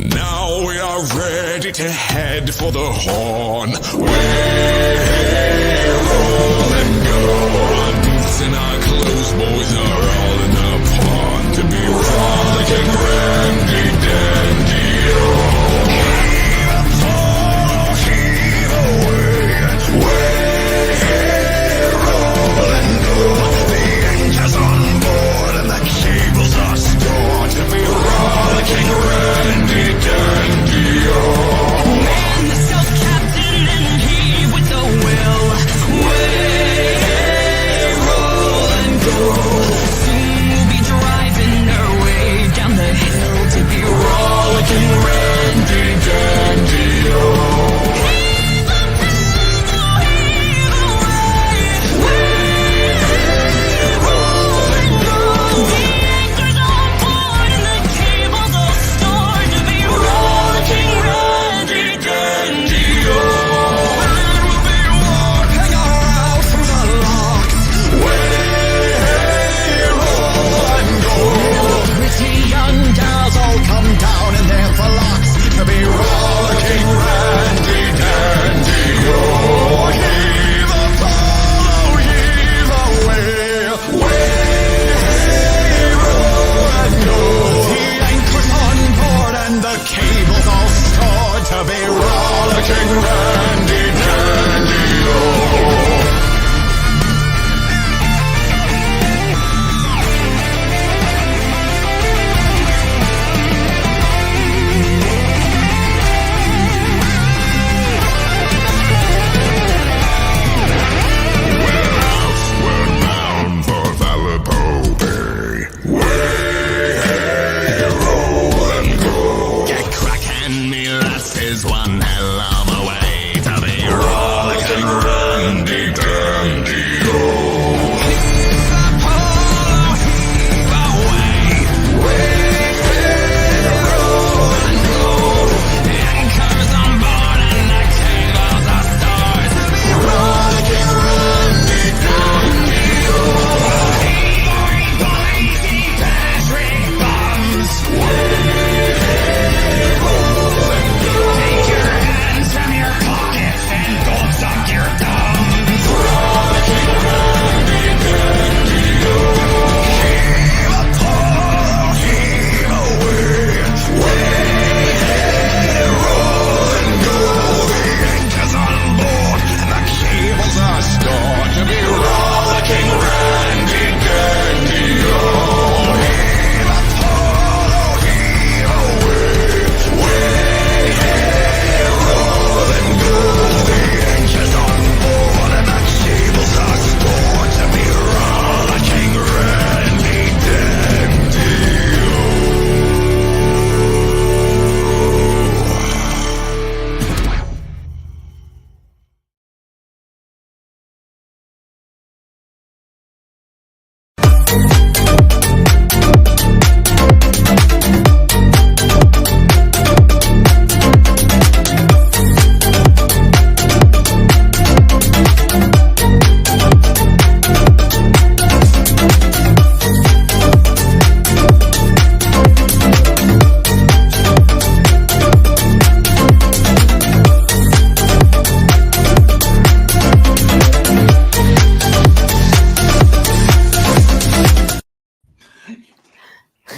Now we are ready to head for the horn. We roll and go. Our boots and our clothes, boys, are all in the pond to be frolicking randy dandy. Heave away. Roll and go. The anchor's on board and the cables are stored to be rollicking randy dandy. Man the sail's captain and he with the will. Roll and go. Soon we'll be driving our way down the hill to be rollicking randy dandy.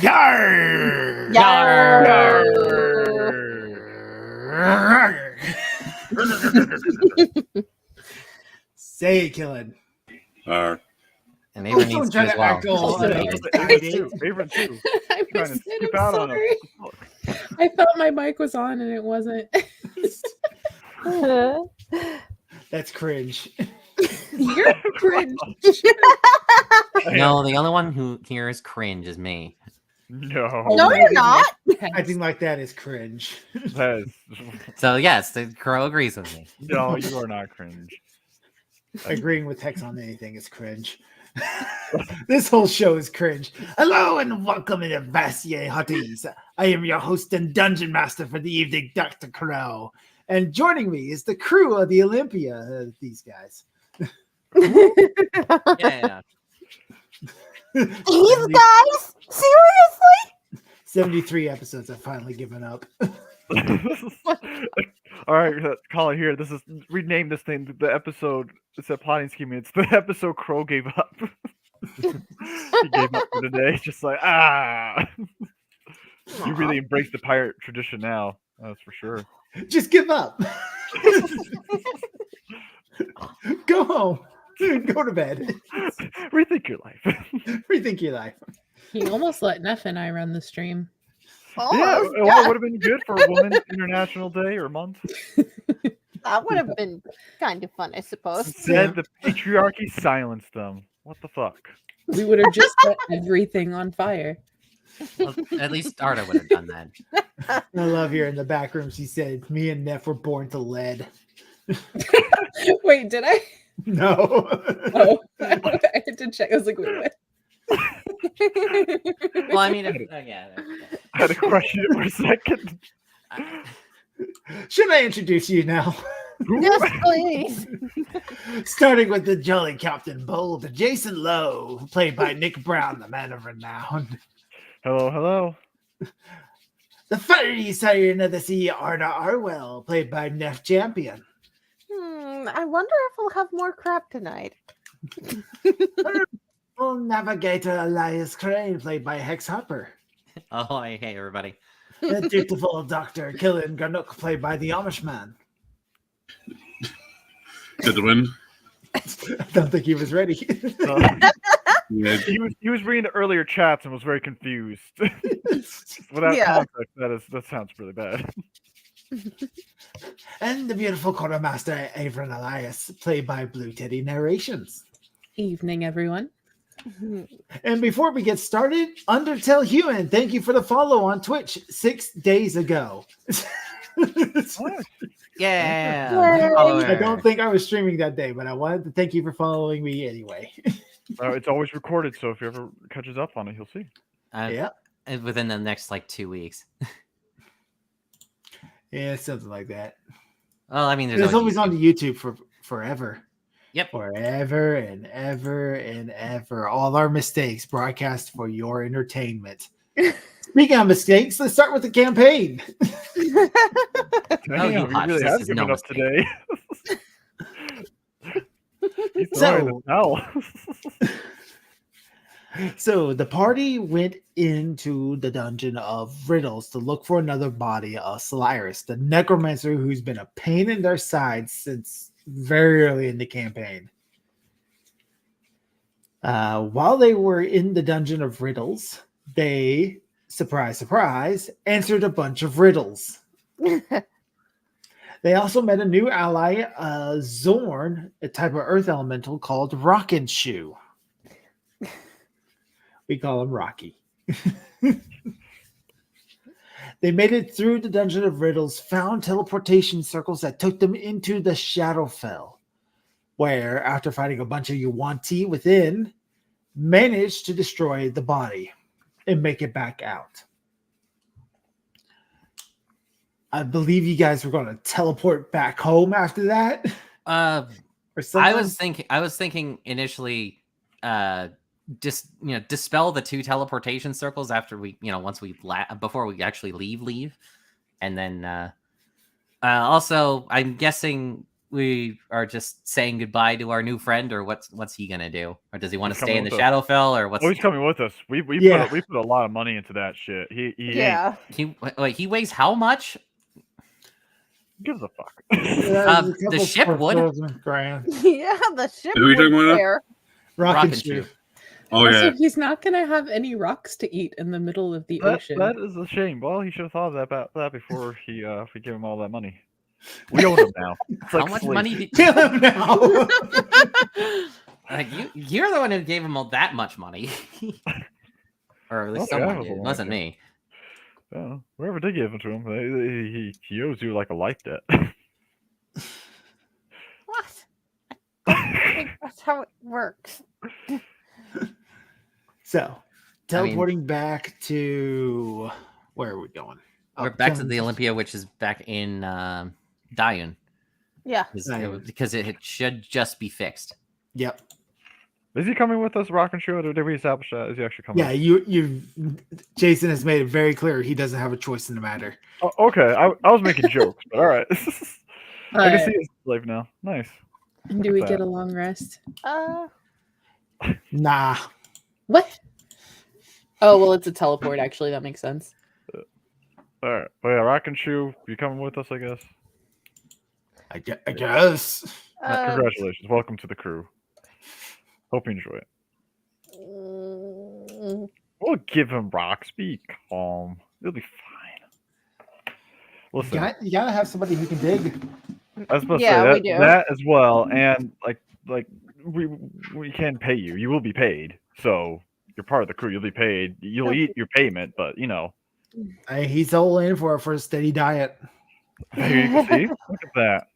Yarr! Yarr! Say it, Killen. And Ava needs to as well. Favorite too. I Trying to missed it. skip I'm out on sorry. him. I thought my mic was on and it wasn't. That's cringe. You're cringe. No, the only one who hears cringe is me. No. No, you're not. Acting like that is cringe. That is, So yes, the crow agrees with me. no, you are not cringe. Agreeing with Hex on anything is cringe. This whole show is cringe. Hello and welcome to Vassier Hotties. I am your host and dungeon master for the evening, Dr. Crow. And joining me is the crew of the Olympia, these guys. Yeah. These guys? Seriously? 73 episodes. I've finally given up. All right, call it here. This is rename this thing. The episode. It's a plotting scheme. It's the episode Crow gave up. He gave up for the day. Just like You really embrace the pirate tradition now. That's for sure. Just give up. Go home. Go to bed. Rethink your life. Rethink your life. He almost let Neff and I run the stream. Yeah, Almost, well, it would have been good for Women's International Day or month. that would have been kind of fun, I suppose. Instead, the patriarchy silenced them. What the fuck? We would have just set everything on fire. Well, at least Arda would have done that. I love here in the back room. She said, "Me and Neff were born to lead." Wait, did I? No. Oh, I had to check. I was like, wait, what? Well, I mean, yeah. I had to question it for a second. Should I introduce you now? Yes, please. Starting with the jolly Captain Bold, Jason Lowe, played by Nick Brown, the man of renown. Hello, hello. The fiery siren of the sea, Arda Arwell, played by Neff Champion. I wonder if we'll have more crap tonight. Full Navigator Elias Crane, played by Hex Hopper. Oh, hey, everybody. The dutiful Dr. Killen Garnook, played by the Amish Man. Did the win? I don't think he was ready. Yeah. He was reading the earlier chats and was very confused. Without Yeah. context, that sounds really bad. And the beautiful quartermaster Avron Elias, played by Blue Teddy Narrations. Evening, everyone. And before we get started, Undertale Human, thank you for the follow on Twitch 6 days ago. Yeah. Yay. follower. I don't think I was streaming that day, but I wanted to thank you for following me anyway. It's always recorded, so if he ever catches up on it, he'll see. Yeah. Within the next 2 weeks. Yeah, something like that. Well, I mean, It's always YouTube. on the YouTube for forever. Yep. Forever and ever and ever. All our mistakes broadcast for your entertainment. Speaking of mistakes, let's start with the campaign. Damn, you he hush, really this has is given no up today. He's So- throwing the towel. So the party went into the dungeon of Riddles to look for another body of Solaris, the necromancer who's been a pain in their side since very early in the campaign. While they were in the dungeon of Riddles, they, surprise, surprise, answered a bunch of riddles. They also met a new ally, Zorn, a type of earth elemental called Rockin' Shoe. We call him Rocky. They made it through the Dungeon of Riddles, found teleportation circles that took them into the Shadowfell, where, after fighting a bunch of Yuan-Ti within, managed to destroy the body and make it back out. I believe you guys were going to teleport back home after that. Uh, Or something. I was thinking initially, dispel the 2 teleportation circles after we, once we before we actually leave, and then also I'm guessing we are just saying goodbye to our new friend, or what's he gonna do, or does he want to He's stay in the coming with us. Shadowfell, or what's Oh, he's coming with us. We Yeah. put a lot of money into that shit. He Yeah. he weighs how much? gives a fuck. The ship would. Grand. Yeah, the ship Who are you would talking about? there. Rockin' Rocket Shoe. Shoe. Oh yeah. Also, he's not going to have any rocks to eat in the middle of the ocean. That is a shame. Well, he should have thought about that before if we give him all that money. We own him now. It's How like much slaves. money did Kill him now. like you're the one who gave him all that much money, or at least Oh, yeah, someone it was did. It a wasn't lot, me. Yeah, whoever did give it to him, he owes you like a life debt. What? I think that's how it works. So, teleporting back to where are we going? We're back to the Olympia, which is back in Dayun. Yeah. Dayun. Because it should just be fixed. Yep. Is he coming with us, Rock and Show? Or did we establish that? Is he actually coming? Yeah, Jason has made it very clear he doesn't have a choice in the matter. Oh, okay, I was making jokes, but all right. I can Uh, see his slave now. Nice. do we that. get a long rest? Nah. What? Oh, well, it's a teleport, actually. That makes sense. All right. Well, yeah, Rock and Shoe, you coming with us? I guess. I guess. Congratulations. Welcome to the crew. Hope you enjoy it. We'll give him rocks. Be calm. It'll be fine. Listen, You gotta have somebody who can dig. I was supposed Yeah, to we say do. that as well, and like we can pay you. You will be paid. So you're part of the crew. You'll be paid. You'll eat your payment, but you know. He's all in for a steady diet. There you can see. Look at that.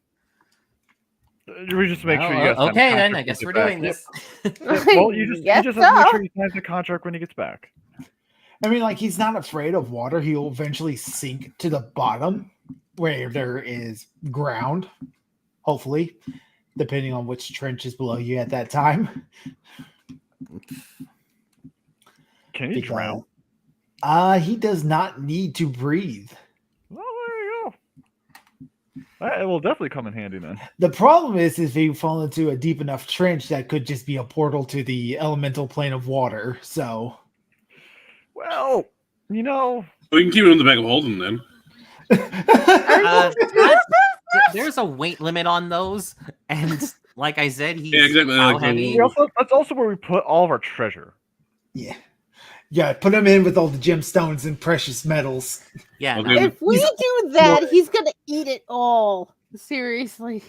We just make sure you guys. sign a Okay, then contract I when guess you we're get doing back. this. Well, you just Guess have to make so. sure he signs the contract when he gets back. I mean, like, he's not afraid of water. He'll eventually sink to the bottom where there is ground, hopefully, depending on which trench is below you at that time. Can he drown? He does not need to breathe. Well, there you go. It will definitely come in handy then. The problem is if you fall into a deep enough trench, that could just be a portal to the elemental plane of water. So, Well, you know, We can keep it on the back of Holden then. There's a weight limit on those, and like I said, he's Yeah, exactly, how like, heavy? that's also where we put all of our treasure. yeah, put him in with all the gemstones and precious metals. Yeah, Okay. no, If we He's- do that, he's gonna eat it all. Seriously.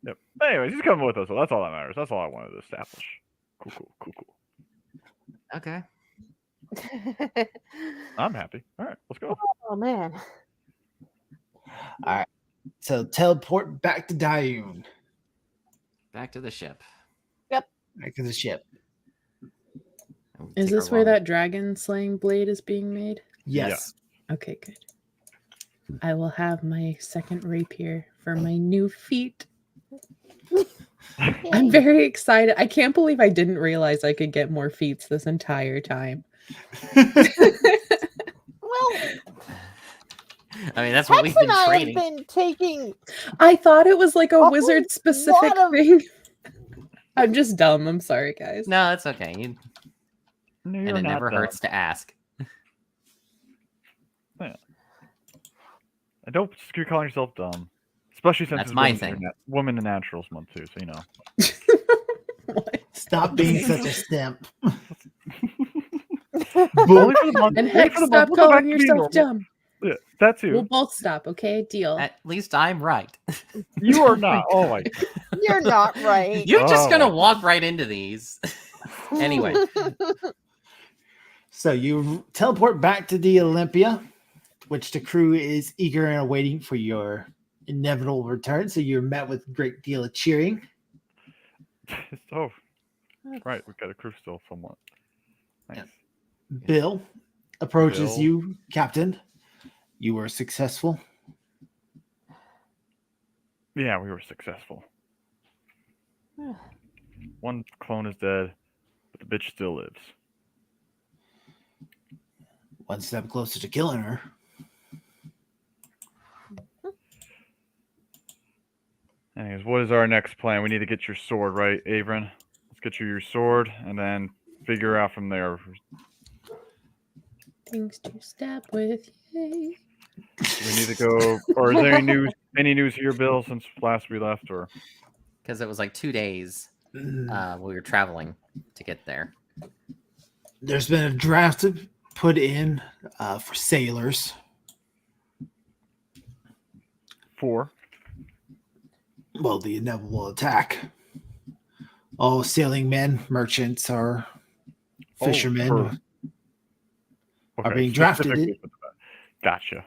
Yep. Anyways, he's coming with us, so that's all that matters. That's all I wanted to establish. Cool. okay. I'm happy. All right, let's go. Oh man. So teleport back to Dayun. Back to the ship. Back to the ship. We'll Is take this our where long- that dragon slaying blade is being made? Yes. Okay, good. I will have my second rapier for my new feet. I'm very excited. I can't believe I didn't realize I could get more feats this entire time. Well, I mean, that's what Hex we've and been I training. have been taking. I thought it was like a A wizard specific lot of- thing. I'm just dumb. I'm sorry, guys. No, that's okay. No, And you're it not never dumb. hurts to ask. And don't keep calling yourself dumb, especially since That's it's my Women's thing. Women and Naturals Month too. So you know. What? Stop being such a simp. Only for the month. And only Hex, for the stop month. We'll go back calling to being yourself normal. dumb. Yeah, that too. We'll both stop, okay? Deal. At least I'm right. You are not. Oh my. You're not right. You're just gonna Oh. walk right into these. Anyway, So you teleport back to the Olympia, which the crew is eager and awaiting for your inevitable return. So you're met with a great deal of cheering. Oh, right. We've got a crew still, somewhat. Nice. Yep. Bill approaches Bill. you, Captain. You were successful. Yeah, we were successful. One clone is dead, but the bitch still lives. One step closer to killing her. Anyways, what is our next plan? We need to get your sword, right, Avron? Let's get you your sword and then figure out from there. Things to step with. Yay. Do we need to go, or is there any news here, Bill, since last we left, or? because it was like 2 days we were traveling to get there. There's been a draft put in for sailors. 4. Well, the inevitable attack. All sailing men, merchants, or fishermen. Okay, being drafted specifically in. for that. Gotcha.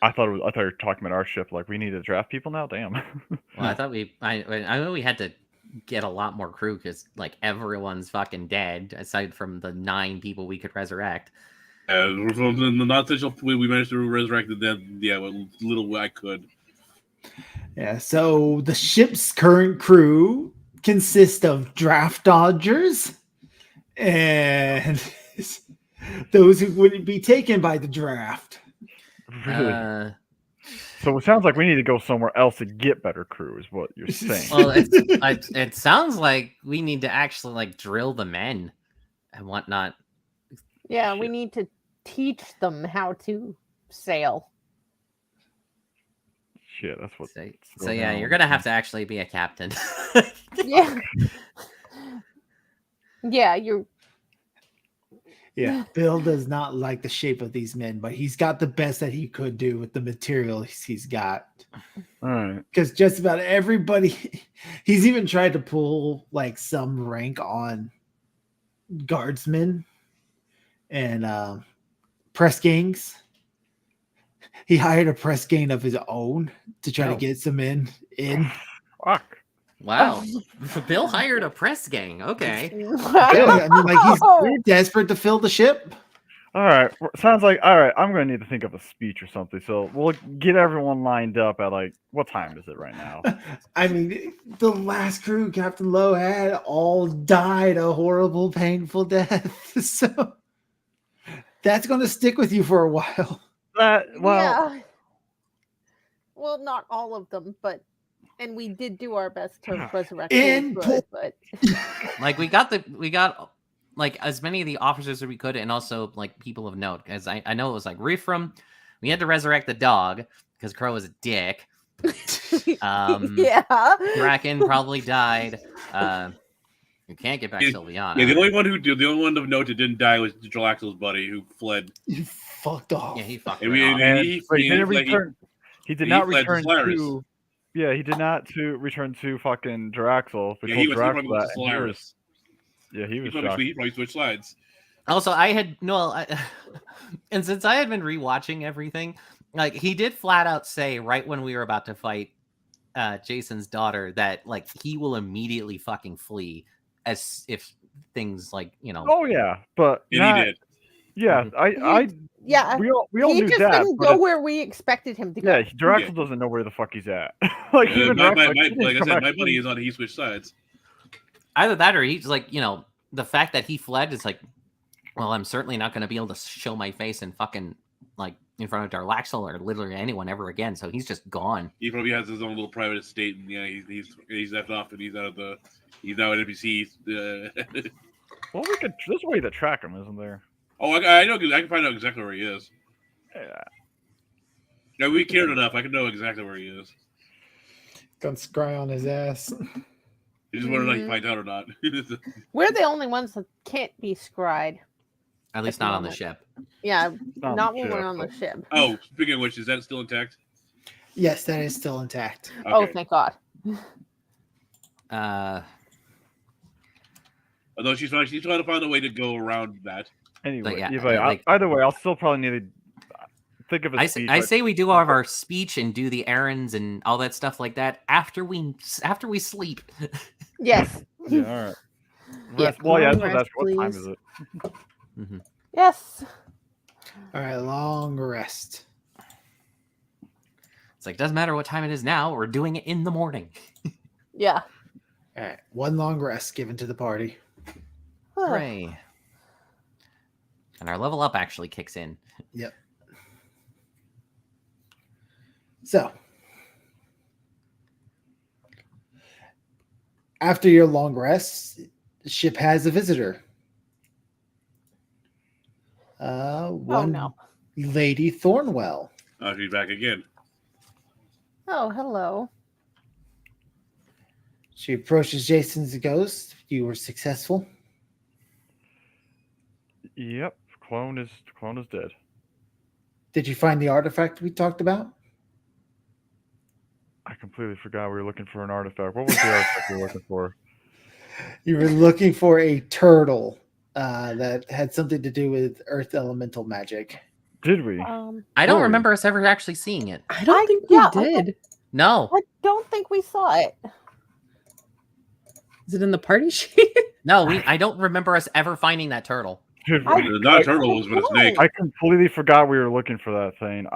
I thought you were talking about our ship. Like we need to draft people now. Damn. Well, I thought I know we had to get a lot more crew because like everyone's fucking dead aside from the 9 people we could resurrect. From the not official, we managed to resurrect the dead. Yeah, what little I could. Yeah, so the ship's current crew consist of draft dodgers and those who wouldn't be taken by the draft. Really? So it sounds like we need to go somewhere else to get better crew, is what you're saying. Well, it sounds like we need to actually like drill the men and whatnot. Yeah, we need to teach them how to sail. Shit, that's what. So yeah, you're gonna have to actually be a captain. Yeah. Yeah, you're. Yeah, Bill does not like the shape of these men, but he's got the best that he could do with the material he's got. All right. Because just about everybody, he's even tried to pull like some rank on guardsmen and press gangs. He hired a press gang of his own to try to get some men in. Fuck. Wow, Bill hired a press gang. Okay. Yeah, I mean, like he's desperate to fill the ship. All right. Sounds like all right. I'm gonna need to think of a speech or something. So we'll get everyone lined up at like what time is it right now? I mean, the last crew Captain Lowe had all died a horrible, painful death. So that's going to stick with you for a while. Yeah. Well, not all of them, but and we did do our best to resurrect them, but Like we got like as many of the officers as we could, and also like people of note. Because I know it was like Refram. We had to resurrect the dog because Crow was a dick. yeah. Kraken probably died. You can't get back Sylviana. Yeah, the only one of note that didn't die was Jalaxel's buddy who fled. He fucked off. Yeah, he fucked And he did not return Solaris. to. Yeah, he did not return to fucking Jaraxel. Yeah, he probably went to he Solaris. was He shocked. probably switched sides. Also, and since I had been rewatching everything, like he did flat out say right when we were about to fight Jason's daughter that like he will immediately fucking flee as if things like Oh yeah, but And not, he did. Yeah, Yeah. we all He knew just that. didn't but go it's- where we expected him to go. Yeah, Jaraxel doesn't know where the fuck he's at. Like even Like Jaraxel, I he didn't come said, back my to- buddy is on. He switched sides. either that or he's like, the fact that he fled is like, well, I'm certainly not going to be able to show my face and fucking like in front of Darlaxel or literally anyone ever again. So he's just gone. He probably has his own little private estate, and yeah, he's left off, and he's now at NBC. Well, there's a way to track him, isn't there? Oh, I know. I can find out exactly where he is. Yeah. Yeah, we cared enough. I can know exactly where he is. Gonna scry on his ass. You just want to know if he finds out or not. We're the only ones that can't be scried. At least the not on the moment. ship. Yeah, On not the when we're ship. on the ship. Oh, speaking of which, is that still intact? Yes, that is still intact. Oh, Okay. thank God. Although she's trying to find a way to go around that. Anyway, yeah, either way, like- either way, I'll still probably need to think of a I speech. say we do all of our speech and do the errands and all that stuff like that after we sleep. Yes. Yeah, all right. Yeah, Rest, well, yeah, long that's rest, what time please. is it? Mhm. Yes. All right, long rest. It's like doesn't matter what time it is now. We're doing it in the morning. Yeah. All right, one long rest given to the party. Hooray! And our level up actually kicks in. Yep. So, after your long rest, the ship has a visitor. One no. Lady Thornwell. Oh, she's back again. Oh, hello. She approaches Jason's ghost. You were successful. Yep, clone is dead. Did you find the artifact we talked about? I completely forgot we were looking for an artifact. What was the artifact we were looking for? You were looking for a turtle that had something to do with earth elemental magic. Did we? I don't Oh. remember us ever actually seeing it. I don't think we yeah, did. No, I don't think we saw it. Is it in the party sheet? no, I don't remember us ever finding that turtle. Did I- we? Not a turtle, was but a snake. I completely forgot we were looking for that thing.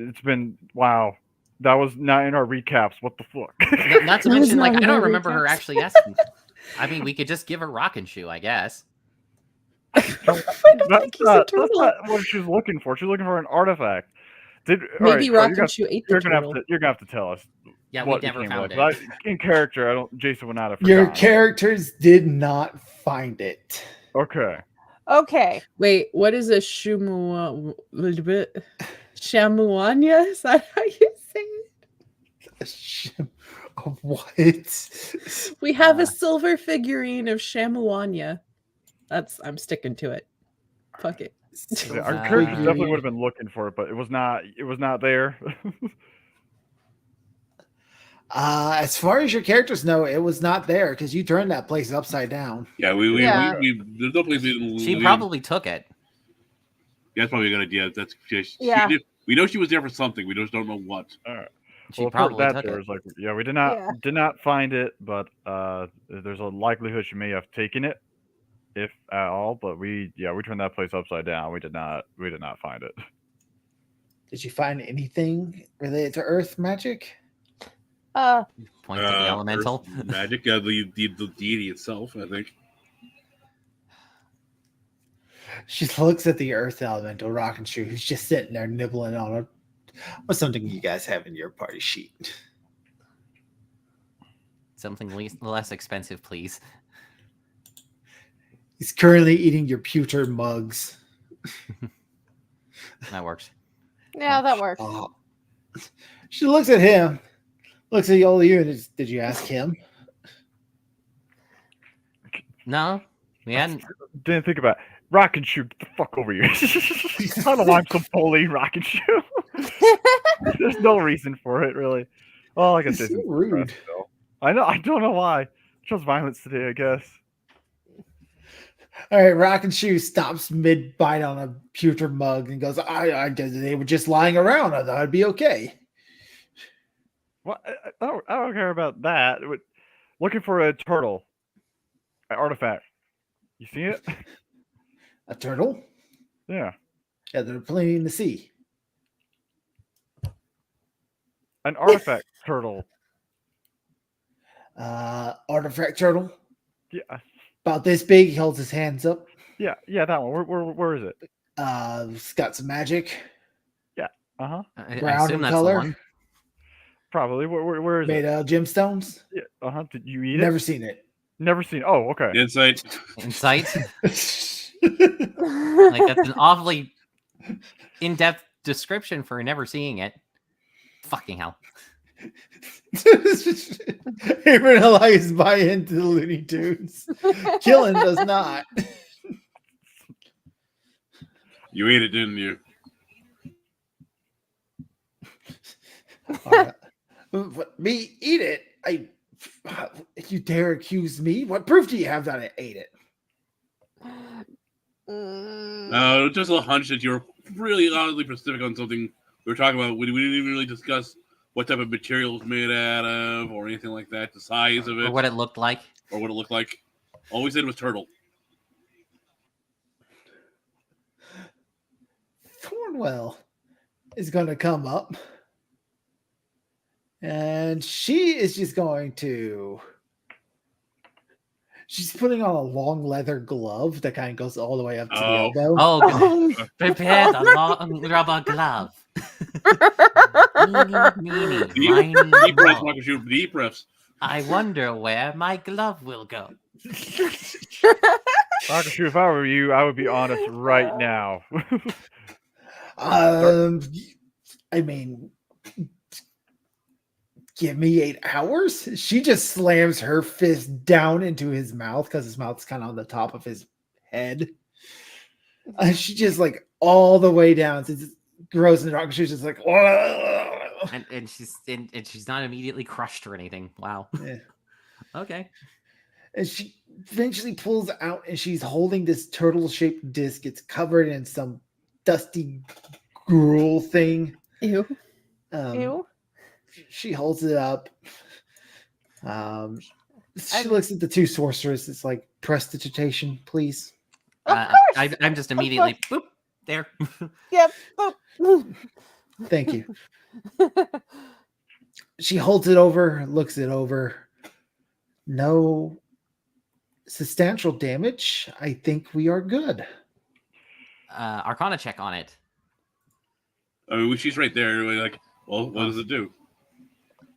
It's been wow. That was not in our recaps. What the fuck? Not to That was mention, like, not I in don't our remember her recaps. actually asking. I mean, we could just give her Rockin' Shoe, I guess. I don't think he's a That's turtle. not what she's looking for. She's looking for an artifact. Maybe Alright, Rockin' ate the you're gonna turtle. have to tell us. Yeah, we what never became found of it. in character, Jason would not have Your forgotten. characters did not find it. Okay. Okay. Wait, what is a Shamuanya? Is that how you say it? What? We have a silver figurine of Shamuanya. I'm sticking to it. Fuck it. Yeah, our Uh, characters definitely would have been looking for it, but it was not there. As far as your characters know, it was not there because you turned that place upside down. Yeah, Yeah. there's no place we didn't. She probably took it. Yeah, that's probably a good idea. Yeah. We know she was there for something. We just don't know what. She Well, probably that took there it. was like, yeah, we did Yeah. not find it, but there's a likelihood she may have taken it, if at all. But we turned that place upside down. We did not find it. Did you find anything related to Earth magic? Point to the elemental. Earth magic, the deity itself, I think. She looks at the Earth elemental Rockin' Shoe, who's just sitting there nibbling on what's something you guys have in your party sheet. Something less expensive, please. He's currently eating your pewter mugs. That works. Yeah, that works. Oh. She looks at him, looks at all of you, and did you ask him? No, we hadn't. Didn't think about it. Rockin' Shoe, get the fuck over here. I don't know why I'm so bully, Rockin' Shoe. There's no reason for it, really. Well, I guess He's Jason's so rude. depressed, though. I know. I don't know why. Chose violence today, I guess. All right, Rockin' Shoe stops mid bite on a pewter mug and goes, I guess they were just lying around. I thought it'd be okay. What? I don't care about that. Looking for a turtle, an artifact. You see it? A turtle? Yeah, Yeah, they're playing in the sea. an artifact turtle. Artifact turtle. Yeah, About this big. He holds his hands up. yeah, that one. Where is it? It's got some magic. Uh huh. I Brown assume in that's color. the one. Probably. Where is Made it? of gemstones. Yeah. Uh huh. Did you eat Never it? seen it. Never seen. Oh, okay. Insight. Insight. Like, that's an awfully in-depth description for never seeing it. Fucking hell. Aaron Elias buy into the Looney Tunes. Killen does not. You ate it, didn't you? What, me eat it? You dare accuse me? What proof do you have that I ate it? Mm, Just a hunch that you're really oddly specific on something we were talking about. We didn't even really discuss what type of material it was made out of or anything like that, the size of it, Or what it looked like. or what it looked like. All we said was turtle. Thornwell is going to come up. And she is just going to. She's putting on a long leather glove that kind of goes all the way up to the Oh. elbow. Oh, oh, prepare the long rubber glove. Meeny, Deep, miny, deep breaths, mo. Rockin' Shoe, deep breaths. I wonder where my glove will go. Rockin' Shoe, if I were you, I would be honest right now. I mean, give me 8 hours. She just slams her fist down into his mouth because his mouth's kind of on the top of his head. She just like all the way down. So it's gross and dark. She's just like, And she's not immediately crushed or anything. Wow. Yeah. Okay. And she eventually pulls out and she's holding this turtle shaped disc. It's covered in some dusty gruel thing. Ew. ew. She holds it up. She I'm- looks at the two sorcerers. It's like prestidigitation, please. Of course. I'm just immediately boop there. Yep. Oh. Thank you. She holds it over, looks it over. No substantial damage. I think we are good. Arcana check on it. I mean, she's right there. We're like, well, what does it do?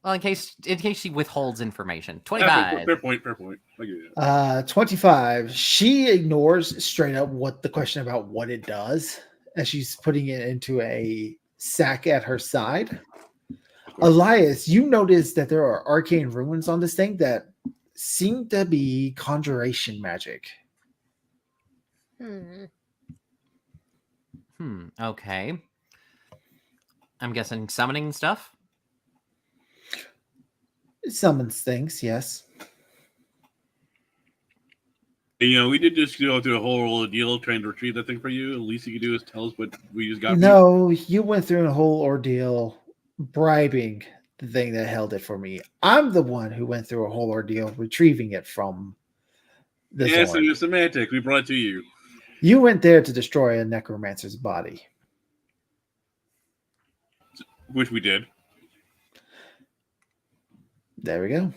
Well, in case she withholds information. Yeah, 25. fair point. I get it. 25. She ignores straight up what the question about what it does as she's putting it into a sack at her side. Elias, you notice that there are arcane runes on this thing that seem to be conjuration magic. Okay. I'm guessing summoning stuff. It summons things, yes. And, you know, we did just go through a whole ordeal trying to retrieve that thing for you. The least you could do is tell us what we just got. No, you went through a whole ordeal bribing the thing that held it for me. I'm the one who went through a whole ordeal retrieving it from the Yes, Zorn. it was semantic. We brought it to you. You went there to destroy a necromancer's body. Which we did. There we go.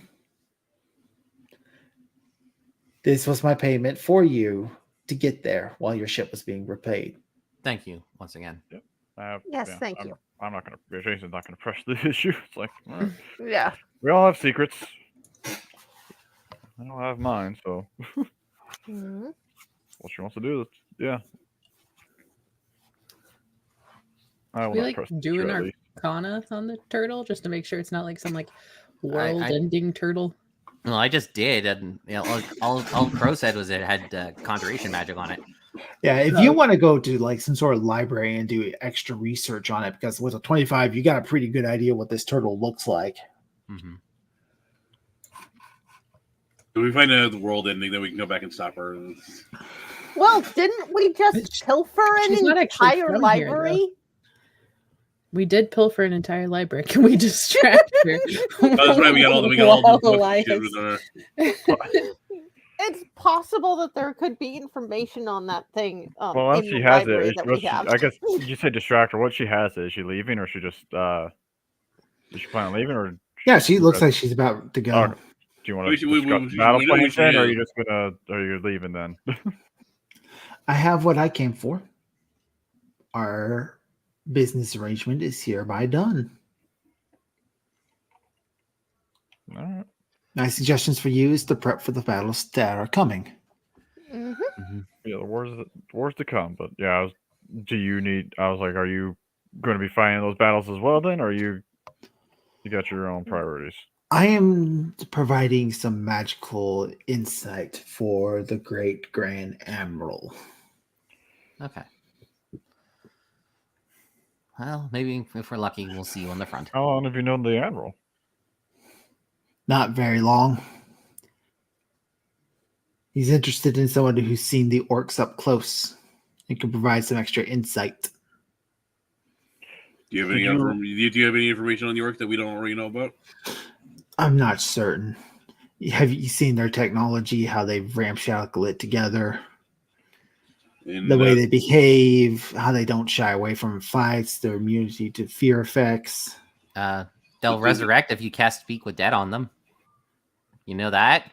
This was my payment for you to get there while your ship was being repaid. Thank you once again. Yes, thank you. I'm not going to. Jason's not going to press the issue. It's like, all right. Yeah. We all have secrets. I don't have mine, so Mhm. what she wants to do, yeah. I will We not like press the doing issue, at our least. Arcana on the turtle just to make sure it's not like some like world-ending turtle. Well, I just did, and you know, all Crow said was it had conjuration magic on it. Yeah, if you want to go to like some sort of library and do extra research on it, because with a 25, you got a pretty good idea what this turtle looks like. Mm-hmm. If we find out the world ending, then we can go back and stop her. Well, didn't we just pilfer She's an not actually entire from here, library? We did pilfer an entire library. Can we distract her? Oh, that's right. We got all the Elias. shit with our- It's possible that there could be information on that thing. Well, in if she the has library it, that what we have. I guess you said distract her. What she has it, is she leaving or she just does she plan on leaving or? Yeah, she looks like she's about to go. Oh, do you want to discuss battle we know plans she then, or are is. you just gonna? Are you leaving then? I have what I came for. Our business arrangement is hereby done. All right. My suggestions for you is to prep for the battles that are coming. Yeah, the wars to come. But yeah, do you need? I was like, are you going to be fighting those battles as well then, or you got your own priorities? I am providing some magical insight for the great Grand Admiral. Okay. Well, maybe if we're lucky, we'll see you on the front. How long have you known the admiral? Not very long. He's interested in someone who's seen the orcs up close and can provide some extra insight. Do you have any do you have any information on the orcs that we don't already know about? I'm not certain. Have you seen their technology, how they ramshackle it together? And, The way they behave, how they don't shy away from fights, their immunity to fear effects. They'll resurrect if you cast Speak with Dead on them. You know that?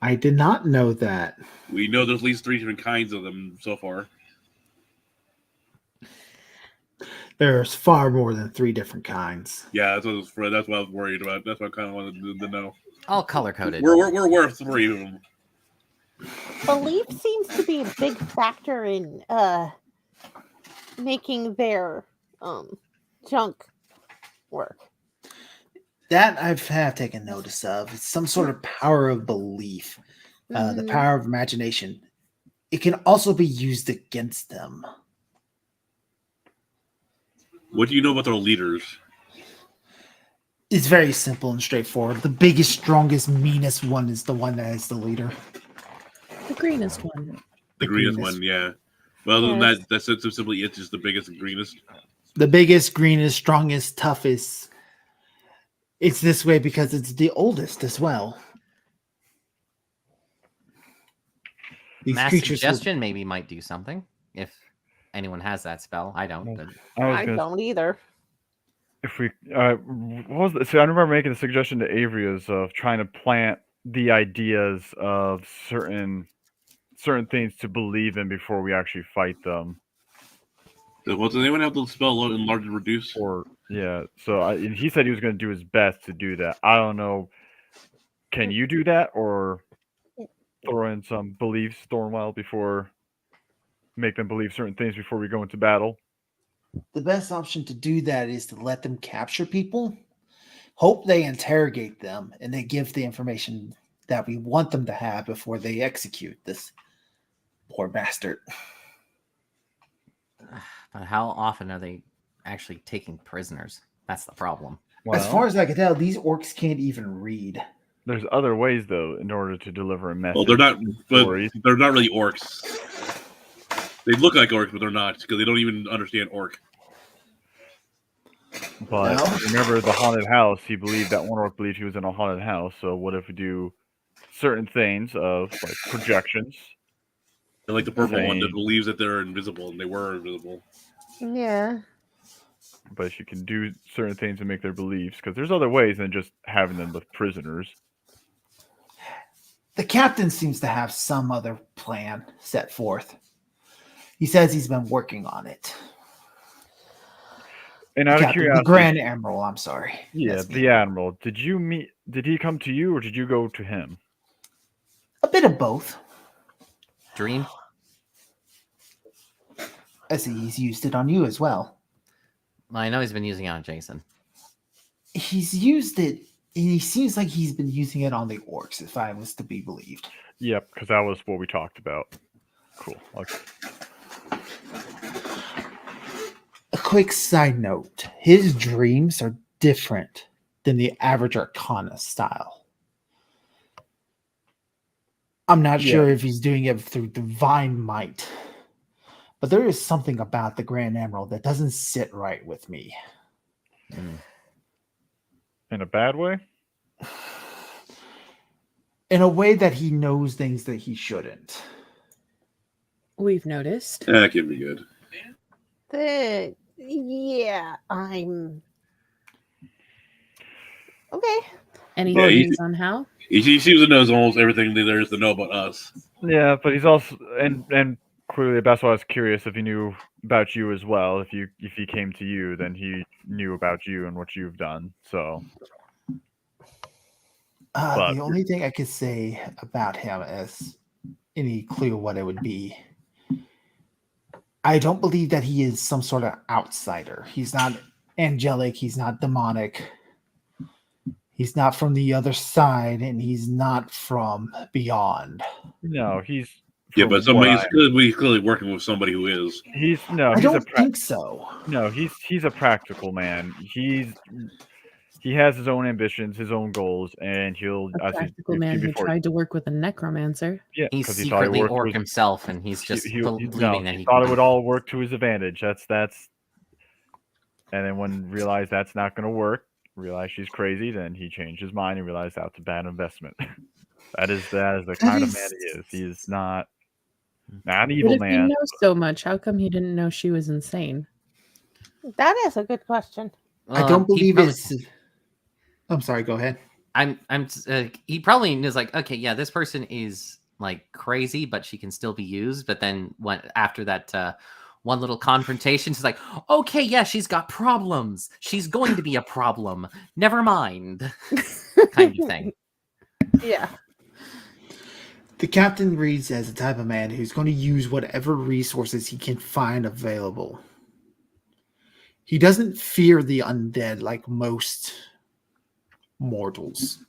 I did not know that. we know there's at least 3 different kinds of them so far. There's far more than 3 different kinds. Yeah, that's what I was worried about. That's what I kind of wanted to know. All color coded. We're worth 3 of them. Belief seems to be a big factor in making their junk work. That have taken notice of. It's some sort of power of belief, the power of imagination. It can also be used against them. What do you know about their leaders? It's very simple and straightforward. The biggest, strongest, meanest one is the one that is the leader. The greenest one. The greenest one, yeah. Well, other than Yes. that's so simply it's just the biggest and greenest. The biggest, greenest, strongest, toughest. It's this way because it's the oldest as well. These Mass creatures will- suggestion maybe might do something if anyone has that spell. I don't. But I was I gonna don't either. if we what was the, so I remember making a suggestion to Avria's of trying to plant the ideas of certain things to believe in before we actually fight them. Does anyone have the spell enlarge and reduce? Or yeah, so and he said he was going to do his best to do that. I don't know. Can you do that, or throw in some beliefs, Thornwell, before make them believe certain things before we go into battle? The best option to do that is to let them capture people, hope they interrogate them, and they give the information that we want them to have before they execute this poor bastard. But how often are they actually taking prisoners? That's the problem. As far as I can tell, these orcs can't even read. There's other ways though in order to deliver a message. Well, they're not, but stories. they're not really orcs. They look like orcs, but they're not because they don't even understand orc. But No. remember the haunted house, he believed that one orc believed he was in a haunted house. So what if we do certain things of like projections? They're like the purple one that Same. believes that they're invisible, and they were invisible. Yeah. But if you can do certain things and make their beliefs, because there's other ways than just having them with prisoners. The captain seems to have some other plan set forth. He says he's been working on it. And out of Captain, the curiosity, Grand Admiral, I'm sorry. yeah, That's me. the Admiral. Did he come to you or did you go to him? A bit of both. Dream? I see he's used it on you as well. Well, I know he's been using it on Jason. He's used it, and he seems like he's been using it on the orcs, if I was to be believed. Yep, because that was what we talked about. Cool. Okay. A quick side note, his dreams are different than the average Arcana style. I'm not sure if he's doing it through divine might, but there is something about the Grand Admiral that doesn't sit right with me. In a bad way? In a way that he knows things that he shouldn't. We've noticed. That can be good. Yeah, I'm okay. Any Yeah, theories on how? He seems to know almost everything that there is to know about us. Yeah, but he's also and clearly that's why I was curious if he knew about you as well. If he came to you, then he knew about you and what you've done. So But- The only thing I could say about him is any clue what it would be. I don't believe that he is some sort of outsider. He's not angelic. He's not demonic. He's not from the other side, and he's not from beyond. no, he's Yeah, from but somebody what he's clearly working with somebody who is. he's I a don't think so. no, he's a practical man. He has his own ambitions, his own goals, and he'll A as he- practical we've man seen who before, tried to work with a necromancer. yeah, He's 'cause he thought it secretly worked orc with- himself, and he's just believing that he he thought can it would all work to his advantage. That's and then when realized that's not going to work, realized she's crazy, then he changed his mind and realized that's a bad investment. that is the kind of man he is. He is not an But evil if he man. knows so much, how come he didn't know she was insane? That is a good question. I don't he believe probably- it's. I'm sorry. Go ahead. he probably is like, okay, yeah, this person is like crazy, but she can still be used. But then when after that one little confrontation, she's like, okay, yeah, she's got problems. She's going to be a problem. Never mind, kind of thing. Yeah. The captain reads as the type of man who's going to use whatever resources he can find available. He doesn't fear the undead like most mortals.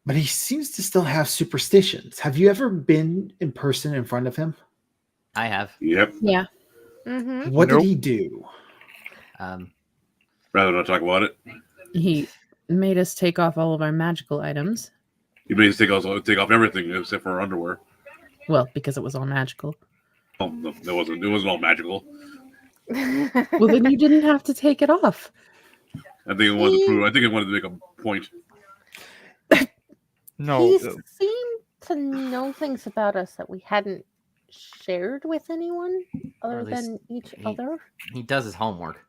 But he seems to still have superstitions. Have you ever been in person in front of him? I have. Yep. Yeah. Mm-hmm. What Nope. did he do? Rather not talk about it. He made us take off all of our magical items. He made us take off everything except for our underwear. Well, because it was all magical. Oh, no, it wasn't all magical. Well, then you didn't have to take it off. I think it wanted to prove. I think it wanted to make a point. No, He seemed to know things about us that we hadn't shared with anyone other at least than each he- other. He does his homework.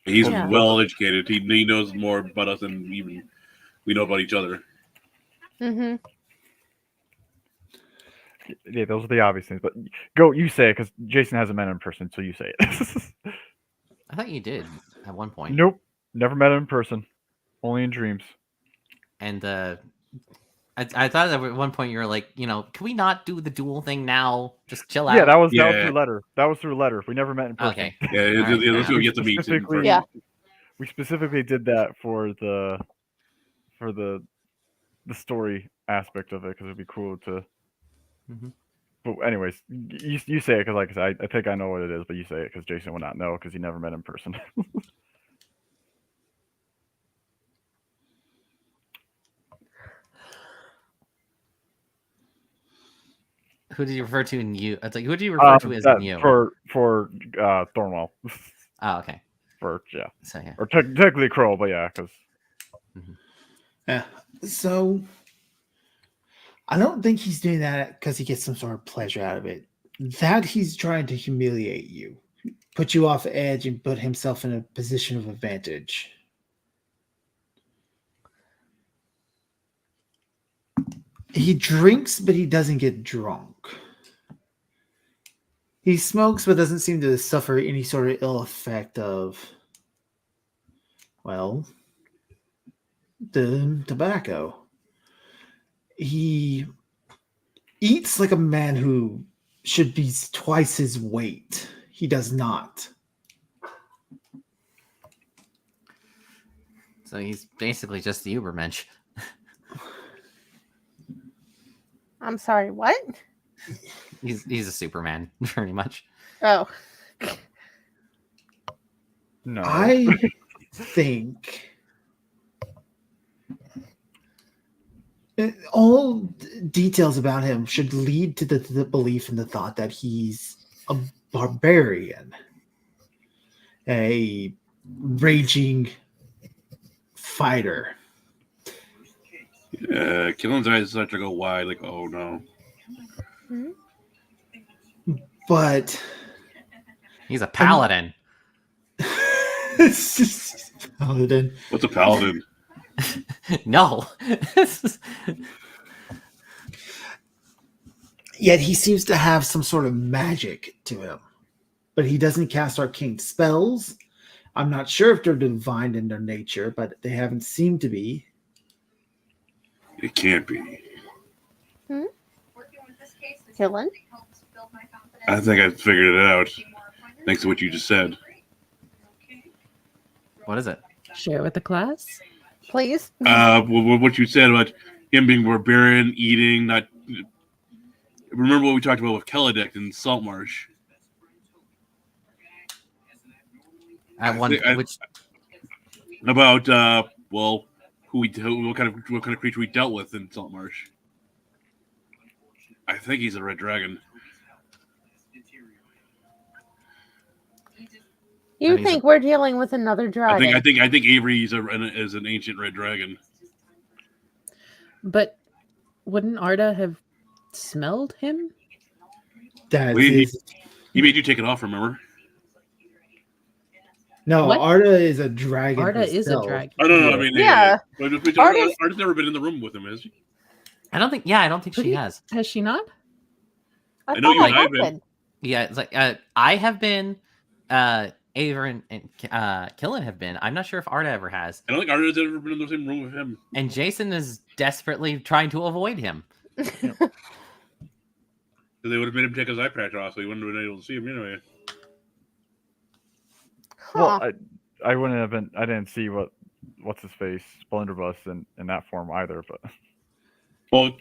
He's Yeah. well educated. He knows more about us than even we know about each other. Mm-hmm. Yeah, those are the obvious things. But go, you say it because Jason hasn't met him in person, so you say it. I thought you did at one point. Nope, never met him in person. Only in dreams. And I thought at one point you were like, can we not do the duel thing now? Just chill out. Yeah, that was Yeah. through letter. That was through letter. We never met in person. Okay. Yeah, All right, let's go yeah. get the meet. Specifically, Yeah. we specifically did that for the story aspect of it because it'd be cool to. Mhm. But anyways, you say it because like I think I know what it is, but you say it because Jason would not know because he never met in person. Who did you refer to in you? It's like, who do you refer to as in you? for Thornwell. Oh, okay. For yeah, So yeah. or technically Crow, but yeah, because Yeah. So I don't think he's doing that because he gets some sort of pleasure out of it. That he's trying to humiliate you, put you off edge, and put himself in a position of advantage. He drinks, but he doesn't get drunk. He smokes, but doesn't seem to suffer any sort of ill effect of, well, the tobacco. He eats like a man who should be twice his weight. He does not. So he's basically just the Ubermensch. I'm sorry, what? He's a Superman, pretty much. Oh. no, I think all details about him should lead to the belief and the thought that he's a barbarian, a raging fighter. Killen's eyes start to go wide, like, oh no. But He's a paladin. it's just paladin. What's a paladin? No. Yet he seems to have some sort of magic to him. But he doesn't cast arcane spells. I'm not sure if they're divine in their nature, but they haven't seemed to be. It can't be. Killen? I think I figured it out. Thanks to what you just said. What is it? Share with the class. Please? What you said about him being barbarian, eating, not. Remember what we talked about with Kelladek in Saltmarsh? About what kind of creature we dealt with in Saltmarsh. I think he's a red dragon. You think we're dealing with another dragon? I think Avery is an ancient red dragon. But wouldn't Arda have smelled him? That He is made you take it off, remember? no, What? Arda is a dragon. Arda is a herself. dragon. I don't know. I mean, Yeah. Arda's never been in the room with him, has she? I don't think she has. Has she not? I know thought you I and I have had been. Yeah, it's like I have been, Averin and Killen have been. I'm not sure if Arda ever has. I don't think Arda's ever been in the same room with him. And Jason is desperately trying to avoid him. So they would have made him take his eye patch off, so he wouldn't have been able to see him anyway. Oh, Huh. Well, I wouldn't have been. I didn't see what's his face Blunderbuss in that form either. But Well,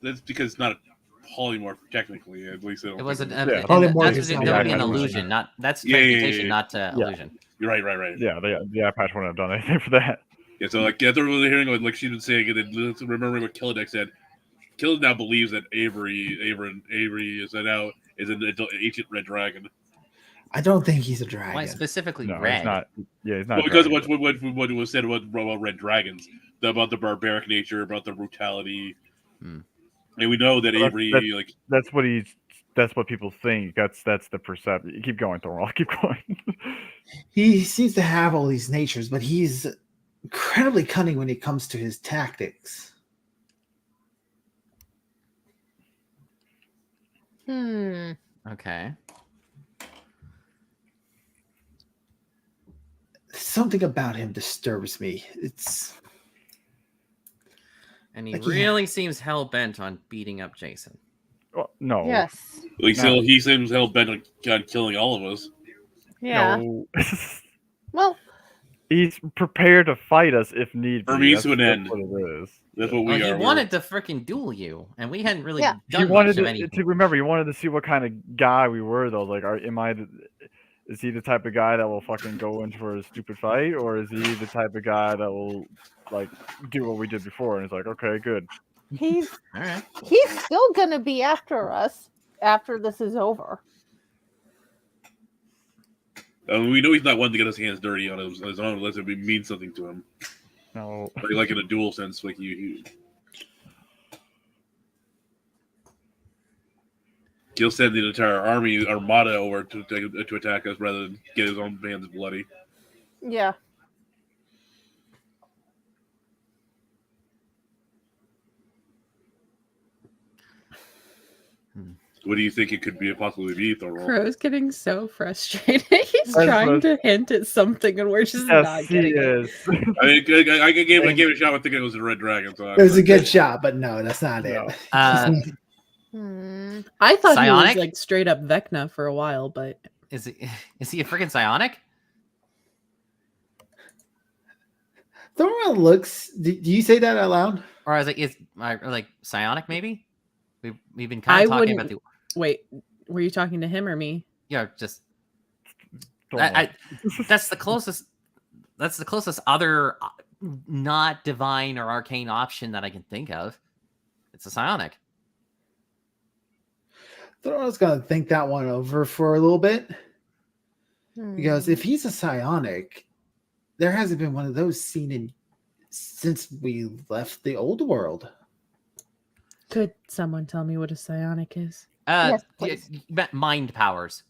that's because it's not a polymorph technically. At least It was an Yeah. Polymorph that's is that would be an not- illusion, not that's Yeah, yeah, yeah, transmutation, yeah. not Yeah. illusion. You're right. yeah, the eye patch wouldn't have done anything for that. Yeah, so like that's what we're hearing. Like she was saying, and remembering what Killadek said. Killadek now believes that Avery is now is an ancient red dragon. I don't think he's a dragon. Why specifically No, red? he's not. Yeah, he's not. Well, because of dragon. what was said about red dragons, about the barbaric nature, about the brutality, Hmm. and we know that Well, Avery that's what he's that's what people think. That's the perception. Keep going, Thorwald. Keep going. He seems to have all these natures, but he's incredibly cunning when it comes to his tactics. Okay. Something about him disturbs me. And he Like, really seems hell bent on beating up Jason. Oh, no. Yes. Like, so he seems hell bent on killing all of us. Yeah. No. Well, He's prepared to fight us if need be. For means That's, to an that's end. what it is. That's what Well, we he are. wanted to freaking duel you, and we hadn't really Yeah. He done wanted much of anything. to remember. He wanted to see what kind of guy we were, though. Like, is he the type of guy that will fucking go in for a stupid fight, or is he the type of guy that will like do what we did before? And it's like, okay, good. he's All right. he's still gonna be after us after this is over. We know he's not one to get his hands dirty on his own unless it means something to him. No. Like in a dual sense, like he'll send the entire army armada over to attack us rather than get his own hands bloody. Yeah. What do you think it could be possibly be, Thorwald? Crow's getting so frustrated. He's That's trying what- to hint at something, and we're just not Yes, he getting it. is. I mean, I gave it a shot. I thinking it was a red dragon. So It was a good shot, but no, that's not No. it. I thought he Psionic? was like straight up Vecna for a while, but Is he a freaking psionic? Thorwald looks. Do you say that out loud? Or is like psionic maybe? We've been kind of I talking about wouldn't- the wait, were you talking to him or me? just Thorwald. that's the closest other not divine or arcane option that I can think of. It's a psionic. Thorwald's gonna think that one over for a little bit, because Hmm. if he's a psionic, there hasn't been one of those seen since we left the old world. Could someone tell me what a psionic is? Yes, please. Mind powers.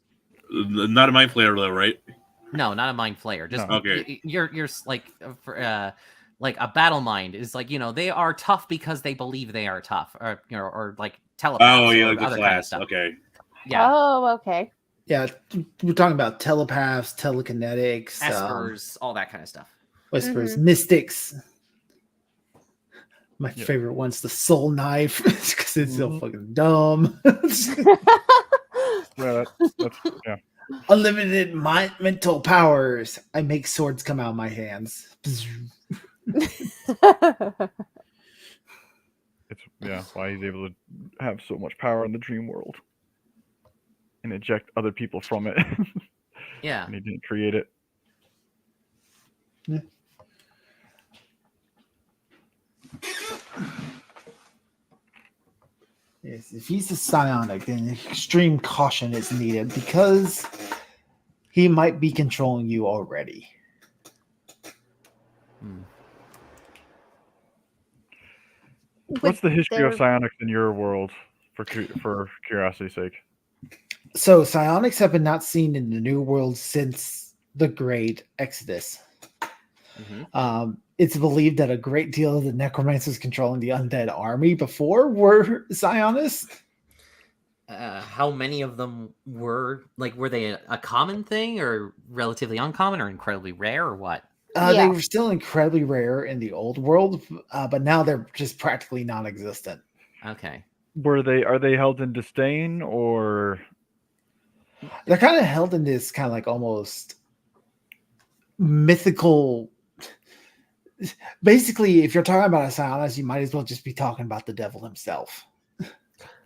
Not a mind flayer, though, right? No, not a mind flayer. Just No. Okay. You're like a battle mind is like they are tough because they believe they are tough, or like telepaths. Oh, yeah, or like the other kind of class. stuff. Okay. Yeah, Oh, okay. Yeah, we're talking about telepaths, telekinetics, espers, all that kind of stuff. whispers, mystics. My Yeah. favorite one's the soul knife because it's so fucking dumb. Yeah, that's yeah. Unlimited mental powers. I make swords come out of my hands. It's why he's able to have so much power in the dream world and eject other people from it. Yeah. And he didn't create it. Yes, if he's a psionic, then extreme caution is needed because he might be controlling you already. What's the history of their- psionics in your world, for curiosity's sake? So psionics have been not seen in the New World since the Great Exodus. Mhm. It's believed that a great deal of the necromancers controlling the undead army before were psionists. How many of them were they a common thing or relatively uncommon or incredibly rare or what? They Yeah. were still incredibly rare in the old world, but now they're just practically non-existent. Okay. Are they held in disdain, or They're kind of held in this kind of like almost mythical. Basically, if you're talking about a psionist, you might as well just be talking about the devil himself.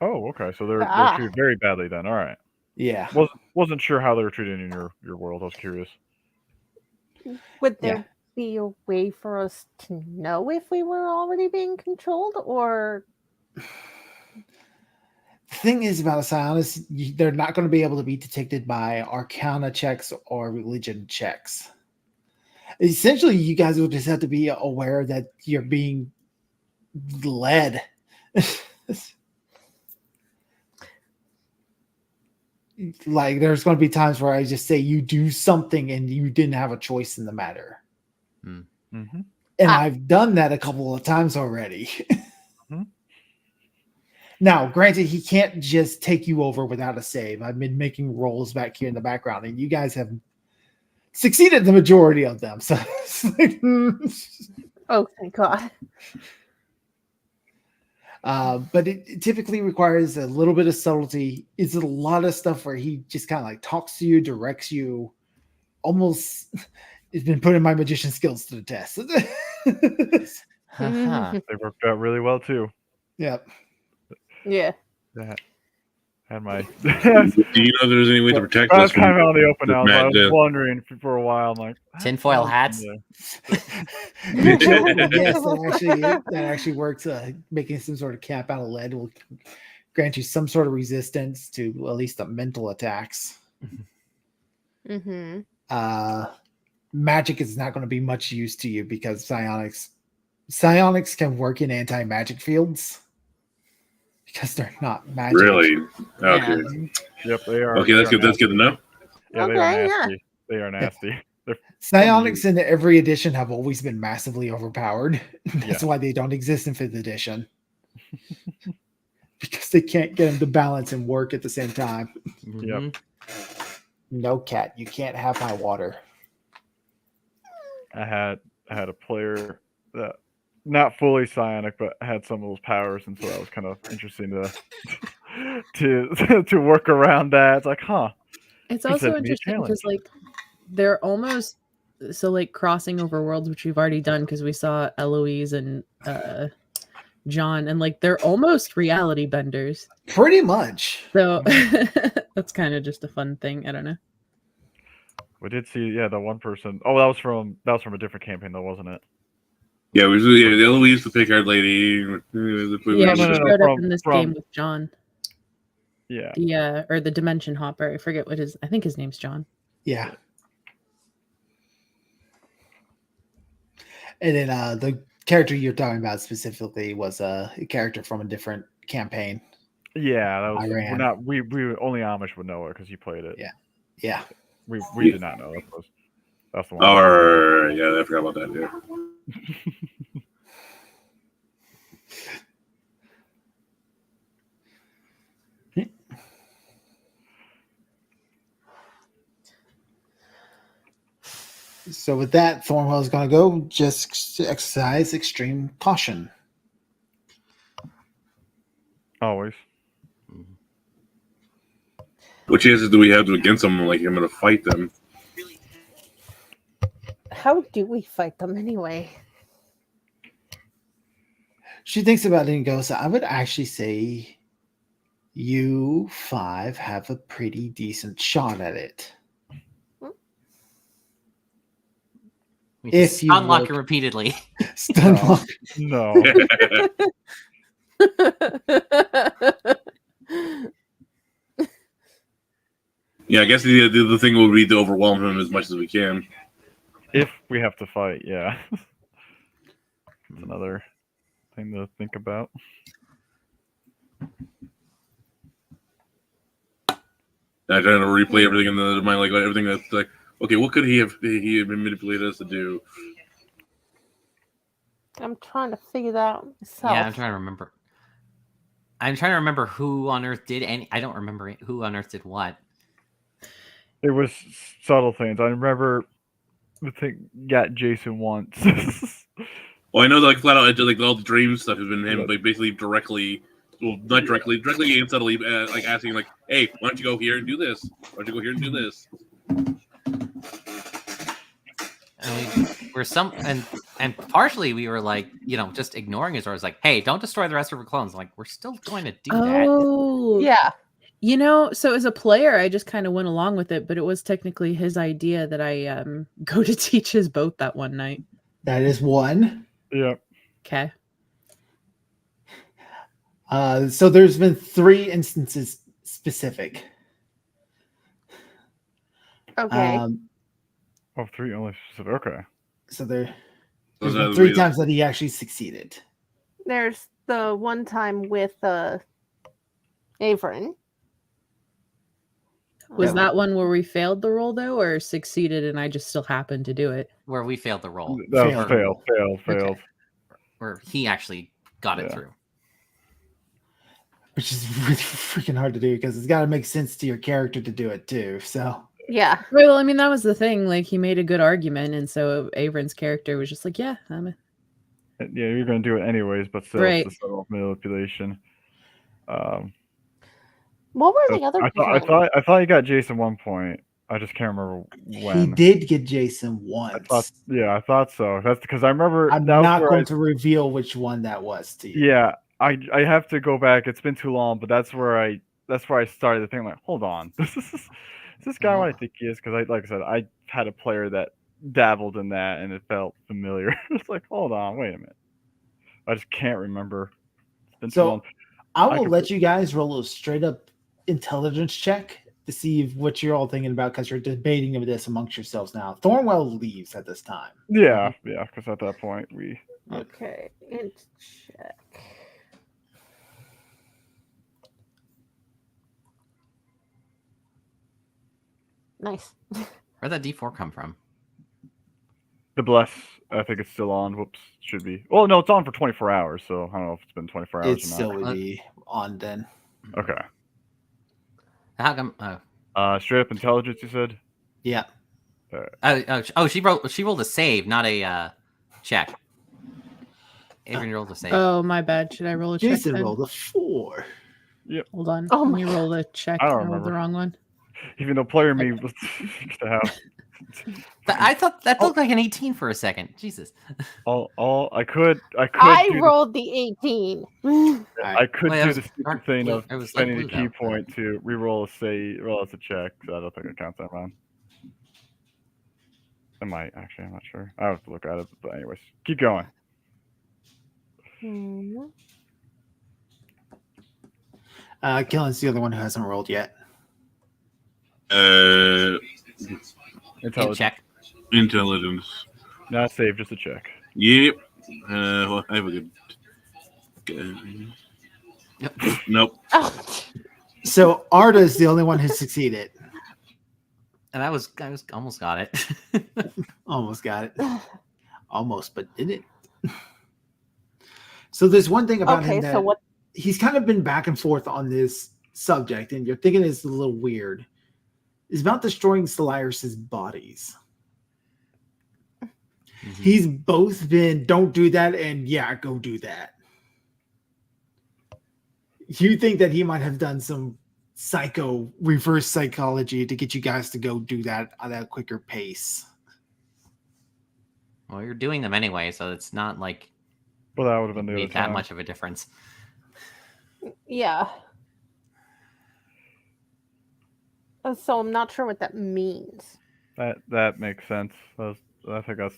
oh, okay, so they're Ah. treated very badly then. All right, Yeah. wasn't sure how they were treated in your world. I was curious. Would there Yeah. be a way for us to know if we were already being controlled, or The thing is about a psionist, they're not going to be able to be detected by arcana checks or religion checks. Essentially, you guys will just have to be aware that you're being led. like there's going to be times where I just say you do something and you didn't have a choice in the matter. Mm-hmm. And I've done that a couple of times already. Now, granted, he can't just take you over without a save. I've been making rolls back here in the background, and you guys have succeeded the majority of them. So, it's like, Oh, thank God. but it typically requires a little bit of subtlety. It's a lot of stuff where he just kind of like talks to you, directs you. Almost, it's been putting my magician skills to the test. Haha. They worked out really well too. Yep. Yeah. That had my. Do you know there's any way to protect I us? was kind of on the open now. Matt I was did. wondering for a while. I'm like Tinfoil hats? Yeah. Yes, that actually works. Making some sort of cap out of lead will grant you some sort of resistance to at least the mental attacks. Mm-hmm. Magic is not going to be much use to you because psionics can work in anti-magic fields because they're not magic. Really? Okay. Yep, they are. Okay, that's they are good. That's good to know. Yeah, they Okay, are yeah. nasty. They are nasty. They're Psionics in every edition have always been massively overpowered. That's Yeah. why they don't exist in 5th edition. Because they can't get them to balance and work at the same time. Mhm. No, cat, you can't have my water. I had a player that not fully psionic, but had some of those powers, and so that was kind of interesting to work around that. It's like, huh? It's Present also me a interesting challenge. because like they're almost so like crossing over worlds, which we've already done because we saw Eloise and John, and like they're almost reality benders. Pretty much. So that's kind of just a fun thing. I don't know. We did see, yeah, the one person. Oh, that was from a different campaign, though, wasn't it? Yeah, the Eloise, the Picard lady. Yeah, no, she no, showed up from- in this from- game with John. Yeah. The or the Dimension Hopper. I forget what his. I think his name's John. Yeah. And then the character you're talking about specifically was a character from a different campaign. Yeah, that was Iran. we only Amish would know it because he played it. Yeah. Yeah. We Yeah. did not know that's the one. Oh, yeah, I forgot about that. Yeah. So with that, Thornwell is going to go. Just exercise extreme caution. Always. What chances do we have to against someone like him to fight them? How do we fight them anyway? She thinks about it and goes, I would actually say you 5 have a pretty decent shot at it. We If just you unlock work- it repeatedly. Stun No. lock. No. Yeah, I guess the thing will be to overwhelm him as much as we can. If we have to fight, yeah. It's another thing to think about. I'm trying to replay everything in the mind, like everything that's like, okay, what could he have manipulated us to do? I'm trying to figure that out myself. Yeah, I'm trying to remember. I'm trying to remember who on Earth did any. I don't remember who on Earth did what. It was subtle things. I remember the thing got Jason once. Well, I know that, like flat out, like all the dream stuff has been him, like basically directly, well, not directly and subtly, like asking, like, "Hey, why don't you go here and do this? Why don't you go here and do this?" And and partially we were like, just ignoring his orders, like, "Hey, don't destroy the rest of her clones." I'm like, we're still going to do that. Oh, Yeah. So as a player, I just kind of went along with it, but it was technically his idea that I go to teach his boat that one night. That is one. Yeah. Okay. So there's been 3 instances specific. Okay. Oh, 3 only specific. Okay. So there's So been that 3 would be- times that he actually succeeded. There's the one time with Averin. Was Yeah. that one where we failed the roll though, or succeeded and I just still happened to do it? Where we failed the roll. That was Failed. failed. Where he actually got it Yeah. through. Which is really freaking hard to do because it's got to make sense to your character to do it too. So Yeah. Well, I mean, that was the thing. Like, he made a good argument, and so Avron's character was just like, "Yeah, Yeah, you're gonna do it anyways, but still, Right. it's a subtle manipulation. What were the other I thought you got Jason 1 point. I just can't remember when. he did get Jason once. I thought so. That's because I remember. I'm that was not where going to reveal which one that was to you. Yeah, I have to go back. It's been too long, but that's where I started to think like, hold on, is this guy what I think he is? Because like I said, I had a player that dabbled in that, and it felt familiar. It's like, hold on, wait a minute. I just can't remember. It's been too long. So I will could let you guys roll a straight up intelligence check to see what you're all thinking about because you're debating of this amongst yourselves now. Thornwell leaves at this time. Yeah, because at that point we. Okay. And check. Nice. Where'd that D4 come from? The bless, I think it's still on. Whoops, should be. Well, no, it's on for 24 hours, so I don't know if it's been 24 hours It or not. still would be on then. Okay. How come? Straight up intelligence, you said? Yeah. She rolled a save, not a check. Avery rolled a save. Oh, my bad. Should I roll a check? Jason then? rolled a 4. Hold on. Oh Let my me roll a check. I don't I rolled remember. the wrong one. Even though player me was to have I thought that looked like an 18 for a second. Jesus. all I could I do rolled the 18. I could Wait, do it the was stupid dark thing blue. of It was light spending a blue, key though. point to reroll roll as a check. So I don't think it counts that round. It might actually. I'm not sure. I have to look at it. But anyways, keep going. Killen's the other one who hasn't rolled yet. And Intelligence, check. Intelligence. not save, just a check. Yep. Well, I have a good. Yep. Nope. So Arda is the only one who succeeded. And I was almost got it. Almost got it. Almost, but didn't. So there's one thing about Okay, him that so what? he's kind of been back and forth on this subject, and you're thinking it's a little weird. It's about destroying Solaris's bodies. Mhm. He's both been don't do that and yeah, go do that. You think that he might have done some reverse psychology to get you guys to go do that at a quicker pace. Well, you're doing them anyway, so it's not like Well, that would have it been the other made that time. much of a difference. Yeah. So I'm not sure what that means. That makes sense. I think that's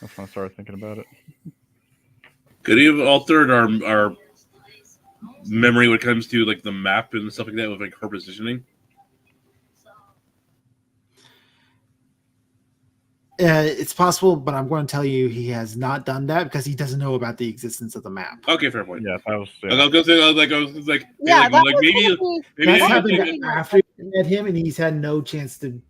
when I started thinking about it. Could he have altered our memory when it comes to like the map and stuff like that with like her positioning? It's possible, but I'm going to tell you he has not done that because he doesn't know about the existence of the map. Okay, fair point. Yeah, that was. I was gonna say, I was like, Yeah, like, that like was maybe gonna be- maybe That's maybe- happened after you met him, and he's had no chance to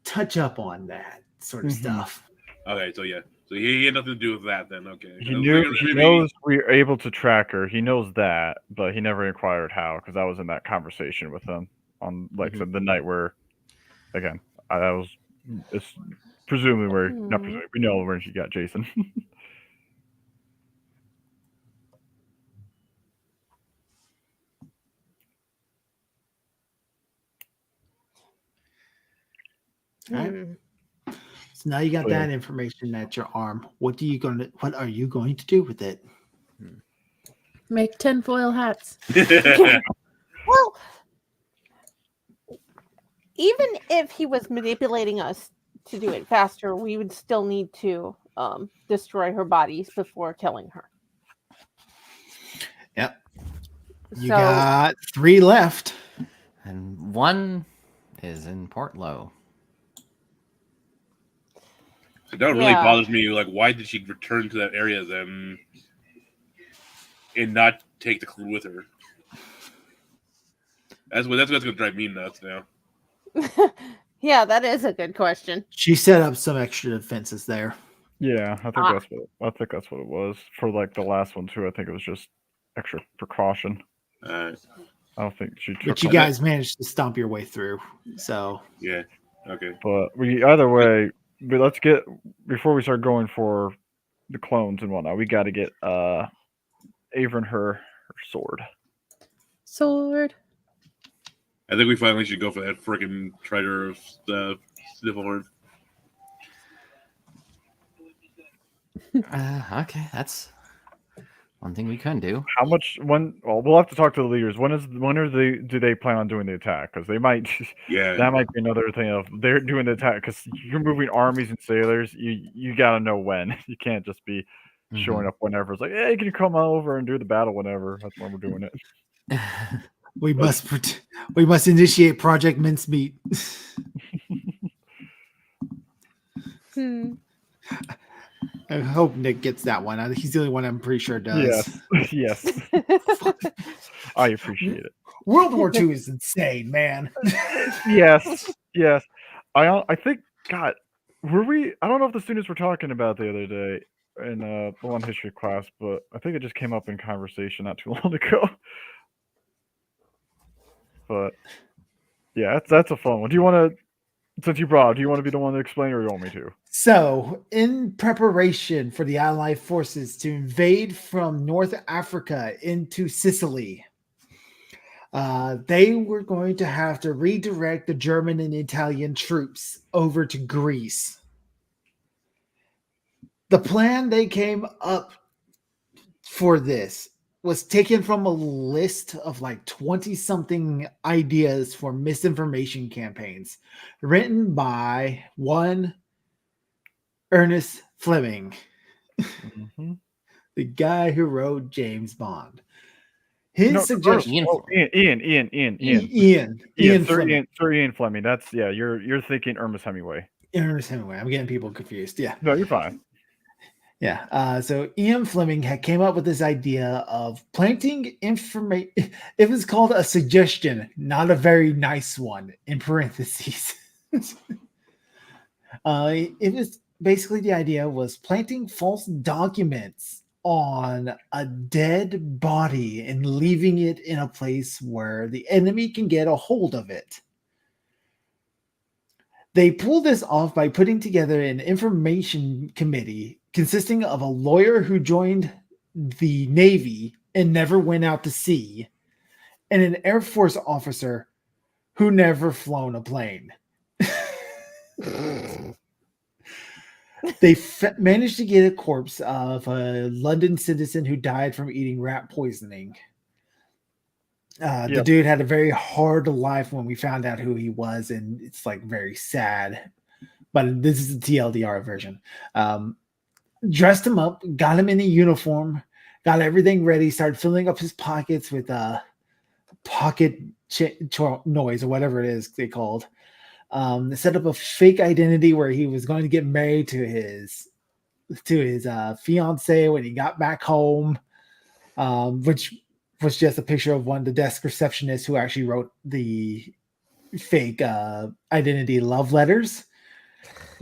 touch up on that sort of Mm-hmm. stuff. Okay, so yeah, so he had nothing to do with that then. Okay, He I was knew. thinking He maybe- knows we're able to track her. He knows that, but he never inquired how because I was in that conversation with him on, like I said, the night where, again, I was. It's presumably where not presumably we know where she got Jason. All right. Hmm. So now you got Oh, yeah. that information at your arm. What are you going to do with it? Make tinfoil hats. Well, even if he was manipulating us to do it faster, we would still need to destroy her bodies before killing her. Yep. You So- got 3 left. And one is in Portlow. That really Yeah. bothers me. Like, why did she return to that area then, and not take the clue with her? That's what's going to drive me nuts now. Yeah, that is a good question. She set up some extra defenses there. Yeah, I think that's what it was for like the last one too. I think it was just extra precaution. I don't think she took. But you guys managed to stomp your way through. So yeah, okay. But either way, but let's get before we start going for the clones and whatnot. We got to get Avon her sword. Sword. I think we finally should go for that freaking treasure of Snifflehorn. Okay, that's one thing we can do. How much? Well, we'll have to talk to the leaders. Do they plan on doing the attack? Because they might. Yeah, that might be another thing of they're doing the attack because you're moving armies and sailors. You got to know when. You can't just be showing up whenever. It's like, hey, you can come over and do the battle whenever. That's when we're doing it. we must initiate Project Mincemeat. I hope Nick gets that one. He's the only one I'm pretty sure does. Yes. I appreciate it. World War II is insane, man. Yes. I think, God, were we? I don't know if the students were talking about the other day in the one history class, but I think it just came up in conversation not too long ago. But yeah, that's a fun one. Do you want to? Since you brought, do you want to be the one to explain, or do you want me to? So, in preparation for the Allied forces to invade from North Africa into Sicily, they were going to have to redirect the German and Italian troops over to Greece. The plan they came up for this was taken from a list of like 20-something ideas for misinformation campaigns written by one Ernest Fleming, the guy who wrote James Bond. His suggestion. Ian Fleming. Sir Ian Fleming. That's You're thinking Ernest Hemingway. Ernest Hemingway. I'm getting people confused. Yeah. No, you're fine. Yeah. So Ian Fleming came up with this idea of planting information. It was called a suggestion, not a very nice one, in parentheses. It was basically the idea was planting false documents on a dead body and leaving it in a place where the enemy can get a hold of it. They pulled this off by putting together an information committee consisting of a lawyer who joined the Navy and never went out to sea, and an Air Force officer who never flown a plane. They managed to get a corpse of a London citizen who died from eating rat poisoning. The dude had a very hard life when we found out who he was, and it's like very sad. But this is the TLDR version. Dressed him up, got him in a uniform, got everything ready, started filling up his pockets with pocket noise or whatever it is they called. They set up a fake identity where he was going to get married to his fiance when he got back home, which was just a picture of one of the desk receptionists who actually wrote the fake identity love letters.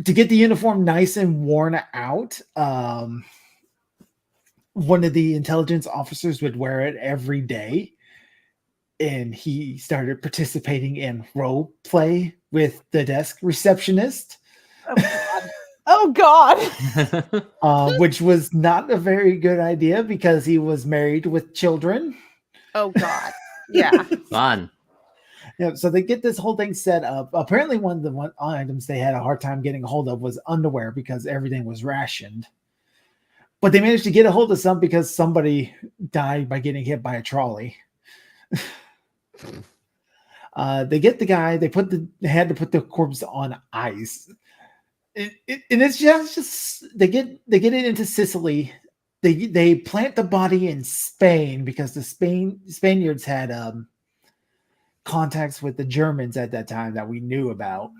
To get the uniform nice and worn out, one of the intelligence officers would wear it every day, and he started participating in role play with the desk receptionist. Oh God. Which was not a very good idea because he was married with children. Oh God. Yeah. Fun. Yeah, so they get this whole thing set up. Apparently, one of the items they had a hard time getting a hold of was underwear because everything was rationed. But they managed to get a hold of some because somebody died by getting hit by a trolley. They get the guy. They had to put the corpse on ice. And it's just they get it into Sicily. They plant the body in Spain because the Spaniards had contacts with the Germans at that time that we knew about.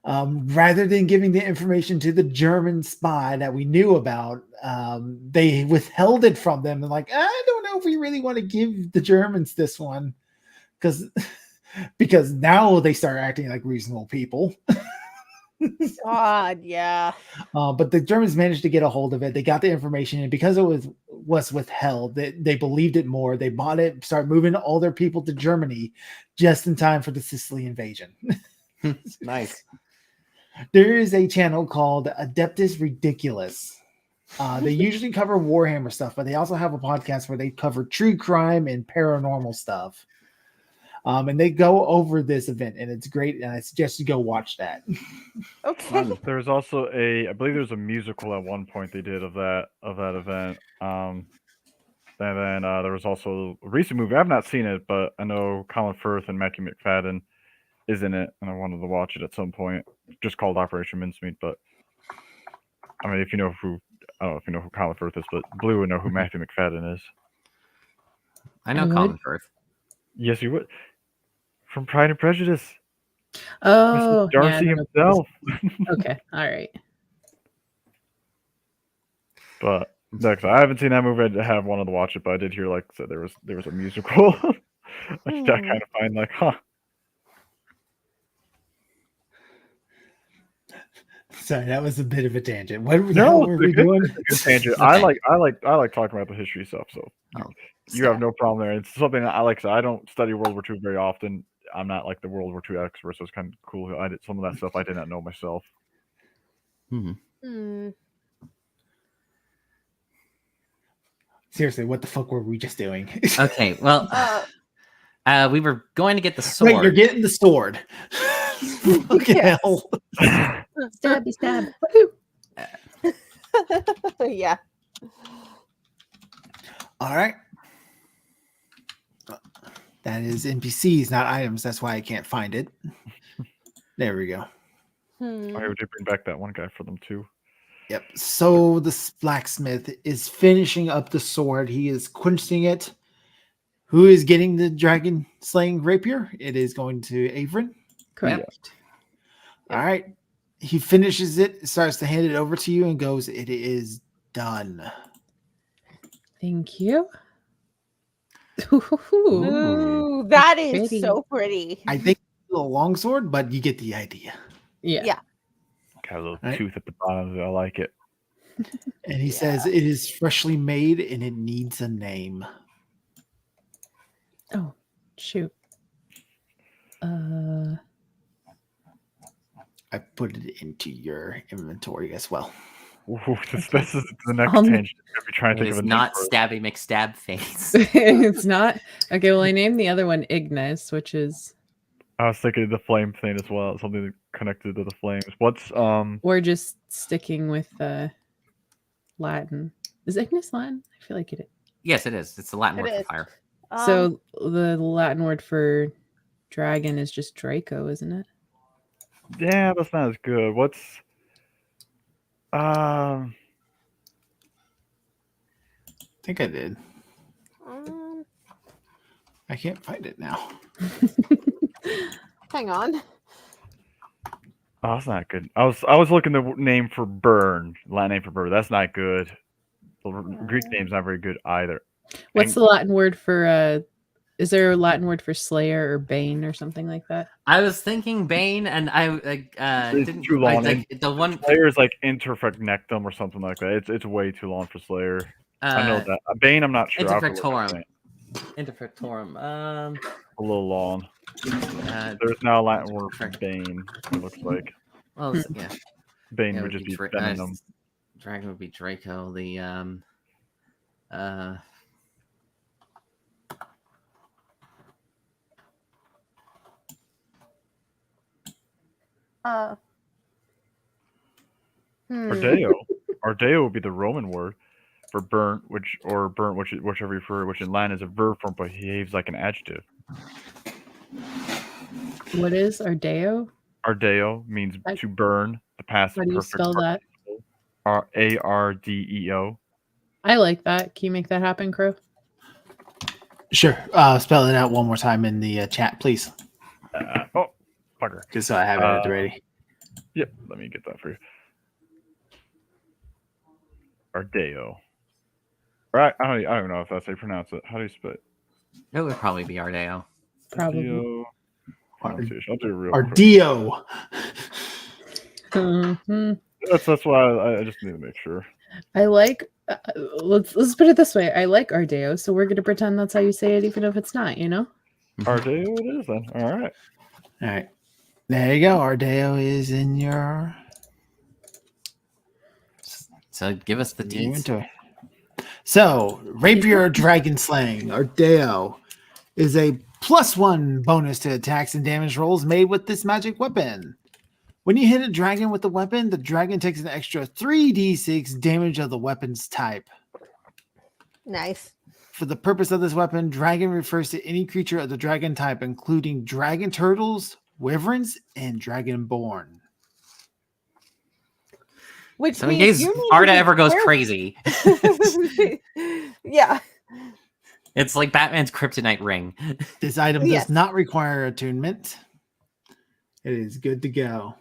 Rather than giving the information to the German spy that we knew about, they withheld it from them. And like, I don't know if we really want to give the Germans this one, because now they start acting like reasonable people. God, yeah. But the Germans managed to get a hold of it. They got the information, and because it was withheld, they believed it more. They bought it, started moving all their people to Germany just in time for the Sicily invasion. Nice. There is a channel called Adeptus Ridiculous. They usually cover Warhammer stuff, but they also have a podcast where they cover true crime and paranormal stuff. And they go over this event, and it's great. And I suggest you go watch that. Okay. There's also I believe there's a musical at one point they did of that event. And then there was also a recent movie. I've not seen it, but I know Colin Firth and Matthew McFadden is in it, and I wanted to watch it at some point. Just called Operation Mincemeat, but I mean, if you know who, I don't know if you know who Colin Firth is, but Blue would know who Matthew McFadden is. I know I would. Colin Firth. Yes, you would. From Pride and Prejudice. Oh, Mr. Darcy yeah, himself. okay, all right. But next, I haven't seen that movie. I have wanted to watch it, but I did hear like so there was a musical. I kind of find like, huh. Sorry, that was a bit of a tangent. What the No, hell were it's a we good- doing? Good tangent. Okay. I like talking about the history stuff. So Oh, you have no problem there. It's something that I like. So I don't study World War II very often. I'm not like the World War II expert, so it's kind of cool. I did some of that stuff I did not know myself. Hmm. Seriously, what the fuck were we just doing? Okay, well, we were going to get the sword. Right, you're getting the sword. Fucking Yes. hell. Stabby stab. Yeah. All right. That is NPCs, not items. That's why I can't find it. There we go. Hmm. I did bring back that one guy for them too. Yep. So the blacksmith is finishing up the sword. He is quenching it. Who is getting the dragon slaying rapier? It is going to Avrin. Correct. All right. He finishes it, starts to hand it over to you, and goes, "It is done." Thank you. Ooh, that is Pretty. so pretty. I think it's a long sword, but you get the idea. Yeah. Yeah. Got a little Right. tooth at the bottom of it. I like it. And he says it is freshly made and it needs a name. Oh, shoot. I put it into your inventory as well. Ooh, this is the next Um, tangent. If you're trying to It think is of a not name for it. Stabby McStab face. It's not. Okay, well, I named the other one Ignis, which is, I was thinking of the flame thing as well. Something connected to the flames. What's or just sticking with Latin. Is Ignis Latin? I feel like it is. Yes, it is. It's the Latin It word for is. fire. So the Latin word for dragon is just Draco, isn't it? Yeah, that's not as good. What's I think I did. I can't find it now. Hang on. Oh, that's not good. I was looking the name for burn, Latin name for burn. That's not good. The Greek name's not very good either. What's And- the Latin word for is there a Latin word for slayer or bane or something like that? I was thinking Bane, and I It's didn't. too long, like the one. Slayer is like interfecnectum or something like that. It's way too long for Slayer. I know that. Bane, I'm not sure. I'll have to look at Interfectorum. Interfectorum. A little long. Uh, There's now a Latin word for Bane. It looks like well, yeah. Bane It would just be Dra- venom. Dragon would be Draco. The Ardeo. Ardeo would be the Roman word for burnt, whichever you prefer, which in Latin is a verb form but behaves like an adjective. What is Ardeo? Ardeo means I- to burn, the past How do you perfect spell that? Ardeo. I like that. Can you make that happen, Crow? Sure. Spell it out one more time in the chat, please. Oh, fucker. Just so I have it at the ready. Yep, let me get that for you. Ardeo. Right, I don't even know if that's how you pronounce it. How do you spell it? It would probably be Ardeo. Probably. Ardeo pronunciation. I'll do it real Or quick. Dio. Mhm. That's why I just need to make sure. I like. Let's put it this way. I like Ardeo, so we're gonna pretend that's how you say it, even if it's not. You know. Ardeo it is then. All right. All right. There you go. Ardeo is in your So give us the deets. inventory. So, Rapier Dragon Slaying, Ardeo, is a +1 bonus to attacks and damage rolls made with this magic weapon. When you hit a dragon with the weapon, the dragon takes an extra 3d6 damage of the weapon's type. Nice. For the purpose of this weapon, dragon refers to any creature of the dragon type, including dragon turtles, wyverns, and dragonborn. Which So in means case you need to Arda be ever goes careful. crazy, Yeah. it's like Batman's kryptonite ring. This item Yes. does not require attunement. It is good to go.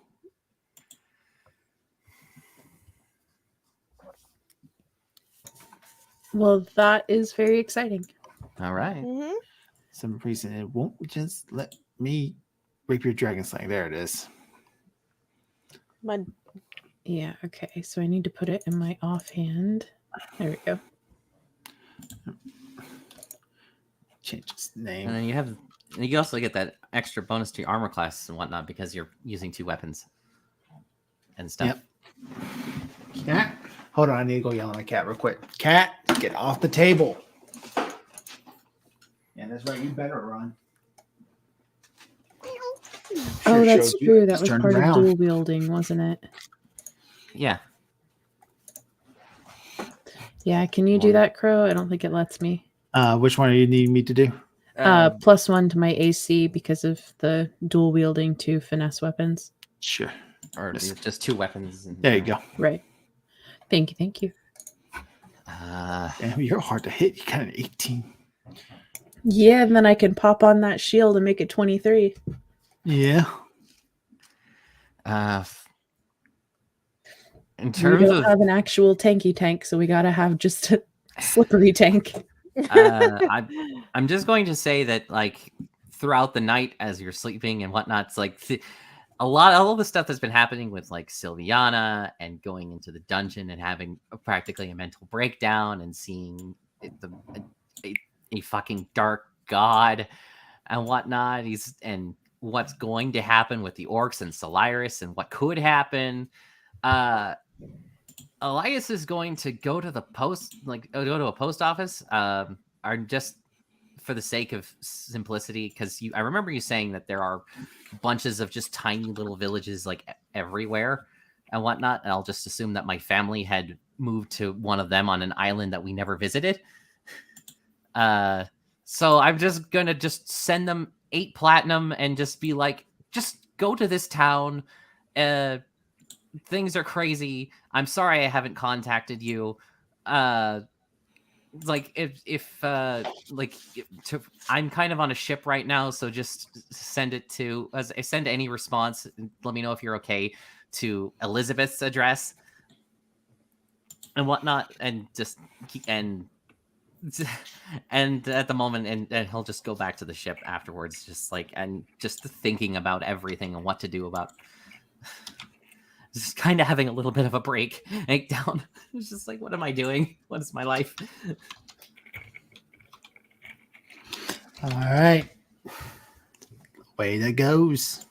Well, that is very exciting. All right. hmm Some reason it won't just let me Rapier Dragon Slaying. There it is. My Yeah. Okay. So I need to put it in my offhand. There we go. Change its And name. then you also get that extra bonus to your armor class and whatnot because you're using 2 weapons and stuff. Yep. Cat, hold on. I need to go yell at my cat real quick. Cat, get off the table. Yeah, that's right. You better run. Oh, that's shows you. true. That Just was turn part of around. dual wielding, wasn't it? Yeah. Yeah. Can you do that, Crow? I don't think it lets me. Which one do you need me to do? +1 to my AC because of the dual wielding 2 finesse weapons. Sure. Or Yes. just 2 weapons. And, There you go. Right. Thank you. Thank you. Damn, you're hard to hit. You got an 18. Yeah, and then I can pop on that shield and make it 23. Yeah. In We terms don't of have an actual tanky tank, so we gotta have just a slippery tank. I'm just going to say that like throughout the night as you're sleeping and whatnot, it's like all of the stuff that's been happening with like Sylviana and going into the dungeon and having practically a mental breakdown and seeing a fucking dark god and whatnot. And what's going to happen with the orcs and Solaris and what could happen. Elias is going to go to the post, go to a post office, are just for the sake of simplicity, because I remember you saying that there are bunches of just tiny little villages like everywhere and whatnot, and I'll just assume that my family had moved to one of them on an island that we never visited. So I'm just gonna send them 8 platinum and just be like, just go to this town. Things are crazy. I'm sorry I haven't contacted you. I'm kind of on a ship right now, so just send it to send any response. Let me know if you're okay to Elizabeth's address and whatnot, and and at the moment, and he'll just go back to the ship afterwards, just thinking about everything and what to do about. Just kind of having a little bit of a breakdown. It's just like, what am I doing? What is my life? All right. Way that goes.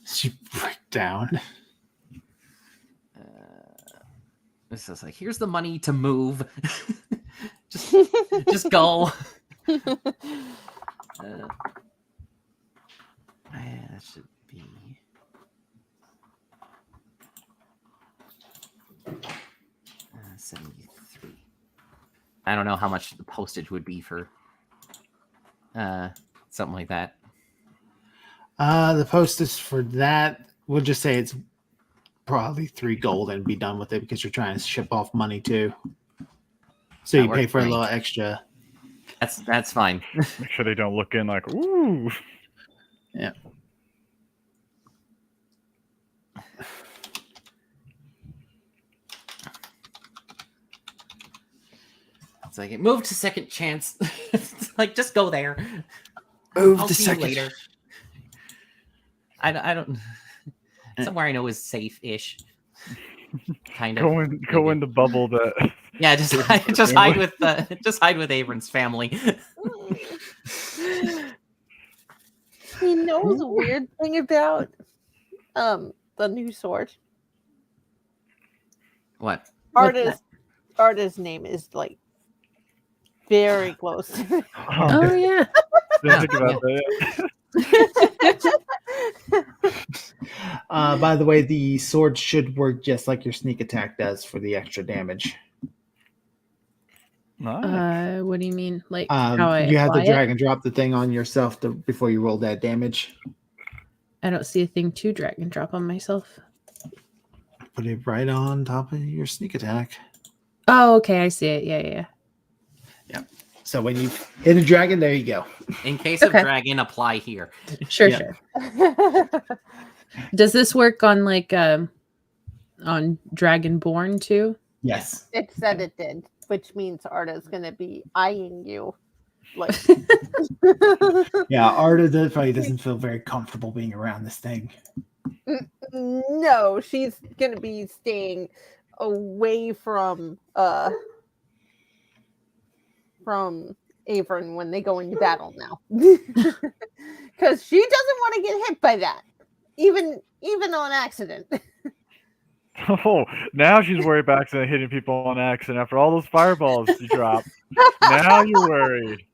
She break down. This is like, here's the money to move. just go. That should be 73. I don't know how much the postage would be for something like that. The postage for that, we'll just say it's probably 3 gold and be done with it, because you're trying to ship off money too. So That you pay works for a for me. little extra. That's fine. Make sure they don't look in like, ooh. Yeah. It's like move to second chance. Like just go there. Move I'll to see second. you later. I don't. Somewhere I know is safe-ish. Kind of. Go in the bubble that. Yeah, just hide with Avron's family. You know the weird thing about the new sword? What? Arta's name is like very close. Oh yeah. Didn't think about that. By the way, the sword should work just like your sneak attack does for the extra damage. Nice. What do you mean? Like how I You have to apply it? drag and drop the thing on yourself before you roll that damage. I don't see a thing to drag and drop on myself. Put it right on top of your sneak attack. Oh, okay, I see it. Yeah. So when you hit a dragon, there you go. In case of Okay. dragon, apply here. Sure, Yeah. sure. Does this work on like on Dragonborn too? Yes. It said it did, which means Arta's gonna be eyeing you. Like Yeah, Arta probably doesn't feel very comfortable being around this thing. no, she's gonna be staying away from Avron when they go into battle now. Because she doesn't want to get hit by that. Even on accident. Oh, now she's worried about accident hitting people on accident after all those fireballs you dropped. Now you're worried.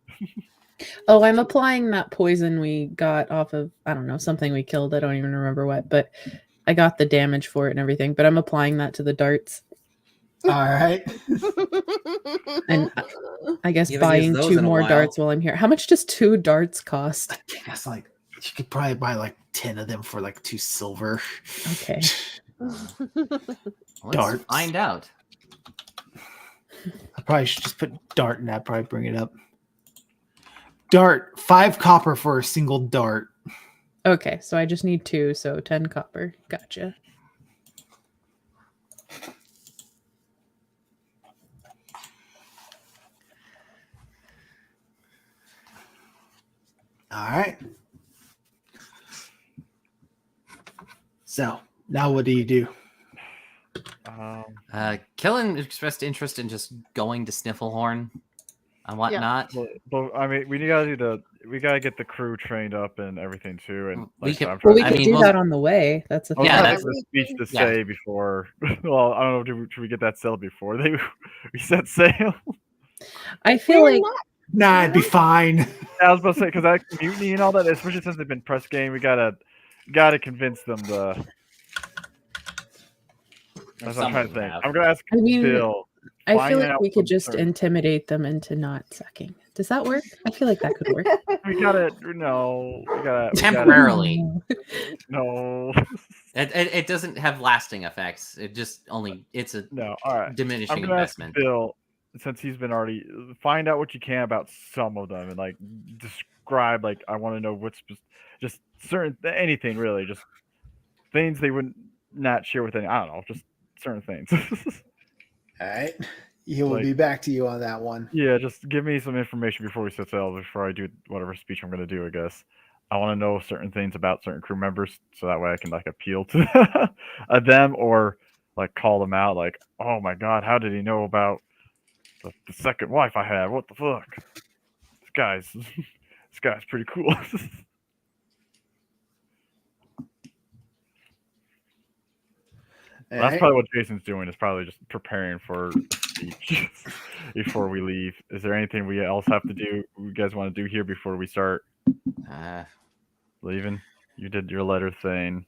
Oh, I'm applying that poison we got off of, I don't know, something we killed. I don't even remember what, but I got the damage for it and everything, but I'm applying that to the darts. All right. And I guess You haven't buying used those 2 in a more while. darts while I'm here. How much does 2 darts cost? I think that's like you could probably buy like 10 of them for like 2 silver. Okay. Let's Darts. find out. I probably should just put dart and that probably bring it up. Dart, 5 copper for a single dart. Okay, so I just need 2, so 10 copper. Gotcha. All right. So now what do you do? Killen expressed interest in just going to Snifflehorn and whatnot. But I mean, we gotta get the crew trained up and everything too. And We like, could- I'm Well, we trying could to- do we'll- that on the way. That's a I was Yeah, trying to that's- think of a speech to yeah. say before. Well, I don't know. Should we get that settled before we set sail? I feel We're like not- Nah, it'd be fine. I was about to say because that mutiny and all that, especially since they've been press game, we gotta convince them to. That's what I'm trying to think. I'm gonna ask I mean, Bill. I find feel like out we could some just certain- intimidate them into not sucking. Does that work? I feel like that could work. We gotta no. We gotta Temporarily. No. It doesn't have lasting effects. It's a No. All right. I'm diminishing gonna ask investment. Bill, since he's been already find out what you can about some of them and like describe like I want to know what's just certain anything really, just things they would not share with any. I don't know, just certain things. All right. He will Like- be back to you on that one. Yeah, just give me some information before we set sail, before I do whatever speech I'm going to do, I guess. I want to know certain things about certain crew members so that way I can like appeal to them or like call them out like, oh my god, how did he know about the second wife I had? What the fuck? This guy's pretty cool. All That's right. probably what Jason's doing, is probably just preparing for speech before we leave. Is there anything we else have to do? You guys want to do here before we start leaving? You did your letter thing.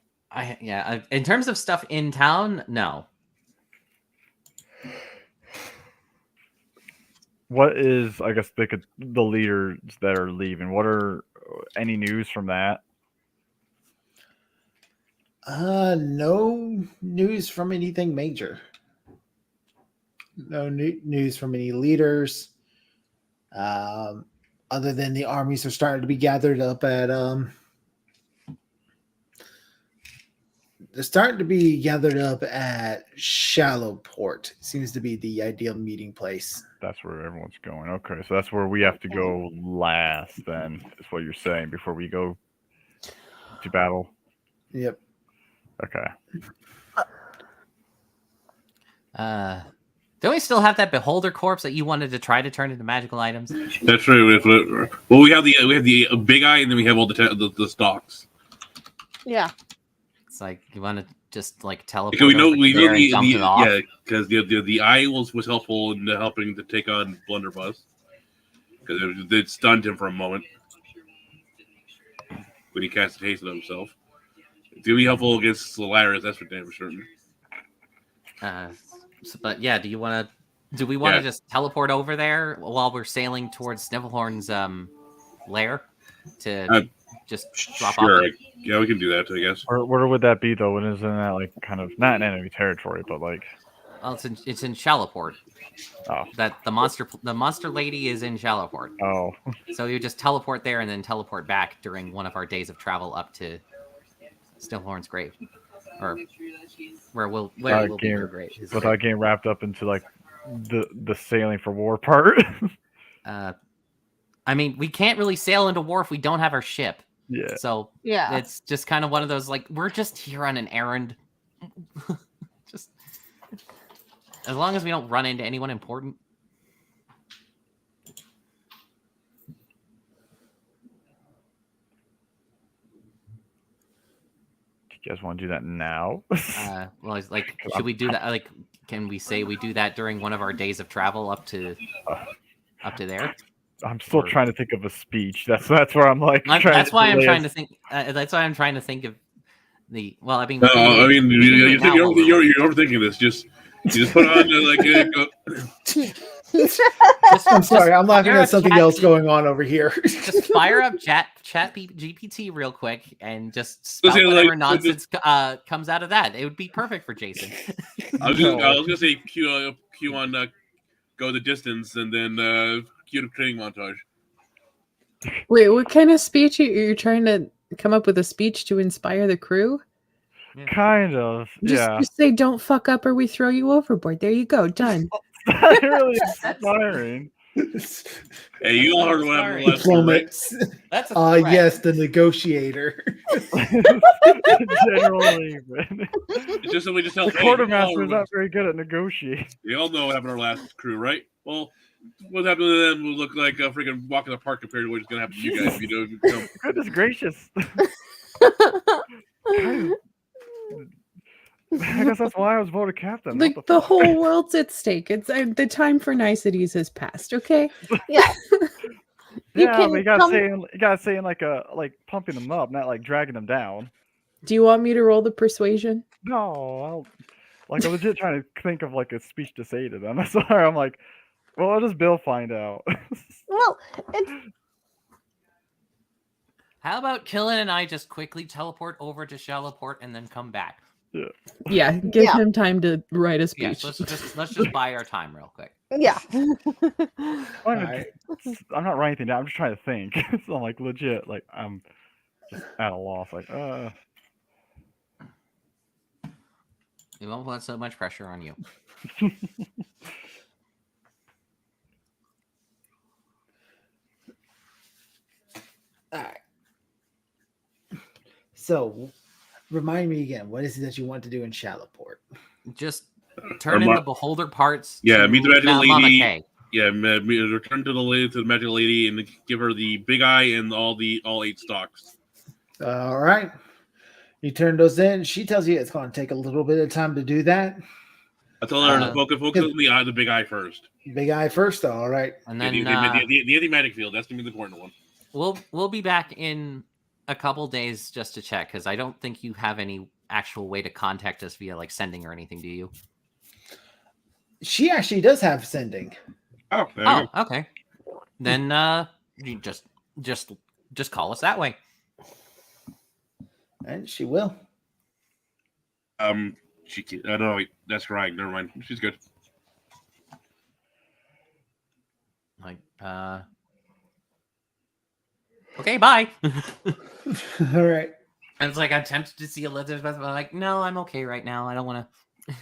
In terms of stuff in town, no. What is, I guess, the leaders that are leaving? What are any news from that? No news from anything major. No news from any leaders. Other than the armies are starting to be gathered up at they're starting to be gathered up at Shallowport. Seems to be the ideal meeting place. That's where everyone's going. Okay, so that's where we have to go last. Then is what you're saying before we go to battle. Yep. Okay. Don't we still have that beholder corpse that you wanted to try to turn into magical items? That's right. Well, we have the big eye, and then we have all the stalks. Yeah. It's like you want to just like teleport. Because we know there and dump it off. yeah, because the eye was helpful in helping to take on Blunderbuss because it stunned him for a moment when he cast a haste on himself. It's gonna be helpful against Solaris, that's for damn certain. But yeah, do we want to just teleport over there while we're sailing towards Snivelhorn's lair to just drop Sure, off? yeah, we can do that, I guess. Where would that be though? When isn't that like kind of not in enemy territory, but like? Well, it's in Shallowport. Oh. That the monster lady is in Shallowport. Oh. So you just teleport there and then teleport back during one of our days of travel up to Snivelhorn's grave, or where will be her grave. Without getting wrapped up into like the sailing for war part. I mean, we can't really sail into war if we don't have our ship. Yeah. So Yeah. it's just kind of one of those like we're just here on an errand. Just as long as we don't run into anyone important. You guys want to do that now? Well, it's like, should we do that? Like, can we say we do that during one of our days of travel up to there? I'm still trying to think of a speech. That's where I'm like. That's why I'm trying to think. That's why I'm trying to think of the. Well, I mean, you're overthinking this. You just put on I'm sorry, I'm laughing at something else going on over here. Just fire up Chat GPT real quick and just spout whatever nonsense comes out of that. It would be perfect for Jason. I was gonna say Q on go the distance and then cue the training montage. Wait, what kind of speech you're trying to come up with? A speech to inspire the crew? Kind of. Just say, "Don't fuck up, or we throw you overboard." There you go. Done. That's really inspiring. Hey, you all heard what happened last Diplomats. That's a yes, the negotiator. Generally, it's just somebody just tell the quartermaster is not very good at negotiating. We all know what happened to our last crew, right? Well, what happened to them will look like a freaking walk in the park compared to what's going to happen to you guys if you don't. Goodness gracious. I guess that's why I was voted captain. Like the whole world's at stake. It's the time for niceties has passed. Okay. Yeah. Yeah, but you gotta say in like pumping them up, not like dragging them down. Do you want me to roll the persuasion? No, I'm legit trying to think of like a speech to say to them. That's why I'm like, well, how does Bill find out? Well, it's How about Killen and I just quickly teleport over to Shallowport and then come back? Yeah, give him time to write a Yes, speech. let's just buy our time real quick. yeah. I'm not writing anything down. I'm just trying to think. So I'm like legit, like I'm just at a loss. Like, We won't put so much pressure on you. All right. So, remind me again, what is it that you want to do in Shallowport? Just turn in the beholder parts. Yeah, meet the magical Mama lady. Kay. Yeah, return to the magical lady and give her the big eye and all 8 stocks. All right. You turn those in. She tells you it's going to take a little bit of time to do that. I told her to focus on the big eye first. Big eye first, though. All right. And then the anti-magic field. That's gonna be the important one. We'll be back in a couple days just to check because I don't think you have any actual way to contact us via like sending or anything, do you? She actually does have sending. Oh, there you go. Okay. Then you just call us that way. And she will. She no, wait, that's right. Never mind. She's good. Like okay, bye. All right. And it's like I'm tempted to see Elizabeth, but I'm like, no, I'm okay right now. I don't want to.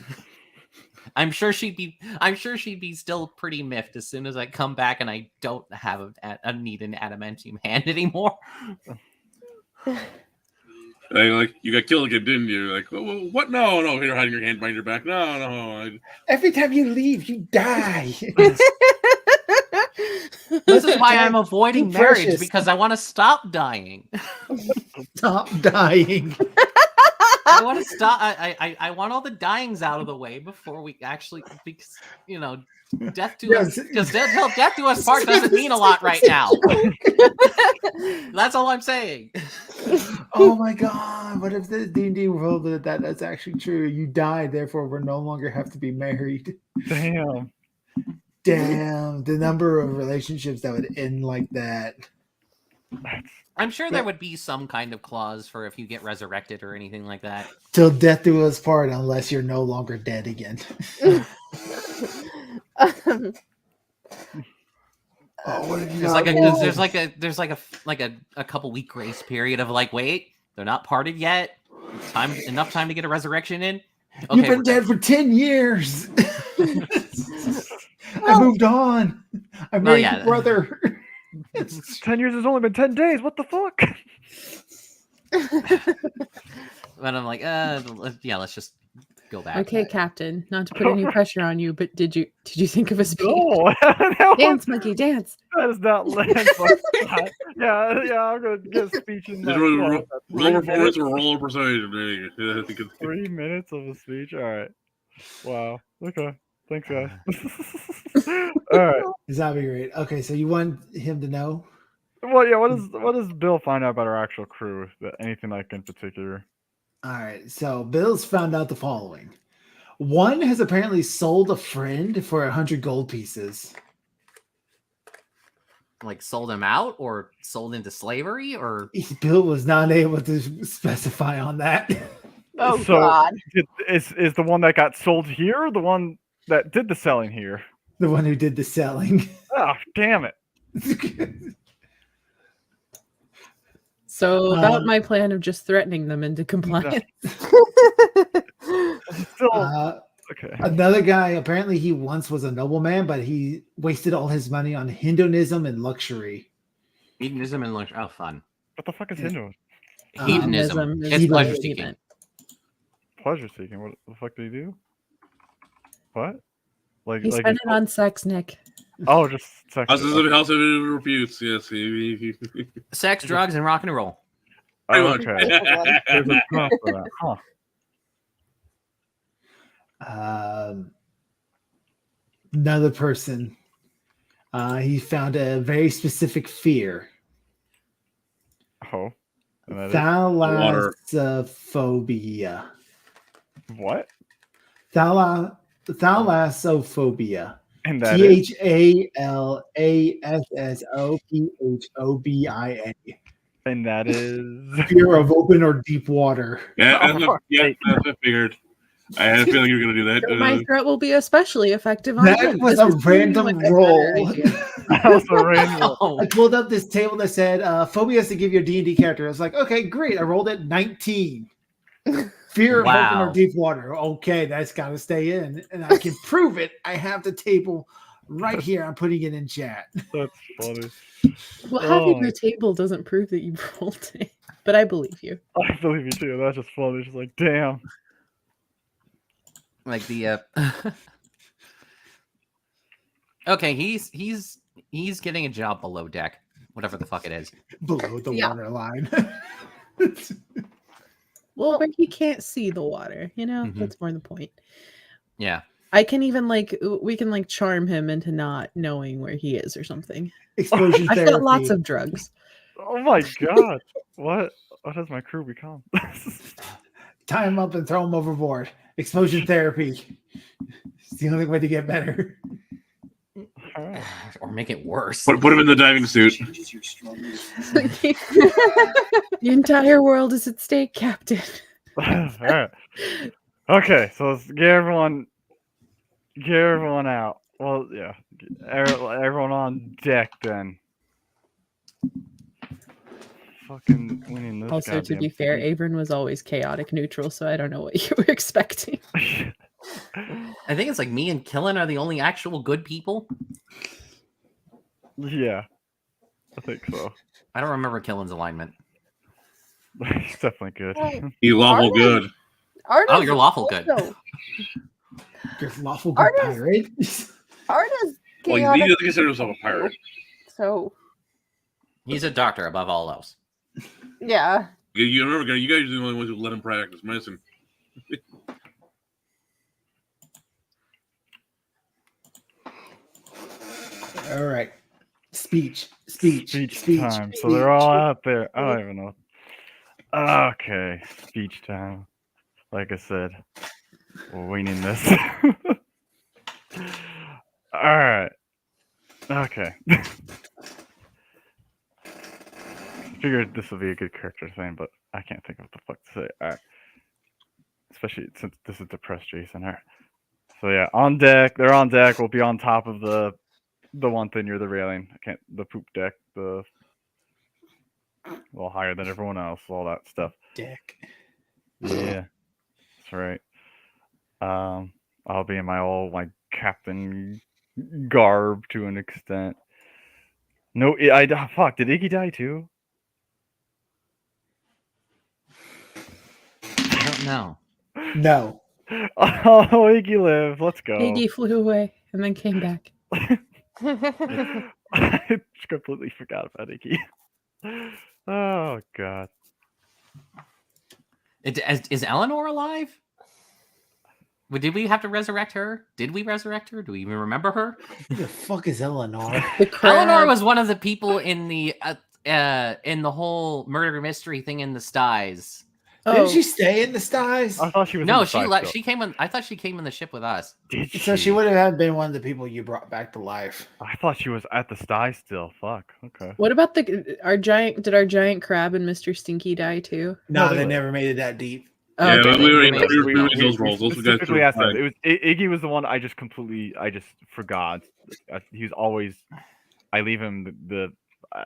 I'm sure she'd be still pretty miffed as soon as I come back and I don't have a need an adamantium hand anymore. Like you got killed again, didn't you? Like what? No, you're hiding your hand behind your back. No. Every time you leave, you die. This is why I'm avoiding Too marriage precious. because I want to stop dying. Stop dying. I want to stop. I want all the dyings out of the way before we actually, because death to us, because death to us part doesn't mean a lot right now. That's all I'm saying. Oh my god! What if the D&D world that's actually true? You die, therefore we no longer have to be married. Damn. Damn, the number of relationships that would end like that. I'm sure there would be some kind of clause for if you get resurrected or anything like that. Till death do us part, unless you're no longer dead again. Oh, what have you There's like a couple week grace period of like, wait, they're not parted yet. Enough time to get a resurrection in. Okay, You've been dead for 10 years. I moved on. I married your brother. 10 years has only been 10 days. What the fuck? But I'm like, let's just go back. Okay, Captain. Not to put any pressure on you, but did you think of a speech? No, Dance, monkey, dance. That is not land. Yeah, I'm gonna get a speech in like, roll performance or roll persuasion. I think it's 3 minutes of a speech. All right. Wow. Okay. Thanks, guys. All right. That'd be great. Okay, so you want him to know? Well, yeah. What does Bill find out about our actual crew? Anything like in particular? All right, so Bill's found out the following. One has apparently sold a friend for 100 gold pieces. Like sold him out or sold into slavery or Bill was not able to specify on that. Oh So, God! Is the one that got sold here the one that did the selling here? The one who did the selling. Oh, damn it. So about my plan of just threatening them into compliance. Still, okay. Another guy, apparently he once was a nobleman, but he wasted all his money on hedonism and luxury. hedonism and luxury. Oh, fun. What the fuck is Hindu? Hedonism. is It's the pleasure word he seeking. meant. Pleasure seeking. What the fuck did he do? What? Like He spent it on sex, Nick. Oh, just sex. House of reputes. Yes. Sex, drugs, and rock and roll. Pretty much. Okay. There's a term for that. Huh. Another person, he found a very specific fear. Oh. And that is- Thalassophobia. What? Thalassophobia. And that is Thalassophobia. and that is Fear of open or deep water. That's what I figured. I had a feeling you were going to do that. So my threat will be especially effective on That him. was This a is seeming random like a better roll. idea. that was a random. Oh, I pulled up this table that said phobia has to give you a D&D character. I was like, okay, great. I rolled at 19. Fear of open Wow. or deep water. Okay, that's got to stay in. And I can prove it. I have the table right here. I'm putting it in chat. That's funny. Well, having Oh. the table doesn't prove that you rolled it, but I believe you. I believe you too. That's just funny. It's just like, damn. like the Okay, he's getting a job below deck, whatever the fuck it is. Below the Yeah. water line. Well, where he can't see the water, Mhm. that's more the point. Yeah. I can even we can charm him into not knowing where he is or something. Exposure I've therapy. got lots of drugs. Oh my god. What has my crew become? Tie him up and throw him overboard. Exposure therapy. It's the only way to get better. Alright. Or make it worse. Put him in the diving suit. The entire world is at stake, Captain. Alright. Okay, so let's get everyone out. Well, yeah. Everyone on deck then. fucking winning this. Also, to be goddamn fair, thing. Avern was always chaotic neutral, so I don't know what you were expecting. I think it's like me and Killen are the only actual good people. Yeah, I think so. I don't remember Killen's alignment. He's definitely good. Well, He's lawful Arda- good. Oh, you're lawful good. also- You're lawful good Arda's- pirate. Arda's Well, he chaotic doesn't consider himself a pirate. So He's a doctor above all else. yeah. You remember, you guys are the only ones who let him practice medicine. All right. Speech. Speech. Time. So they're all out there. I don't even know. Okay, speech time. Like I said, we're winning this. All right. Okay. Figured this would be a good character thing, but I can't think of what the fuck to say. All right. Especially since this is depressed Jason. All right. So yeah, on deck. They're on deck. We'll be on top of the one thing near the railing. The poop deck. A little higher than everyone else. All that stuff. Dick. Yeah, that's right. I'll be in my captain garb to an extent. No, fuck. Did Iggy die too? I don't know. No. Oh, Iggy lived. Let's go. Iggy flew away and then came back. I just completely forgot about Iggy. Oh god. Is Eleanor alive? Did we have to resurrect her? Did we resurrect her? Do we even remember her? Who the fuck is Eleanor? The crab. Eleanor was one of the people in the whole murder mystery thing in the styes. Didn't she stay in the styes? I thought she was. No, in the she side left. still. She came in. I thought she came in the ship with us. Did she? So she would have been one of the people you brought back to life. I thought she was at the sty still. Fuck. Okay. What about did our giant crab and Mr. Stinky die too? No, No, they they- never made it that deep. Oh, Yeah, okay. we were in We- those roles. Those guys Specifically were asked that. fine. It was Iggy was the one I just forgot. He's always. I leave him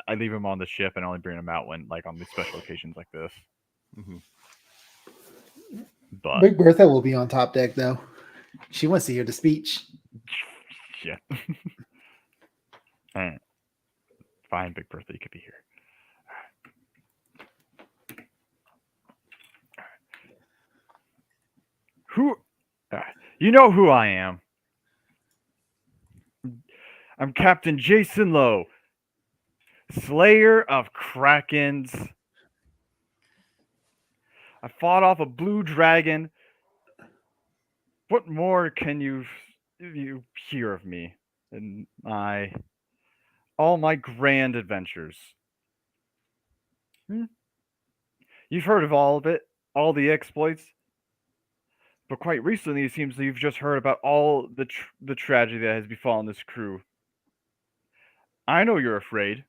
I leave him on the ship and only bring him out when on these special occasions like this. Mhm. But Big Bertha will be on top deck though. She wants to hear the speech. shit. Alright. Fine, Big Bertha, you could be here. Who? You know who I am. I'm Captain Jason Lowe, Slayer of Krakens. I fought off a blue dragon. What more can you hear of me in all my grand adventures? You've heard of all of it, all the exploits. But quite recently, it seems that you've just heard about all the tragedy that has befallen this crew. I know you're afraid.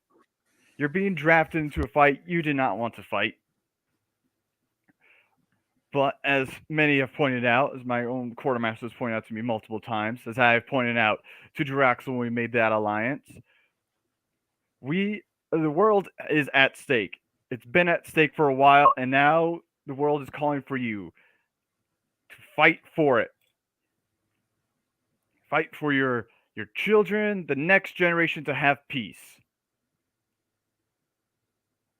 You're being drafted into a fight you did not want to fight. But as many have pointed out, as my own quartermaster has pointed out to me multiple times, as I have pointed out to Drax when we made that alliance, the world is at stake. It's been at stake for a while, and now the world is calling for you. Fight for it. Fight for your children, the next generation to have peace.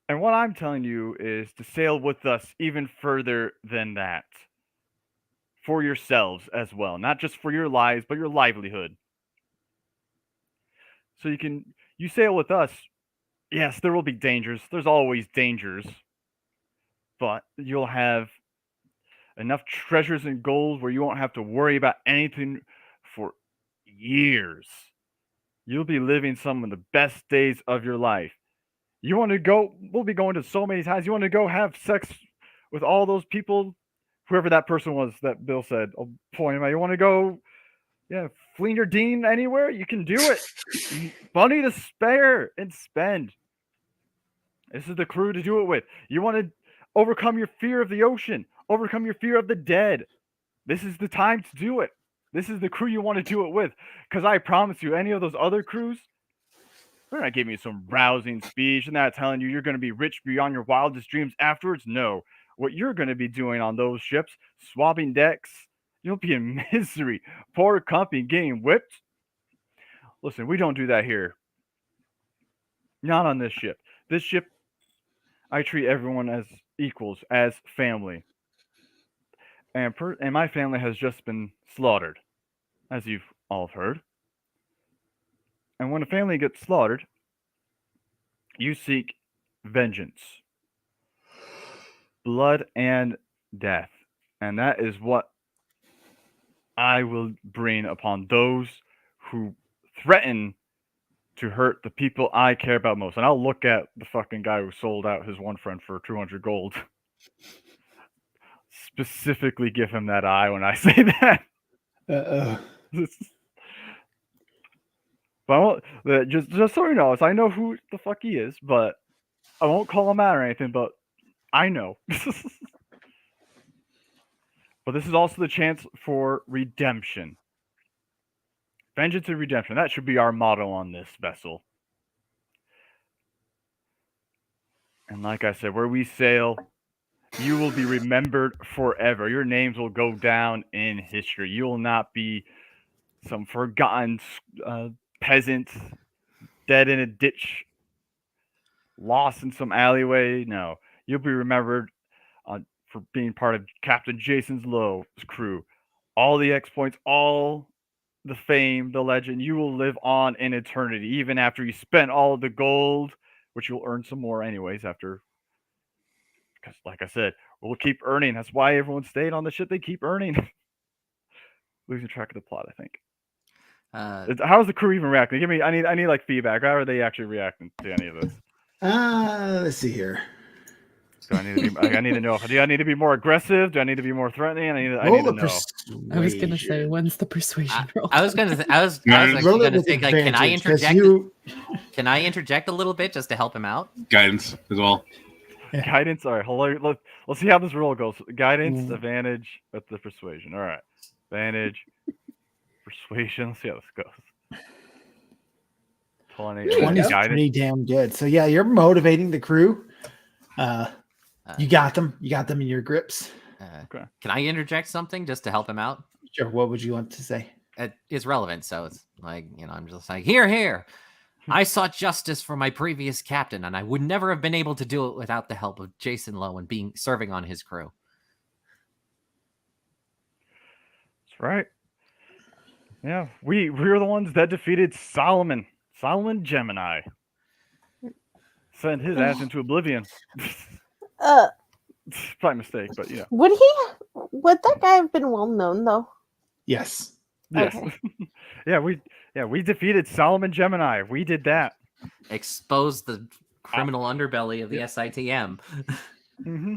And what I'm telling you is to sail with us even further than that. For yourselves as well. Not just for your lives, but your livelihood. So you sail with us. Yes, there will be dangers. There's always dangers. But you'll have enough treasures and gold where you won't have to worry about anything for years. You'll be living some of the best days of your life. You want to go, we'll be going to so many times. You want to go have sex with all those people, whoever that person was that Bill said. I'll point him out. You want to go, fling your dean anywhere? You can do it. Money to spare and spend. This is the crew to do it with. You want to overcome your fear of the ocean. Overcome your fear of the dead. This is the time to do it. This is the crew you want to do it with. Because I promise you, any of those other crews, They're not giving you some rousing speech and not telling you you're going to be rich beyond your wildest dreams afterwards. No. What you're going to be doing on those ships, swabbing decks, you'll be in misery. Poor company getting whipped. Listen, we don't do that here. Not on this ship. This ship, I treat everyone as equals, as family. And my family has just been slaughtered, as you've all heard. And when a family gets slaughtered, you seek vengeance, blood, and death. And that is what I will bring upon those who threaten to hurt the people I care about most. And I'll look at the fucking guy who sold out his one friend for 200 gold. Specifically give him that eye when I say that. But I won't, just so he knows, I know who the fuck he is, but I won't call him out or anything, but I know. But this is also the chance for redemption. Vengeance and redemption. That should be our motto on this vessel. And like I said, where we sail, you will be remembered forever. Your names will go down in history. You will not be some forgotten peasant dead in a ditch, lost in some alleyway. No, you'll be remembered for being part of Captain Jason Lowe's crew. All the exploits, all the fame, the legend, you will live on in eternity, even after you spent all of the gold, which you'll earn some more anyways after. Because, like I said, we'll keep earning. That's why everyone stayed on the ship. They keep earning. Losing track of the plot, I think. How's the crew even reacting? I need like feedback. How are they actually reacting to any of this? Let's see here. Do I need to know. Do I need to be more aggressive? Do I need to be more threatening? I need to know. I was gonna say, when's the persuasion roll? I was gonna say, like, can I interject? Can I interject a little bit just to help him out? Guidance as well. Yeah. Guidance. All right. Let's see how this roll goes. Guidance, advantage, with the persuasion. All right. Advantage, persuasion. Let's see how this goes. 20 is pretty damn good. So yeah, you're motivating the crew. You got them. You got them in your grips. Okay. Can I interject something just to help him out? Sure. What would you want to say? It's relevant, so it's like, I'm just like, here. I sought justice for my previous captain, and I would never have been able to do it without the help of Jason Lowe and serving on his crew. That's right. Yeah, we were the ones that defeated Solomon Gemini. Sent his ass into oblivion. Probably a mistake, but yeah. Would that guy have been well known though? Yes. Yes. Okay. we defeated Solomon Gemini. We did that. Exposed the criminal underbelly of the SITM. Mm-hmm.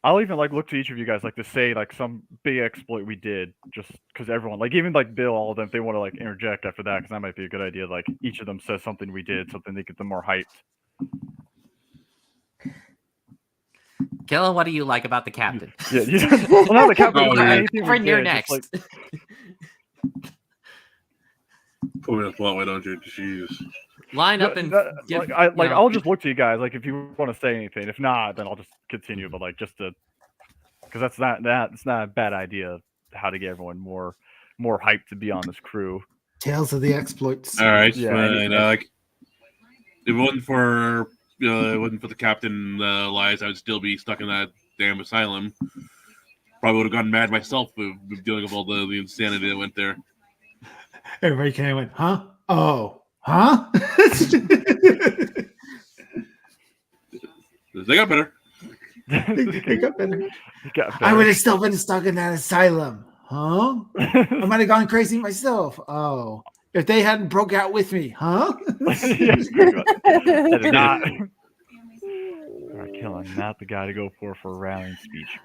I'll even look to each of you guys to say some big exploit we did, just because everyone even Bill, all of them, if they want to interject after that, because that might be a good idea. Each of them says something we did, something to get them more hyped. Killa, what do you like about the captain? Yeah, well, not the captain. You're next. Put me on the spot, why don't you? Jeez. Line up and give, I'll just look to you guys if you want to say anything. If not, then I'll just continue. But just to, because it's not a bad idea how to get everyone more hyped to be on this crew. Tales of the exploits. All right, yeah. If it wasn't for the captain lies, I would still be stuck in that damn asylum. Probably would have gotten mad myself dealing with all the insanity that went there. Everybody kind of went, huh? Oh, huh? They got better. They got better. I would have still been stuck in that asylum. Huh? I might have gone crazy myself. Oh. If they hadn't broke out with me, huh? That is not. Killa, not the guy to go for a rallying speech.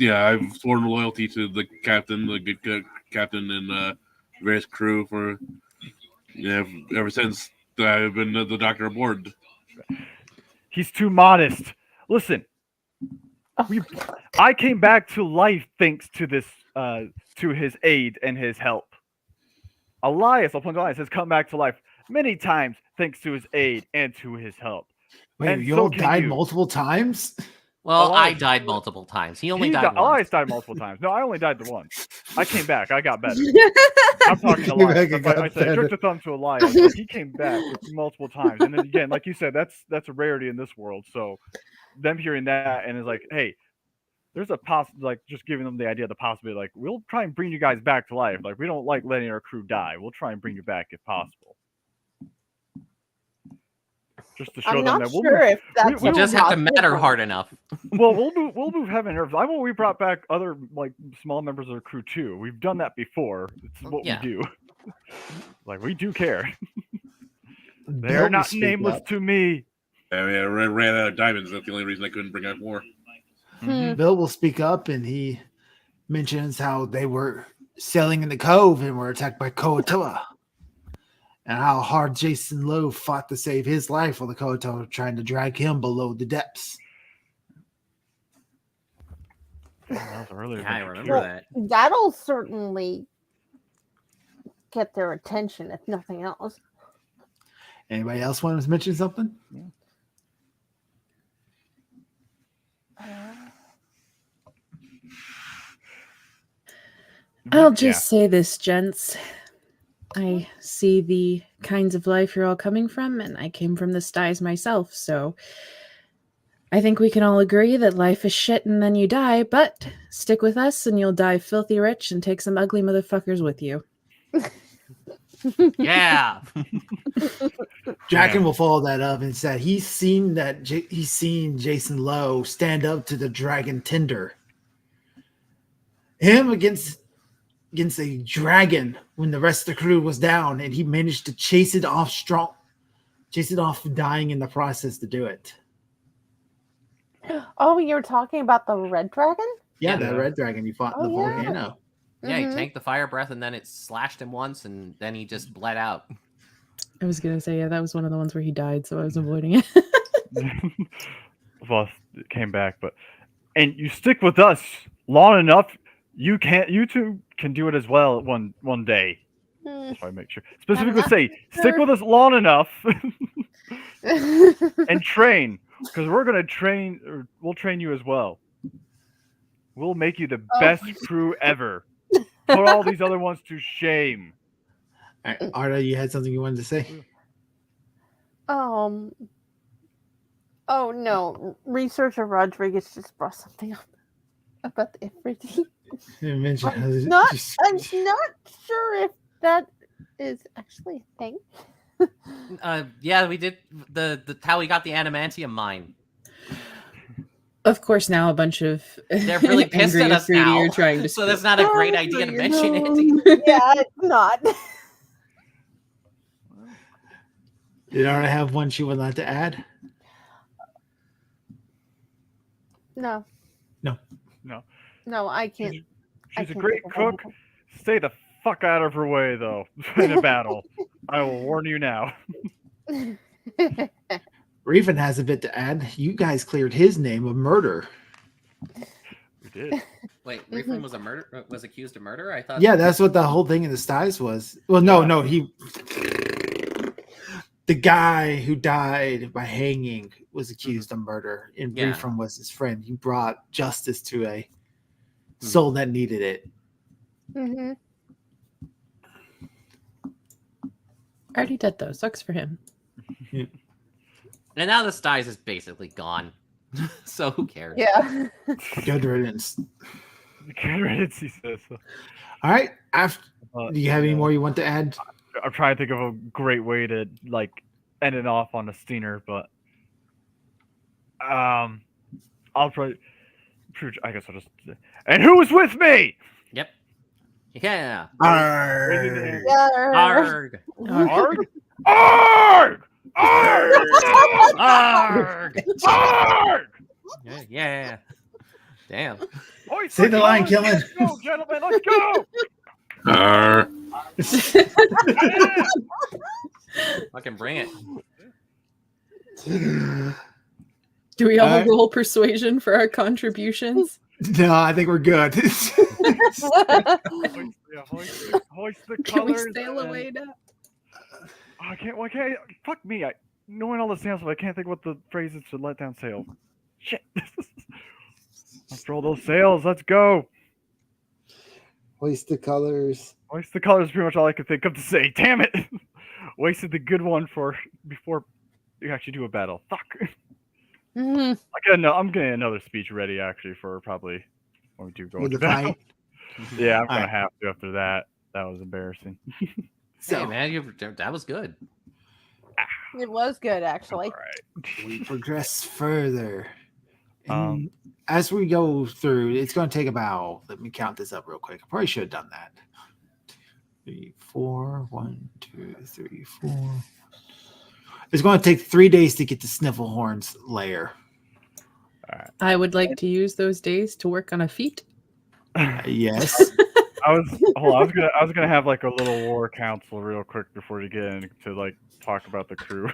I've sworn loyalty to the captain, the good captain, and various crew for ever since I've been the doctor aboard. He's too modest. Listen, I came back to life thanks to this, to his aid and his help. Elias, I'll point to Elias, has come back to life many times thanks to his aid and to his help. Wait, And you so all can died you. multiple times? Well, I Elias- died multiple times. He only died once. Elias died multiple times. No, I only died the once. I came back. I got better. I'm talking to Came Elias. back and That's why I got said better. jerk the thumb to Elias. Like, he came back multiple times, and then again, like you said, that's a rarity in this world. So them hearing that and it's like, hey, there's a like just giving them the idea, the possibility, like we'll try and bring you guys back to life. Like we don't like letting our crew die. We'll try and bring you back if possible. Just to show I'm them not that we'll sure move, if that's we You just have to matter possible. hard enough. well, we'll move heaven and earth. I mean, we brought back other like small members of the crew too. We've done that before. It's what Yeah. we do. Like we do care. They Bill are will not speak nameless up. to me. I mean, I ran out of diamonds. That's the only reason I couldn't bring out more. Bill will speak up, and he mentions how they were sailing in the cove and were attacked by Koatoa, and how hard Jason Lowe fought to save his life while the Koatoa were trying to drag him below the depths. That was a really Yeah, I adventure, remember too. that. That'll certainly get their attention, if nothing else. Anybody else want to mention something? I'll just say this, gents. I see the kinds of life you're all coming from, and I came from the styes myself, so I think we can all agree that life is shit and then you die, but stick with us and you'll die filthy rich and take some ugly motherfuckers with you. Yeah. Draken will follow that up and said he's seen Jason Lowe stand up to the dragon Tinder. Him against a dragon when the rest of the crew was down, and he managed to chase it off dying in the process to do it. Oh, you're talking about the red dragon? Yeah, Yeah. that red dragon you fought in Oh, the yeah. volcano. Yeah, he Mhm. tanked the fire breath and then it slashed him once and then he just bled out. I was gonna say, yeah, that was one of the ones where he died, so I was avoiding it. Well, it came back, and you stick with us long enough, you two can do it as well one day. Mm. So I make sure specifically not say stick sure. with us long enough and train, because we're gonna train. Or we'll train you as well. We'll make you the Oh. best crew ever. Put all these other ones to shame. All right, Arda, you had something you wanted to say? Oh no, researcher Rodriguez just brought something up about the Ifriti. You mentioned how it I'm just- not sure if that is actually a thing. Yeah, we did the how we got the adamantium mine. Of course, now a bunch of They're really pissed angry at us Ifriti now. are trying to So that's split. not a great Oh, idea to you mention know. it. Yeah, it's not. Did Arda have one she would like to add? No. No. No. No, I can't. I She's a can't great think of cook. Stay the fuck out of her way, though, in a battle. I will warn you now. anything. Reven has a bit to add. You guys cleared his name of murder. We did. Wait, Reeflin was accused of murder? I thought Yeah, that's what the whole thing in the styes was. Well, no, the guy who died by hanging was accused of murder, and Yeah. Reven was his friend. He brought justice to a soul that needed it. Mhm. Already dead though. Sucks for him. And now the styes is basically gone. So who cares? Yeah. Good riddance. Good riddance, he says. All right. After, But, do you have any yeah. more you want to add? I'm trying to think of a great way to like end it off on a steamer, but I'll probably. I guess I'll just. And who's with me? Yep. Yeah. Arr. Yeah. Arg. Arg! Arg! Arg! Arg. Arg! Yeah. Damn. Oi, Say the line, Kellen. Kellen. Let's go, gentlemen. Let's go. Fucking bring it. Do we all Alright. roll persuasion for our contributions? No, I think we're good. Oi, Yeah, hoist the Can we colors. sail and- away now? Oh, I can't. Why can't? Fuck me. Knowing all the sails, but I can't think what the phrase is to let down sail. Shit. Unfurl those sails. Let's go. Hoist the colors. Hoist the colors. Is pretty much all I could think of to say. Damn it. Wasted the good one for before you actually do a battle. Fuck. Mhm. I'm getting another speech ready actually for probably when we do go With into the battle. fight. Yeah, I'm gonna Alright. have to after that. That was embarrassing. So Hey man, that was good. It was good, actually. All right. we progress further. And Um, as we go through, it's going to take about, let me count this up real quick. I probably should have done that. 3, 4, 1, 2, 3, 4. It's going to take 3 days to get to Snifflehorn's lair. I would like to use those days to work on a feat. Yes. I was gonna have like a little war council real quick before you get in to like talk about the crew.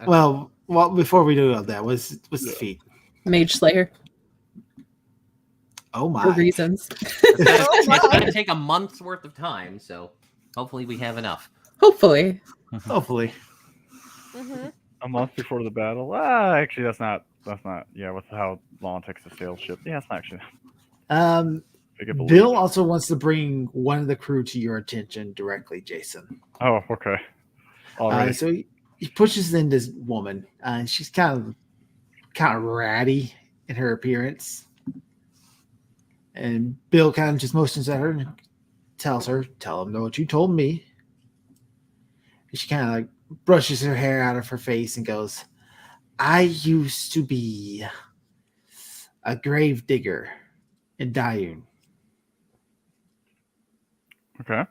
well, before we do all that, what's the feat? Mage Slayer Oh for my. reasons. It's gonna take a month's worth of time, so hopefully we have enough. Hopefully. Hopefully. Hmm. A month before the battle. Actually, that's not. Yeah, with how long it takes to sail ship. Yeah, it's not actually. I could believe Bill it. also wants to bring one of the crew to your attention directly, Jason. Oh, okay. Alright. So he pushes in this woman. She's kind of ratty in her appearance. And Bill kind of just motions at her and tells her, "Tell him what you told me." And she kind of like brushes her hair out of her face and goes, "I used to be a grave digger in Dayun. Okay.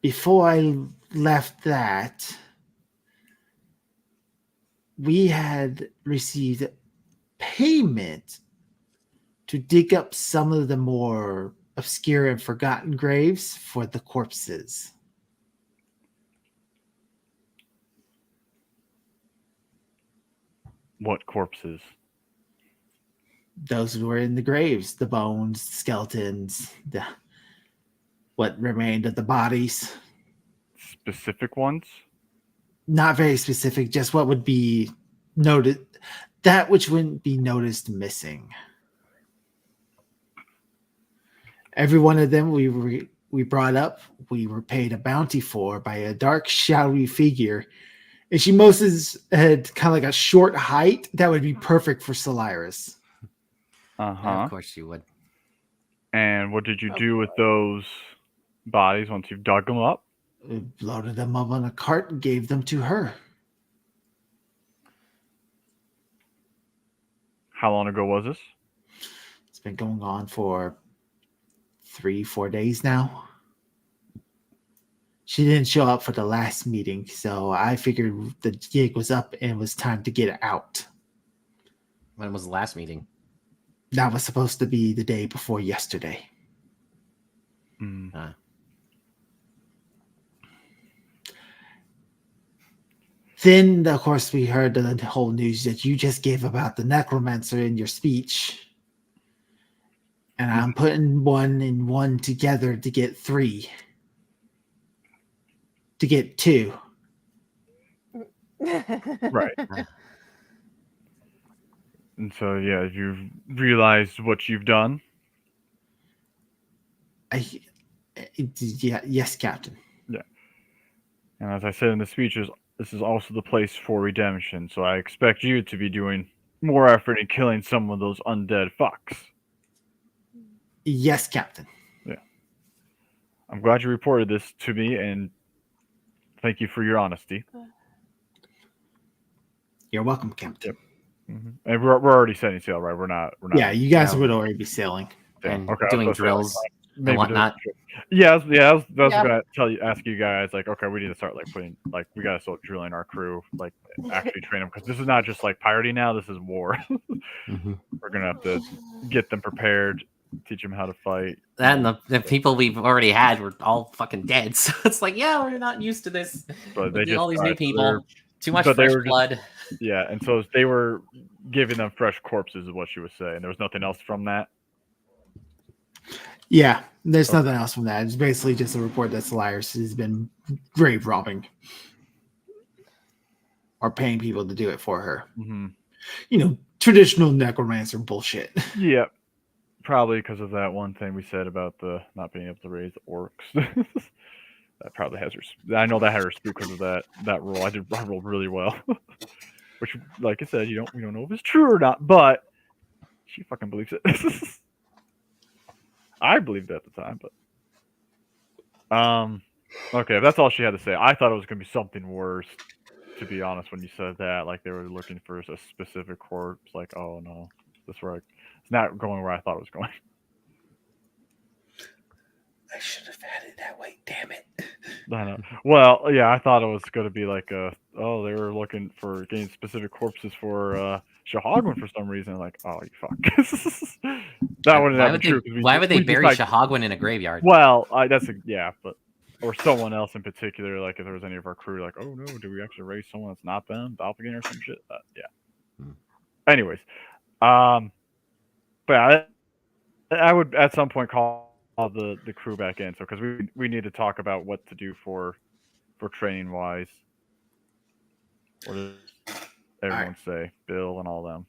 Before I left that, we had received payment to dig up some of the more obscure and forgotten graves for the corpses. What corpses? Those were in the graves, the bones, skeletons, what remained of the bodies. Specific ones? Not very specific, just what would be noted, that which wouldn't be noticed missing. Every one of them we brought up, we were paid a bounty for by a dark, shadowy figure. And she had kind of like a short height that would be perfect for Solaris. Uh-huh. Yeah, of course you would. And what did you do with those bodies once you've dug them up? We loaded them up on a cart and gave them to her. How long ago was this? It's been going on for 3-4 days now. She didn't show up for the last meeting, so I figured the gig was up and it was time to get out. When was the last meeting? That was supposed to be the day before yesterday. Hmm. Then, of course, we heard the whole news that you just gave about the necromancer in your speech. And I'm putting one and one together to get 3. To get 2. Right. And so, yeah, you've realized what you've done. Yes, Captain. And as I said in the speeches, this is also the place for redemption. So I expect you to be doing more effort in killing some of those undead fucks. Yes, Captain. I'm glad you reported this to me, and thank you for your honesty. You're welcome, Captain. Mm-hmm. And we're already setting sail, right? We're not. Yeah, you guys No. would already be sailing. And Okay, I was doing gonna say, drills maybe and whatnot. Yeah, I was Yeah. gonna ask you guys, like, okay, we need to start we gotta start drilling our crew, like actually train them, because this is not just like pirating now. This is war. Mhm. We're gonna have to get them prepared, teach them how to fight. That and the people we've already had were all fucking dead. So it's like, yeah, we're not used to this. But they With just all these new tried, so people. Too much but they fresh were just- blood. Yeah, and so they were giving them fresh corpses, is what she was saying. There was nothing else from that. Yeah, there's Okay. nothing else from that. It's basically just a report that Solaris has been grave robbing or paying people to do it for her. Hmm. Traditional necromancer bullshit. Yeah, probably because of that one thing we said about the not being able to raise the orcs. That probably has her. I know that had her spooked because of that roll. I rolled really well, which, like I said, we don't know if it's true or not, but she fucking believes it. I believed it at the time, but okay, if that's all she had to say. I thought it was gonna be something worse, to be honest. When you said that, like they were looking for a specific corpse, like, oh no, that's where it's not going where I thought it was going. I should have had it that way. Damn it. I know. Well, yeah, I thought it was going to be like they were looking for getting specific corpses for Shahagwin for some reason. Like, oh, you fuck. That wouldn't have been true. Why would they bury decided, Shahagwin in a graveyard? Well, yeah, but or someone else in particular. Like, if there was any of our crew, like, oh no, do we actually raise someone that's not them, doppelganger or some shit? Yeah. Anyways, but I would at some point call the crew back in, so because we need to talk about what to do for training wise. What does everyone say? Bill and all them.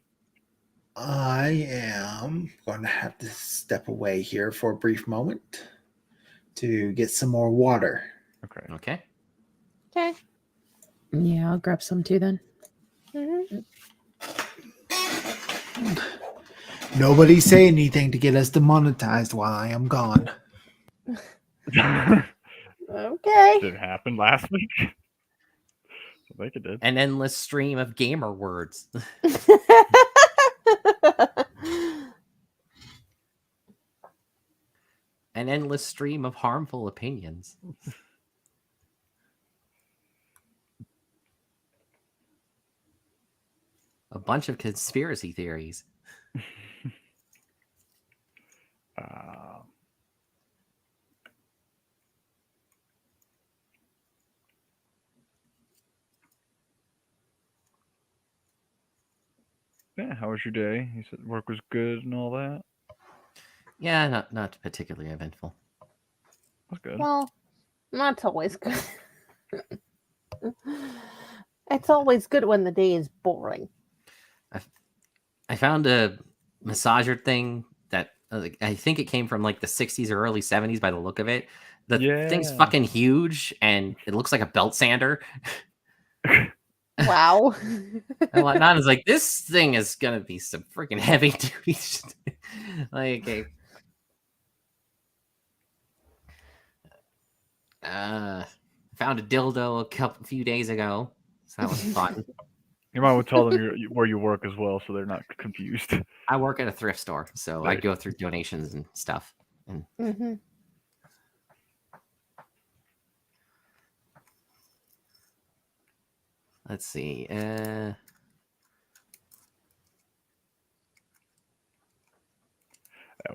I am going to have to step away here for a brief moment to get some more water. Okay. Okay. Okay. Yeah, I'll grab some too then. Mhm. Nobody say anything to get us demonetized while I am gone. Okay. Did it happen last week? I think it did. An endless stream of gamer words. An endless stream of harmful opinions. A bunch of conspiracy theories. Yeah, how was your day? You said work was good and all that. Yeah, not particularly eventful. That's good. Well, that's always good. It's always good when the day is boring. I found a massager thing that I think it came from like the 60s or early 70s by the look of it. The thing's Yeah. fucking huge and it looks like a belt sander. Wow. And whatnot. Is like, this thing is gonna be some freaking heavy duty shit. Like found a dildo a few days ago, so that was fun. You might want to tell them where you work as well, so they're not confused. I work at a thrift store, so I Nice. go through donations and stuff. And Mm-hmm. let's see.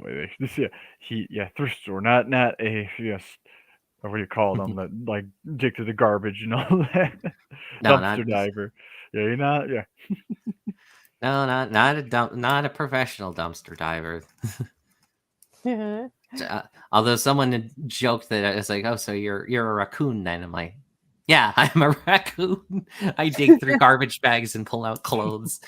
Wait, thrift store, not a or what do you call them? That like dig through the garbage and all that. No, Dumpster diver. Yeah, you're not. Yeah. No, not a professional dumpster diver. Although someone had joked that I was like, "Oh, so you're a raccoon then?" I'm like, "Yeah, I'm a raccoon. I dig through garbage bags and pull out clothes."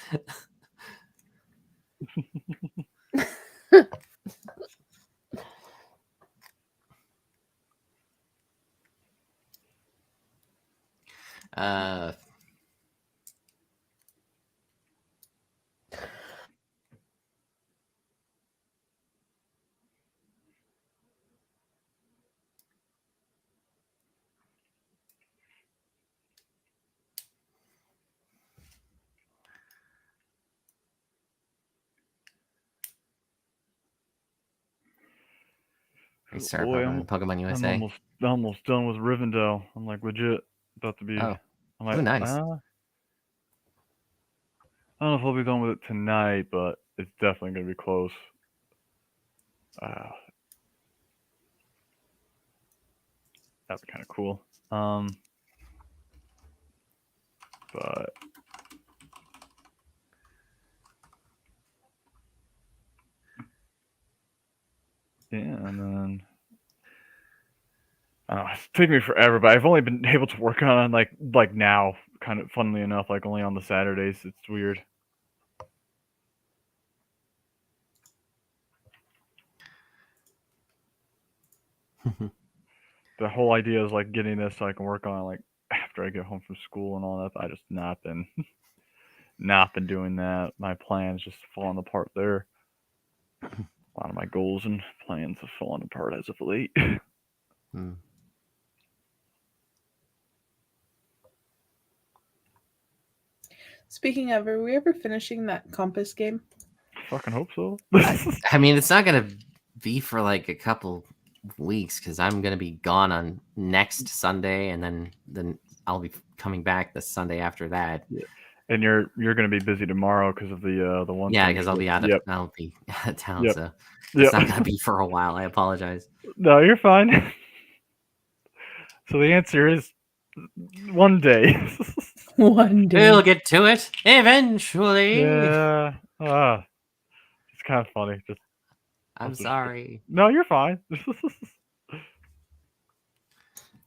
Restart Boy, Pokemon USA. I'm almost done with Rivendell. I'm like legit about to be. Oh, I'm like, nice. I don't know if I'll be done with it tonight, but it's definitely gonna be close. That'd be kind of cool. But Yeah, and then it's taking me forever, but I've only been able to work on it like now, kind of funnily enough, like only on the Saturdays. It's weird. The whole idea is like getting this so I can work on it like after I get home from school and all that. But I just not been doing that. My plans just falling apart there. A lot of my goals and plans have fallen apart as of late. Speaking of, are we ever finishing that Compass game? Fucking hope so. I mean, it's not gonna be for like a couple weeks because I'm gonna be gone on next Sunday, and then I'll be coming back the Sunday after that. Yeah. And you're gonna be busy tomorrow because of the one. Yeah, thing. because I'll be out of Yep. I'll be out of town, Yep. so Yep. it's not gonna be for a while. I apologize. No, you're fine. So the answer is one day. One day. We'll get to it eventually. Yeah. It's kind of funny. Just I'm sorry. no, you're fine.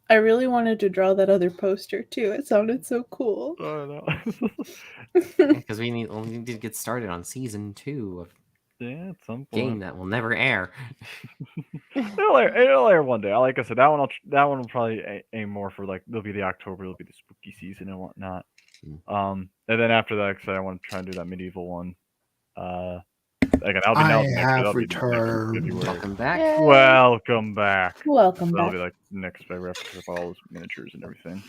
I really wanted to draw that other poster too. It sounded so cool. No. Because we need to get started on season 2 of Yeah, at some point. game that will never air. It'll air one day. Like I said, that one will probably aim more for like it'll be the October, it'll be the spooky season and whatnot. And then after that, like I said, I want to try and do that medieval one. Again, I'll be I now next- have that'll be next returned. February. Welcome back. Yay. Welcome back. Welcome That'll back. be like next February after all those miniatures and everything.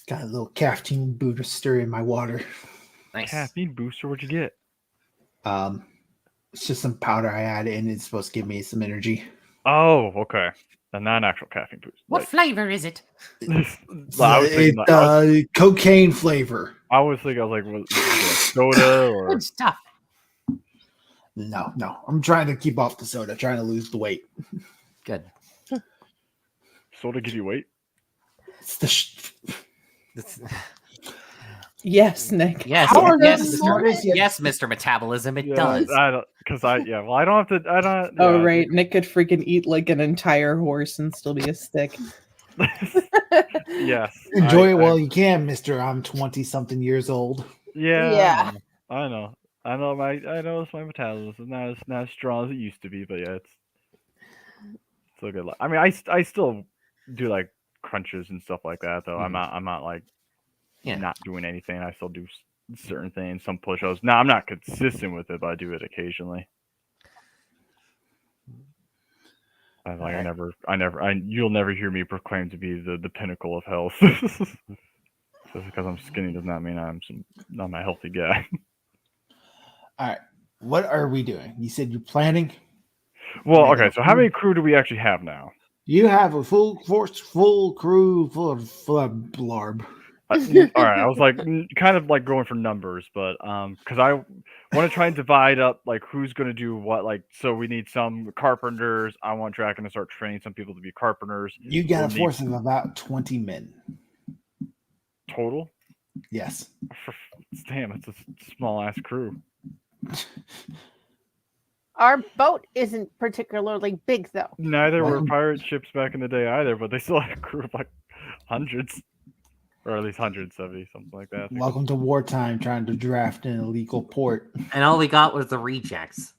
Got a little caffeine booster in my water. Nice. Caffeine booster, what'd you get? It's just some powder I add in. It's supposed to give me some energy. Oh, okay. A non-actual caffeine boost. What Right. flavor is it? Well, I was thinking, It's cocaine flavor. I was like, was it soda or Good stuff. No. I'm trying to keep off the soda, trying to lose the weight. Good. soda give you weight? It's the Yes, Nick. Yes, How are yes, those Mr. sodas yet? Yes, Mr. Metabolism, it Yeah, does. I don't, because I don't have to. I don't. Oh yeah. right, Nick could freaking eat like an entire horse and still be a stick. Yes. enjoy I- it while you can, Mister. I'm 20-something years old. Yeah. Yeah. I know. I know it's my metabolism is not as strong as it used to be, but yeah, it's still good. I mean, I still do like crunches and stuff like that, though. Mhm. I'm not like Yeah. not doing anything. I still do certain things, some push-ups. Now I'm not consistent with it, but I do it occasionally. You'll never hear me proclaim to be the pinnacle of health. Just because I'm skinny does not mean I'm a healthy guy. All right. What are we doing? You said you're planning. Well, Yeah, okay. So how many crew do we actually have now? You have a full force, full crew, full of blarb. All right, I was like kind of like going for numbers, but because I want to try and divide up like who's going to do what. Like, so we need some carpenters. I want Draken to start training some people to be carpenters. You got We'll a need- force of about 20 men. Total. Yes. Damn, it's a small ass crew. Our boat isn't particularly big, though. Neither were Welcome- pirate ships back in the day either, but they still had a crew of like hundreds, or at least 170, something like that. I think. Welcome to wartime, trying to draft an illegal port. And all we got was the rejects.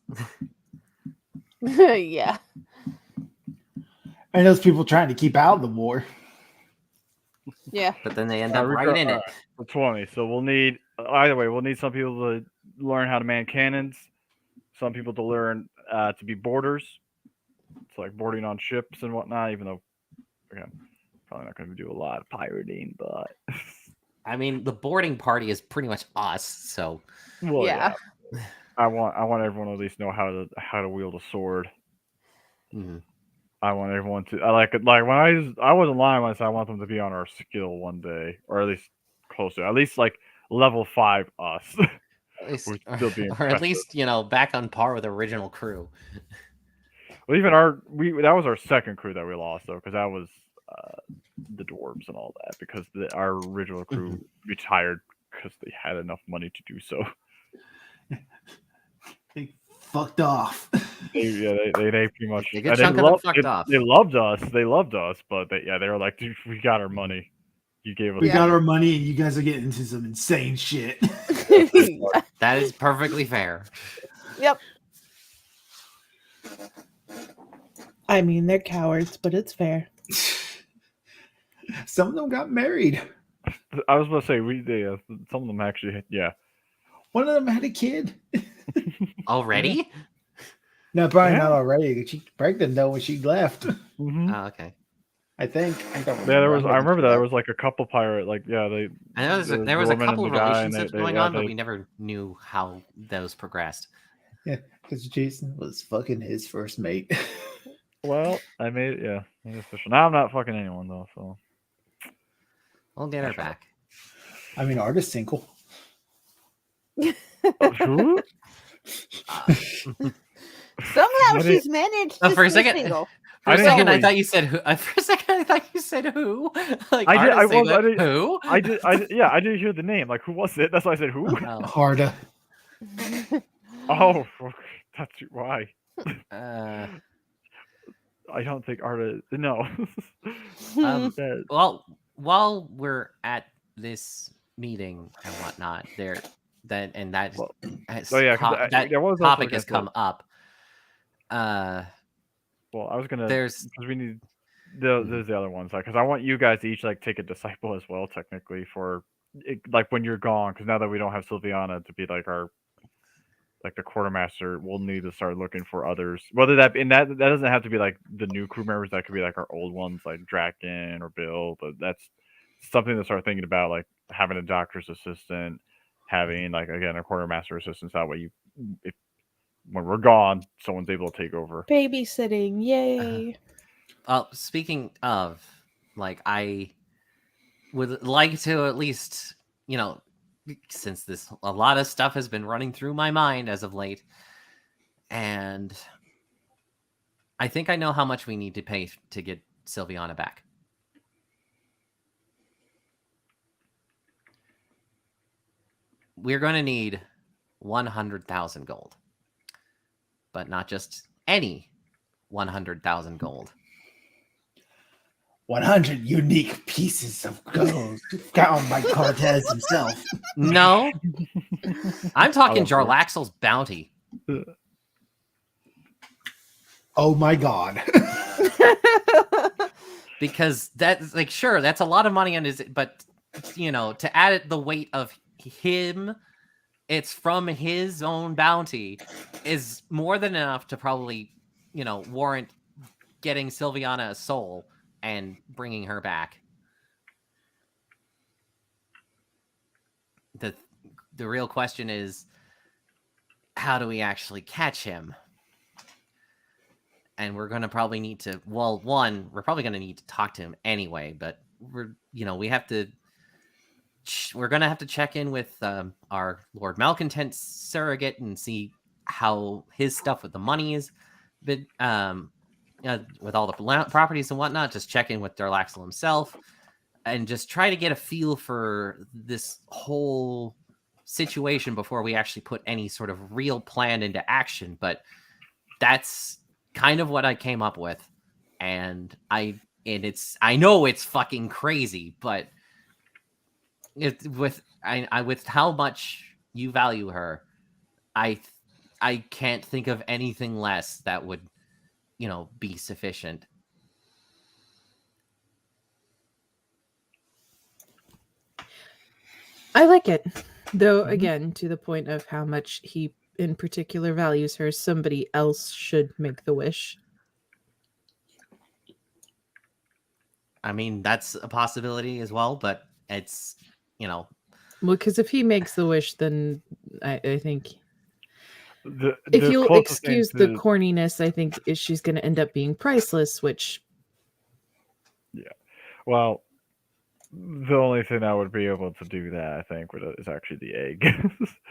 Yeah. And those people trying to keep out of the war. Yeah. But then they end up right in it. For 20. So we'll need either way. We'll need some people to learn how to man cannons. Some people to learn to be boarders. It's like boarding on ships and whatnot. Even though, again, probably not going to do a lot of pirating, but I mean, the boarding party is pretty much us, so well, Yeah. I want everyone to at least know how to wield a sword. mhm. I want everyone to like when I wasn't lying when I said I want them to be on our skill one day, or at least closer, at least like level 5 us. At least, Would still be or at impressive. least back on par with the original crew. Well, even that was our second crew that we lost though, because that was the dwarves and all that because our original crew retired because they had enough money to do so. They fucked off. They pretty much A good chunk of them fucked off. They loved us, but they were like, dude, we got our money. You gave us. We got our money, and you guys are getting into some insane shit. That is perfectly fair. Yep. I mean, they're cowards, but it's fair. Some of them got married. I was about to say some of them actually, yeah. One of them had a kid. Already? No, probably Yeah. not already. She pregnant though when she left. Mm-hmm. Oh, okay. I think. I don't Yeah, there was. I remember that there was. was like a couple pirate, like they. I know there was a woman and couple of the guy, and relationships they- going yeah, on, but they- we never knew how those progressed. Yeah, because Jason was fucking his first mate. Well, I made it official. Now I'm not fucking anyone though, so. We'll get her back. I mean, Artist single. Who? Somehow Maybe- she's managed to For a stay second- single. For I a didn't second, know I he- thought you said who. For a second, I thought you said who. Like I did- I artist was- I single, did- who? I didn't hear the name. Like, who was it? That's why I said who. Oh, Harda. Oh, that's why. uh, I don't think Arta. No. That- well, while we're at this meeting and whatnot, Well, has oh, yeah, 'cause that there was also topic like has a- come up. well, I was gonna. There's Because we need. There's the other ones, because I want you guys to each like take a disciple as well, technically, for like when you're gone. Because now that we don't have Sylviana to be like our, like the quartermaster, we'll need to start looking for others. Whether that doesn't have to be like the new crew members. That could be like our old ones, like Draken or Bill. But that's something to start thinking about, like having a doctor's assistant, having like again a quartermaster assistant. That way, when we're gone, someone's able to take over. Babysitting, yay. Speaking of, like, I would like to at least, since a lot of stuff has been running through my mind as of late, and I think I know how much we need to pay to get Sylviana back. We're going to need 100,000 gold, but not just any 100,000 gold. 100 unique pieces of gold found by Cortez himself. No, I'm talking love that. Jarlaxle's bounty. Oh my god. Because that's like, sure, that's a lot of money on his, but to add it the weight of him, it's from his own bounty, is more than enough to probably, warrant getting Sylviana a soul and bringing her back. The real question is, how do we actually catch him? And we're going to probably need to, we're probably going to need to talk to him anyway, but we're going to have to check in with our Lord Malcontent surrogate and see how his stuff with the money is, but with all the properties and whatnot. Just check in with Jarlaxle himself and just try to get a feel for this whole situation before we actually put any sort of real plan into action. But that's kind of what I came up with, and I know it's fucking crazy, but with how much you value her, I can't think of anything less that would be sufficient. I like it. Though, again, to the point of how much he in particular values her, somebody else should make the wish. I mean, that's a possibility as well, but it's, Well, because if he makes the wish, then I think if the you'll closest thing excuse the to- corniness, I think she's going to end up being priceless, which Well, the only thing that would be able to do that, I think, is actually the egg.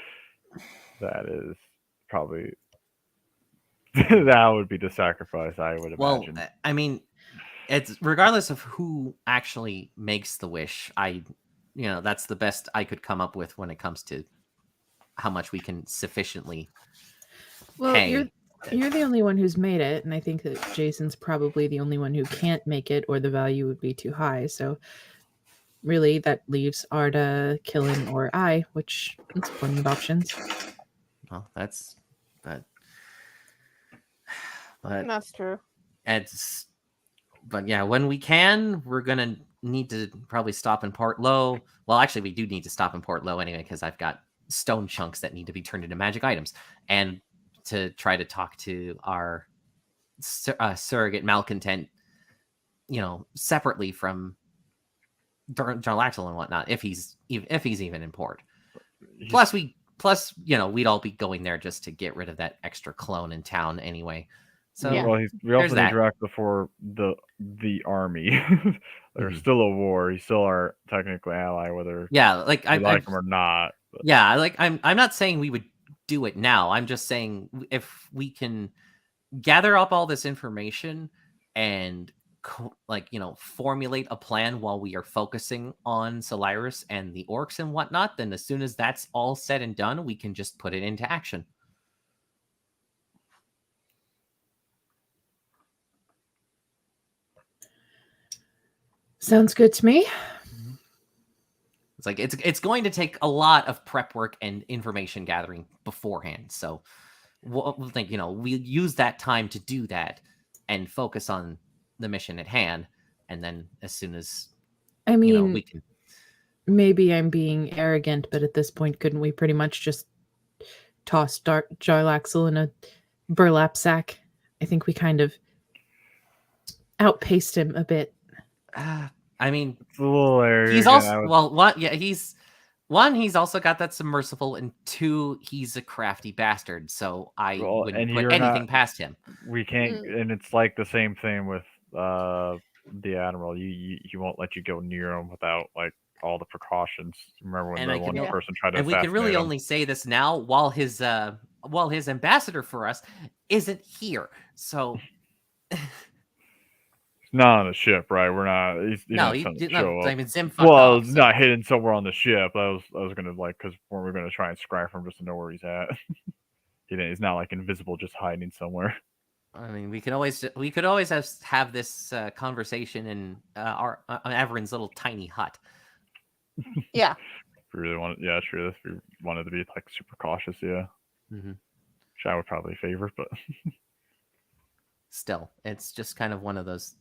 That is probably that would be the sacrifice, I would well, imagine. I mean, it's regardless of who actually makes the wish. That's the best I could come up with when it comes to how much we can sufficiently Well, pay. you're the only one who's made it, and I think that Jason's probably the only one who can't make it, or the value would be too high. So, really, that leaves Arda, Killing, or I, which is plenty of options. Well, that's but That's true. but yeah, when we can, we're gonna need to probably stop in Port Low. Well, actually, we do need to stop in Port Low anyway because I've got stone chunks that need to be turned into magic items, and to try to talk to our surrogate malcontent, separately from Jarlaxle and whatnot, if he's even in port. Plus, we'd all be going there just to get rid of that extra clone in town anyway. So Yeah. Well, we also need that. Drax for the army. There's still a war. He's still our technical ally, whether yeah, like we like him or not. But yeah, like I'm not saying we would do it now. I'm just saying if we can gather up all this information and formulate a plan while we are focusing on Solaris and the orcs and whatnot, then as soon as that's all said and done, we can just put it into action. Sounds good to me. It's like it's going to take a lot of prep work and information gathering beforehand. So we'll think, we use that time to do that and focus on the mission at hand. And then as soon as I mean, we can. Maybe I'm being arrogant, but at this point, couldn't we pretty much just toss Jarlaxle in a burlap sack? I think we kind of outpaced him a bit. I mean, it's a little arrogant. he's also he's also got that submersible, and 2, he's a crafty bastard. So I wouldn't put anything past him. We can't, and it's like the same thing with the Admiral. He won't let you go near him without like all the precautions. Remember when the one person tried to and we can really him? only say this now while his ambassador for us isn't here. So he's not on the ship, right? We're not. He's no, he not did show not. up. I mean, Zim. Well, it's not hidden somewhere on the ship. I was gonna because we're gonna try and scry for him just to know where he's at. He's not like invisible, just hiding somewhere. I mean, we could always have this conversation in our Averin's little tiny hut. Yeah. If we really wanted, yeah, true. If we wanted to be like super cautious, yeah. Mm-hmm. Which I would probably favor, but still, it's just kind of one of those.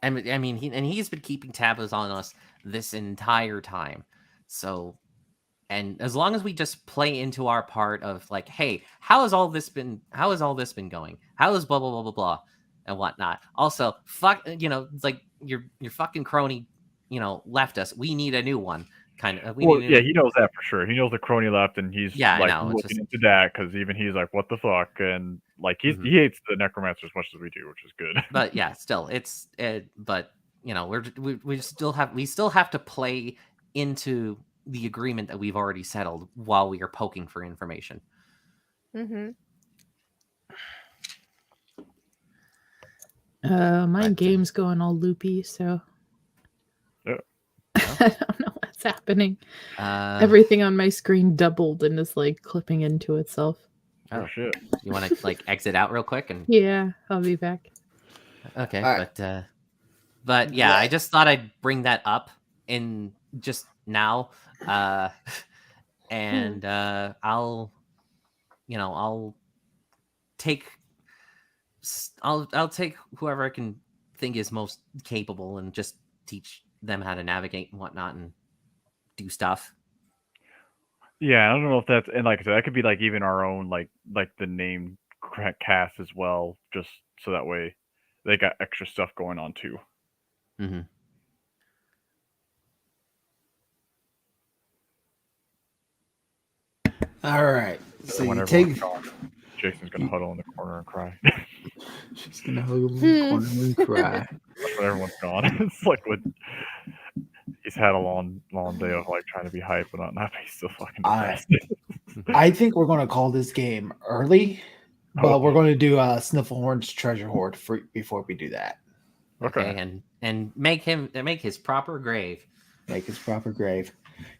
I mean, he's been keeping tabs on us this entire time. So, and as long as we just play into our part of like, hey, how has all this been going? How is blah blah blah blah blah and whatnot. Also, it's like your fucking crony, left us. We need a new one. Kind of. He knows that for sure. He knows the crony left, and he's looking into that because even he's like, "What the fuck?" And like he hates the necromancer as much as we do, which is good. But yeah, still, but we still have to play into the agreement that we've already settled while we are poking for information. Mm-hmm. My game's going all loopy, so yeah. I don't know what's happening. Everything on my screen doubled and is like clipping into itself. Oh shit! You want to like exit out real quick and? Yeah, I'll be back. Okay, but yeah, I just thought I'd bring that up in just now, and I'll take whoever I can think is most capable and just teach them how to navigate and whatnot and do stuff. Yeah, I don't know if that's, and like I said, that could be like even our own like the name cast as well, just so that way they got extra stuff going on too. Mm-hmm. All right. So when you take. Jason's gonna huddle in the corner and cry. She's gonna huddle in the corner and cry. When everyone's gone, it's like he's had a long day of like trying to be hype, but not he's still fucking depressed. I think we're gonna call this game early But we're going to do Snifflehorn's treasure hoard before we do that. Okay, and make his proper grave. Make his proper grave.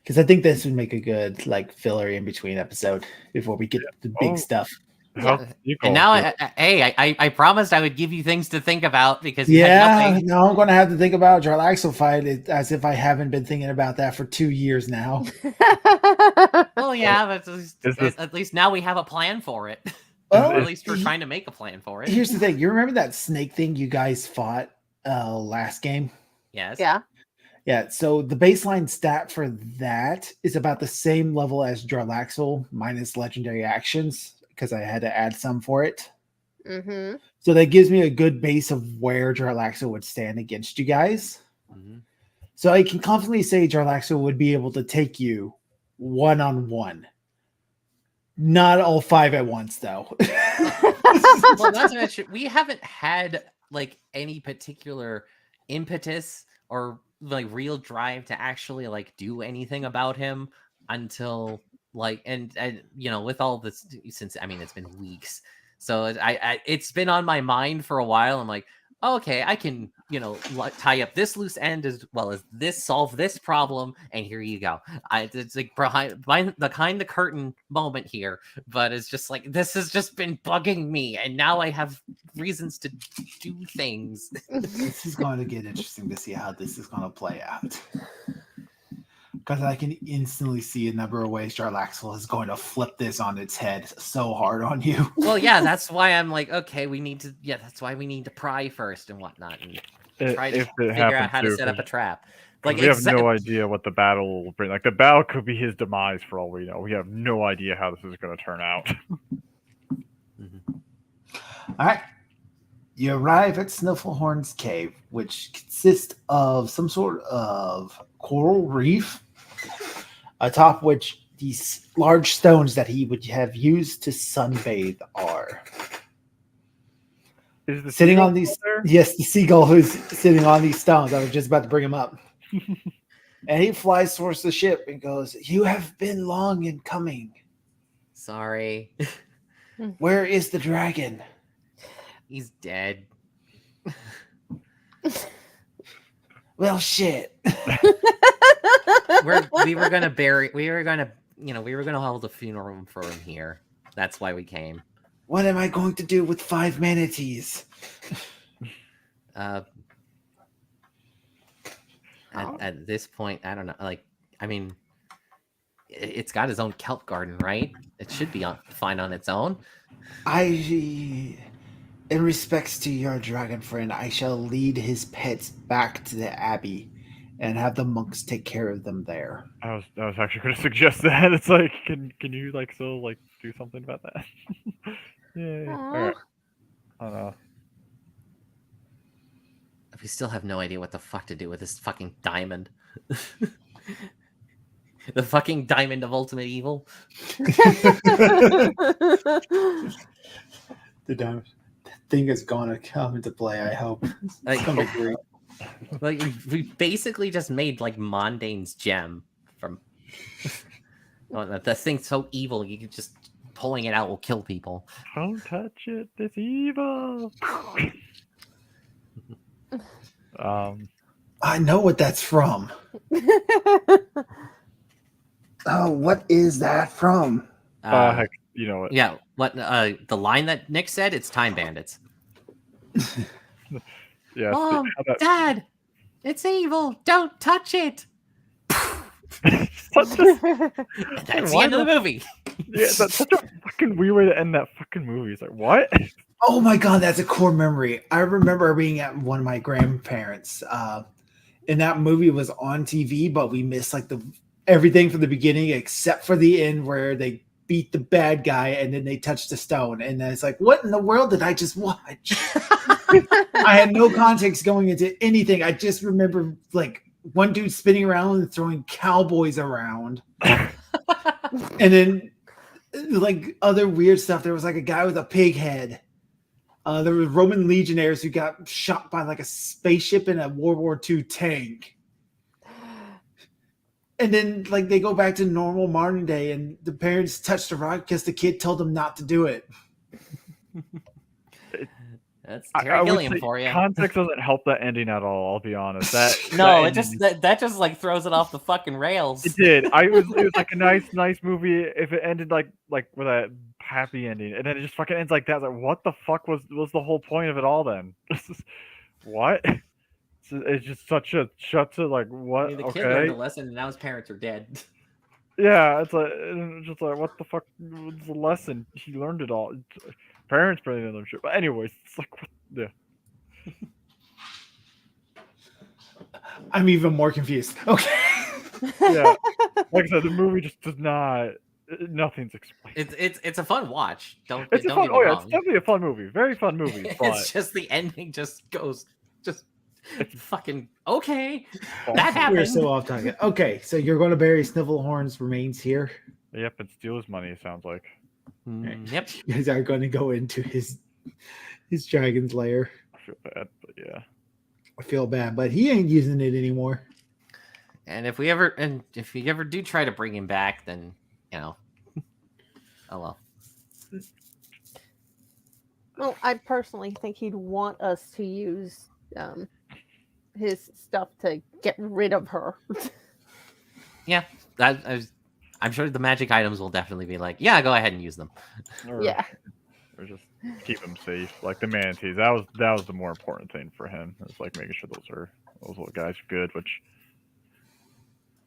Because I think this would make a good filler in between episode before we get the big stuff. And now, I promised I would give you things to think about because you had nothing. Now I'm going to have to think about Jarlaxle fight as if I haven't been thinking about that for 2 years now. Well, yeah, but at least now we have a plan for it. Well, at least we're trying to make a plan for it. Here's the thing. You remember that snake thing you guys fought last game? Yes. Yeah. Yeah, so the baseline stat for that is about the same level as Jarlaxle minus legendary actions because I had to add some for it. Mm-hmm. So that gives me a good base of where Jarlaxle would stand against you guys. Mm-hmm. So I can confidently say Jarlaxle would be able to take you one-on-one. Not all 5 at once, though. Well, not to mention, we haven't had any particular impetus or real drive to actually do anything about him until and with all this, since it's been weeks, so it's been on my mind for a while. I'm like, okay, I can tie up this loose end as well as solve this problem, and here you go. It's behind the curtain moment here, but it's just this has just been bugging me, and now I have reasons to do things. This is going to get interesting to see how this is going to play out. Because I can instantly see a number of ways Jarlaxle is going to flip this on its head so hard on you. Well, yeah, that's why I'm okay, we need to. Yeah, that's why we need to pry first and whatnot, and try to figure out how to set up a trap. We have no idea what the battle will bring. The battle could be his demise for all we know. We have no idea how this is going to turn out. Mm-hmm. All right. You arrive at Snifflehorn's cave, which consists of some sort of coral reef, atop which these large stones that he would have used to sunbathe are. Is the Sitting on seagull these, there? yes, the seagull who's sitting on these stones. I was just about to bring him up. And he flies towards the ship and goes, "You have been long in coming. Sorry, Where is the dragon?" he's dead. Well, shit. we were gonna hold a funeral for him here. That's why we came. What am I going to do with 5 manatees? At this point, I don't know. It's got his own kelp garden, right? It should be fine on its own. In respects to your dragon friend, I shall lead his pets back to the abbey and have the monks take care of them there. I was actually going to suggest that. It's can you do something about that? Yeah. All right. I don't know. We still have no idea what the fuck to do with this fucking diamond. The fucking diamond of ultimate evil. The diamond thing is gonna come into play, I hope. It's gonna be great. We basically just made Mondane's gem from. The thing's so evil, you can just pulling it out will kill people. Don't touch it. It's evil. I know what that's from. Oh, what is that from? Heck, you know it. Yeah, what the line that Nick said? It's Time Bandits. Yeah. Mom, Dad, it's evil. Don't touch it. That's the end of the movie. Yeah, that's such a fucking weird way to end that fucking movie. It's what? Oh my god, that's a core memory. I remember being at one of my grandparents, and that movie was on TV, but we missed everything from the beginning except for the end where they beat the bad guy and then they touch the stone, and then it's what in the world did I just watch? I had no context going into anything. I just remember one dude spinning around and throwing cowboys around, and then other weird stuff. There was a guy with a pig head. There were Roman legionnaires who got shot by a spaceship in a World War II tank. And then they go back to normal modern day and the parents touch the rock because the kid told them not to do it. That's I Terry would Gilliam say for you. context doesn't help that ending at all. I'll be honest. No, that it just ending- that just like throws it off the fucking rails. It did. It was like a nice movie. If it ended like with a happy ending, and then it just fucking ends like that. Like, what the fuck was the whole point of it all then? What? It's just such a like what? I mean, the kid learned Okay. a lesson, and now his parents are dead. Yeah, it's just like what the fuck was the lesson? He learned it all. Parents probably didn't learn shit. But anyways, it's like what? Yeah. I'm even more confused. Okay. Yeah. Like I said, the movie just does not. Nothing's explained. It's a fun watch. Don't It's a don't fun. get me Oh yeah, wrong. it's definitely a fun movie. Very fun movie. But It's just the ending just goes just It's- fucking okay. Oh, That We're happened. so off target. Okay, so you're going to bury Snivelhorn's remains here. Yep, and steal his money. It sounds like. Yep. You guys are going to go into his dragon's lair. I feel bad, but yeah. I feel bad, but he ain't using it anymore. And if you ever do try to bring him back, then oh well. Well, I personally think he'd want us to use his stuff to get rid of her. Yeah, I'm sure the magic items will definitely be like, yeah, go ahead and use them. Or, Yeah. Or just keep him safe, like the manatees. That was the more important thing for him. It's like making sure those little guys are good, which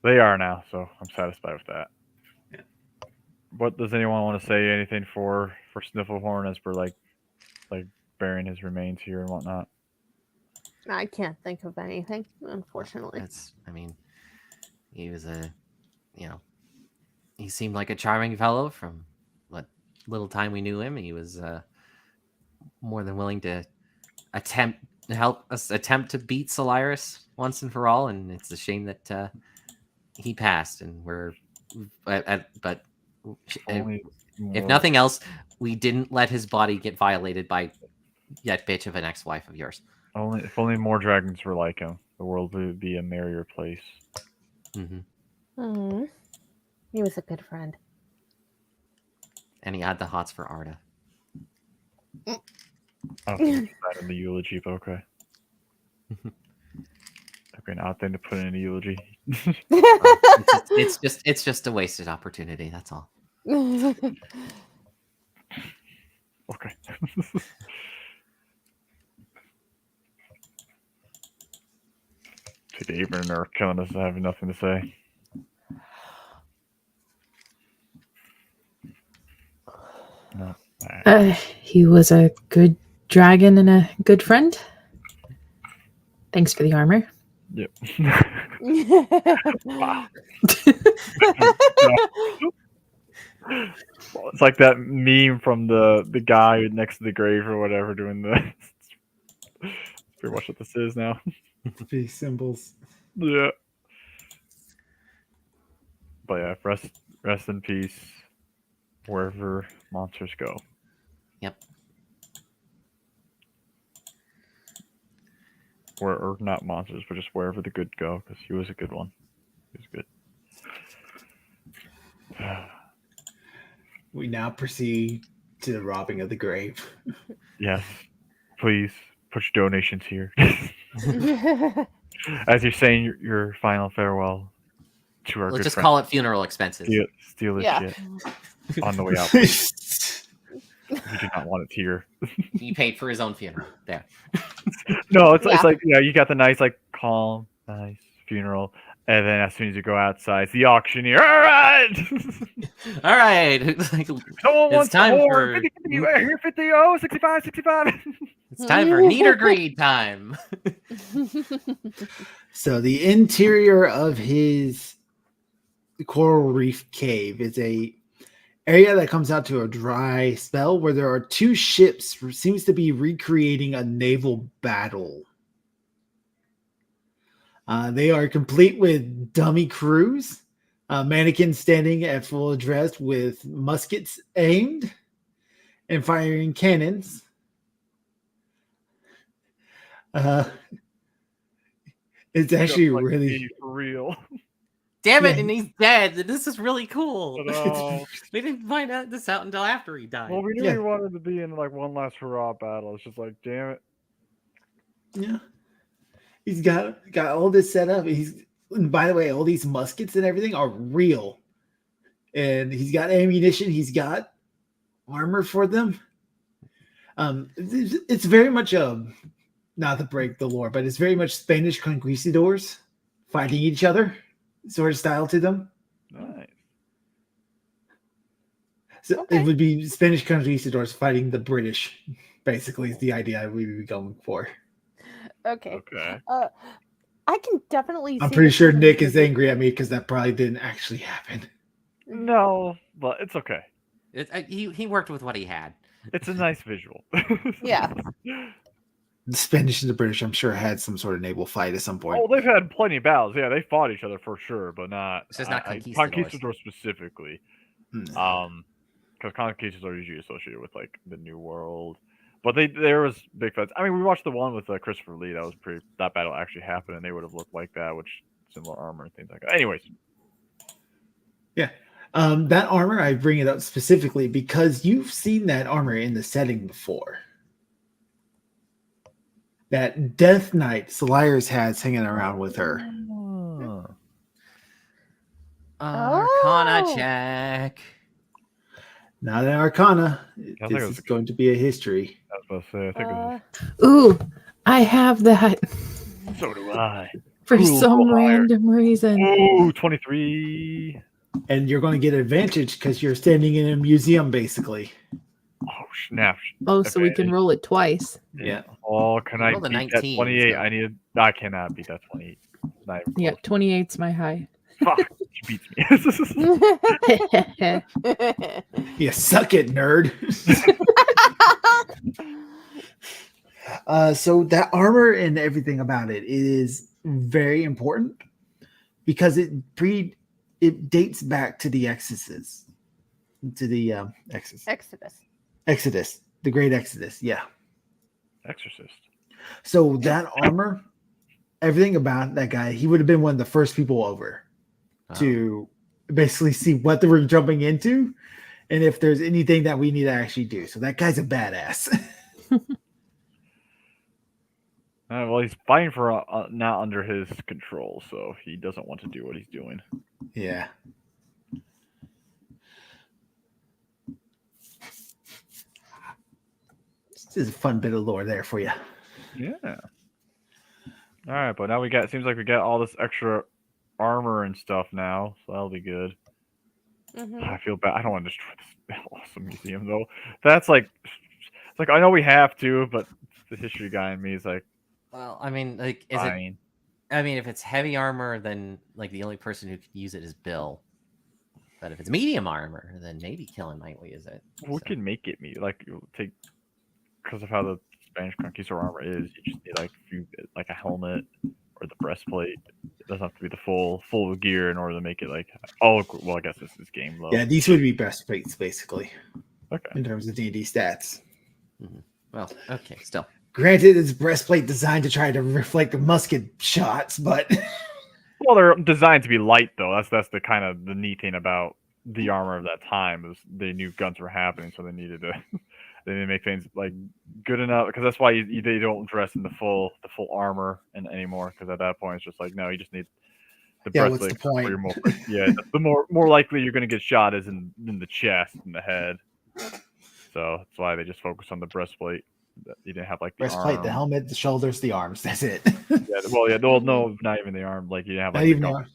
they are now. So I'm satisfied with that. Yeah. What does anyone want to say? Anything for Snifflehorn as for like burying his remains here and whatnot? I can't think of anything, unfortunately. I mean, he was he seemed like a charming fellow from what little time we knew him. He was more than willing to help us attempt to beat Solaris once and for all, and it's a shame that he passed. And but Only if more- nothing else, we didn't let his body get violated by that bitch of an ex-wife of yours. if only more dragons were like him, the world would be a merrier place. Mm-hmm. He was a good friend. And he had the hots for Arda. I don't think it's that in the eulogy, but okay. That'd be an odd thing to put in a eulogy. It's just a wasted opportunity. That's all. Okay. Today, Abraham are killing us. I have nothing to say. No. Alright. He was a good dragon and a good friend. Thanks for the armor. Yep. Well, it's like that meme from the guy next to the grave or whatever doing the. That's pretty much what this is now. These symbols. Yeah. But yeah, rest in peace, wherever monsters go. Yep. Or not monsters, but just wherever the good go, because he was a good one. He was good. We now proceed to the robbing of the grave. Yes. Please put your donations here. As you're saying your final farewell to our Let's good just friend. call it funeral expenses. Steal this Yeah. shit on the way out. You do not want it here. He paid for his own funeral. There. No, it's Yeah. like you got the nice calm, nice funeral, and then as soon as you go outside, it's the auctioneer. All right, All right. Like, someone It's wants time more. for- 50, 50, here 50, oh, 65, 65. it's time for need or greed time. So the interior of his coral reef cave is a area that comes out to a dry spell where there are two ships seems to be recreating a naval battle. They are complete with dummy crews, mannequins standing at full address with muskets aimed and firing cannons. It's actually Just like really me, for real. Damn it, Yeah. and he's dead. This is really cool. No. We didn't find out this out until after he died. Well, we knew Yeah. he wanted to be in like one last hurrah battle. It's just like, damn it. Yeah. He's got all this set up. And by the way, all these muskets and everything are real. And he's got ammunition, he's got armor for them. It's very much not to break the lore, but it's very much Spanish conquistadors fighting each other sort of style to them. Nice. So it would be Spanish conquistadors fighting the British, basically, is the idea we would be going for. Okay. Okay. I can definitely. I'm see pretty this sure as a Nick is movie. angry at me because that probably didn't actually happen. No, but it's okay. He worked with what he had. It's a nice visual. Yeah. The Spanish and the British, I'm sure, had some sort of naval fight at some point. Oh, they've had plenty of battles. Yeah, they fought each other for sure, but not. It's just not conquistadors specifically. Hmm. Because conquistadors are usually associated with like the New World. But there was big fights. I mean, we watched the one with Christopher Lee. That battle actually happened, and they would have looked like that, which similar armor and things like that. Anyways, Yeah. That armor, I bring it up specifically because you've seen that armor in the setting before. That Death Knight Solaris has hanging around with her. Arcana Oh. check. Not an Arcana. think it This was is going to be a history. I was about to say, I think it Ooh, I have that was, so do I. for Ooh, some roll higher. random reason. Ooh, 23. And you're going to get advantage because you're standing in a museum, basically. Oh, snap. Oh, so we can Advantage. roll it twice. Yeah. Oh, can I Rolled a beat that 19, 28? so- I cannot beat that 28. Not even Yeah, close. 28's my high. Fuck, she beats me. You suck it, nerd. So that armor and everything about it is very important because it dates back to the Exodus, to the Exodus, the Great Exodus. Yeah. Exorcist. So that armor, everything about that guy, he would have been one of the first people over to basically see what they were jumping into and if there's anything that we need to actually do. So that guy's a badass. Well, he's fighting for not under his control, so he doesn't want to do what he's doing. Yeah. This is a fun bit of lore there for you. Yeah. All right, but now seems like we got all this extra armor and stuff now, so that'll be good. Mhm. I feel bad. I don't want to destroy this awesome museum though. That's like, it's like I know we have to, but the history guy in me is like, Well, I mean, like, is it? fine. I mean, if it's heavy armor, then like the only person who can use it is Bill. But if it's medium armor, then maybe Killen might use it. We So- can make it like you'll take because of how the Spanish conquistador armor is. You just need like a helmet or the breastplate. It doesn't have to be the full gear in order to make it like. Oh, well, I guess this is game low. Yeah, these would be breastplates basically Okay. in terms of D&D stats. Well, okay, still. Granted, it's breastplate designed to try to reflect the musket shots, but Well, they're designed to be light though. That's the kind of the neat thing about the armor of that time is they knew guns were happening, so they needed to they didn't make things like good enough because that's why they don't dress in the full armor anymore because at that point it's just like no, you just need the Yeah, what's the breastplate. point? You're the more likely you're going to get shot is in the chest and the head. So that's why they just focus on the breastplate. You didn't have like the breastplate, arm. the helmet, the shoulders, the arms. That's it. No, not even the arm. Like you didn't have Not like the even the guns.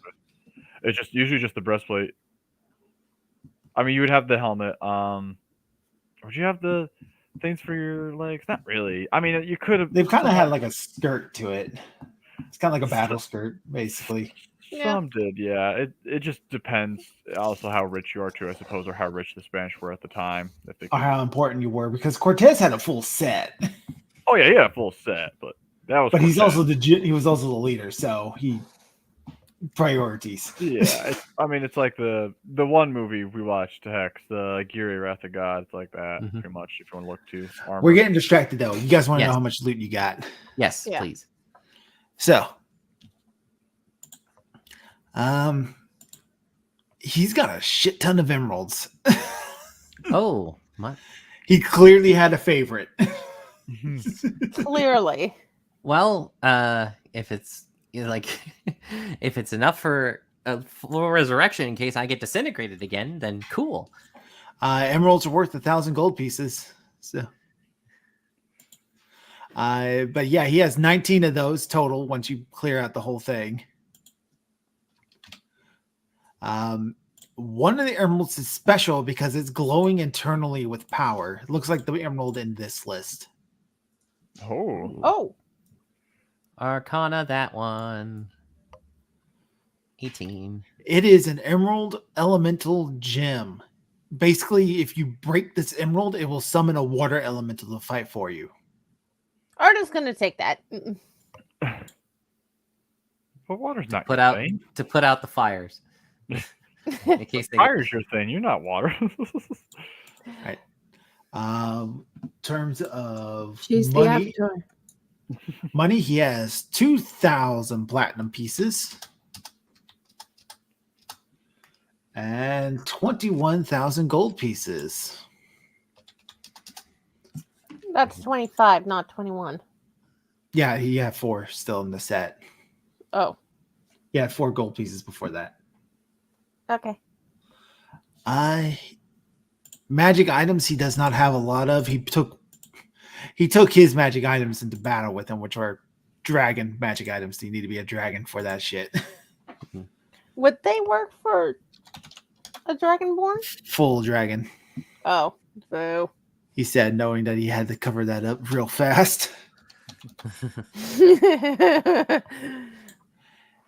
It's just usually just the breastplate. I mean, you would have the helmet. Would you have the things for your legs? Not really. I mean, you could have. They've kind of had like a skirt to it. It's kind of like a battle skirt, basically. Some did, yeah. It just depends. Also, how rich you are too, I suppose, or how rich the Spanish were at the time. If they Or could... how important you were, because Cortez had a full set, Oh yeah, full set. But that was. but he's Cortez. also he was also the leader, so he priorities. Yeah, I mean, it's like the one movie we watched, Hex, the Giri Wrath of God. It's like that, pretty much. If you want to look to armor. We're getting distracted though. You guys want to Yes. know how much loot you got? Yes, Yeah. please. So, He's got a shit ton of emeralds. Oh, my. He clearly had a favorite. Clearly. Well, if it's like, if it's enough for resurrection in case I get disintegrated again, then cool. Emeralds are worth 1,000 gold pieces. So, but yeah, he has 19 of those total once you clear out the whole thing. One of the emeralds is special because it's glowing internally with power. It looks like the emerald in this list. Oh. Oh, Arcana, that one. 18. It is an emerald elemental gem. Basically, if you break this emerald, it will summon a water elemental to fight for you. Arda's gonna take that. Mm-mm. But water's not Put your out thing. to put out the fires. In case they Fire's your thing. You're not water. Terms of She's the money, avatar. money, he has 2,000 platinum pieces and 21,000 gold pieces. That's 25, not 21. Yeah, he had 4 still in the set. Oh, He had 4 gold pieces before that. okay. Magic items he does not have a lot of. He took his magic items into battle with him, which are dragon magic items. You need to be a dragon for that shit. Would they work for a dragonborn? Full dragon. Oh, boo. He said, knowing that he had to cover that up real fast.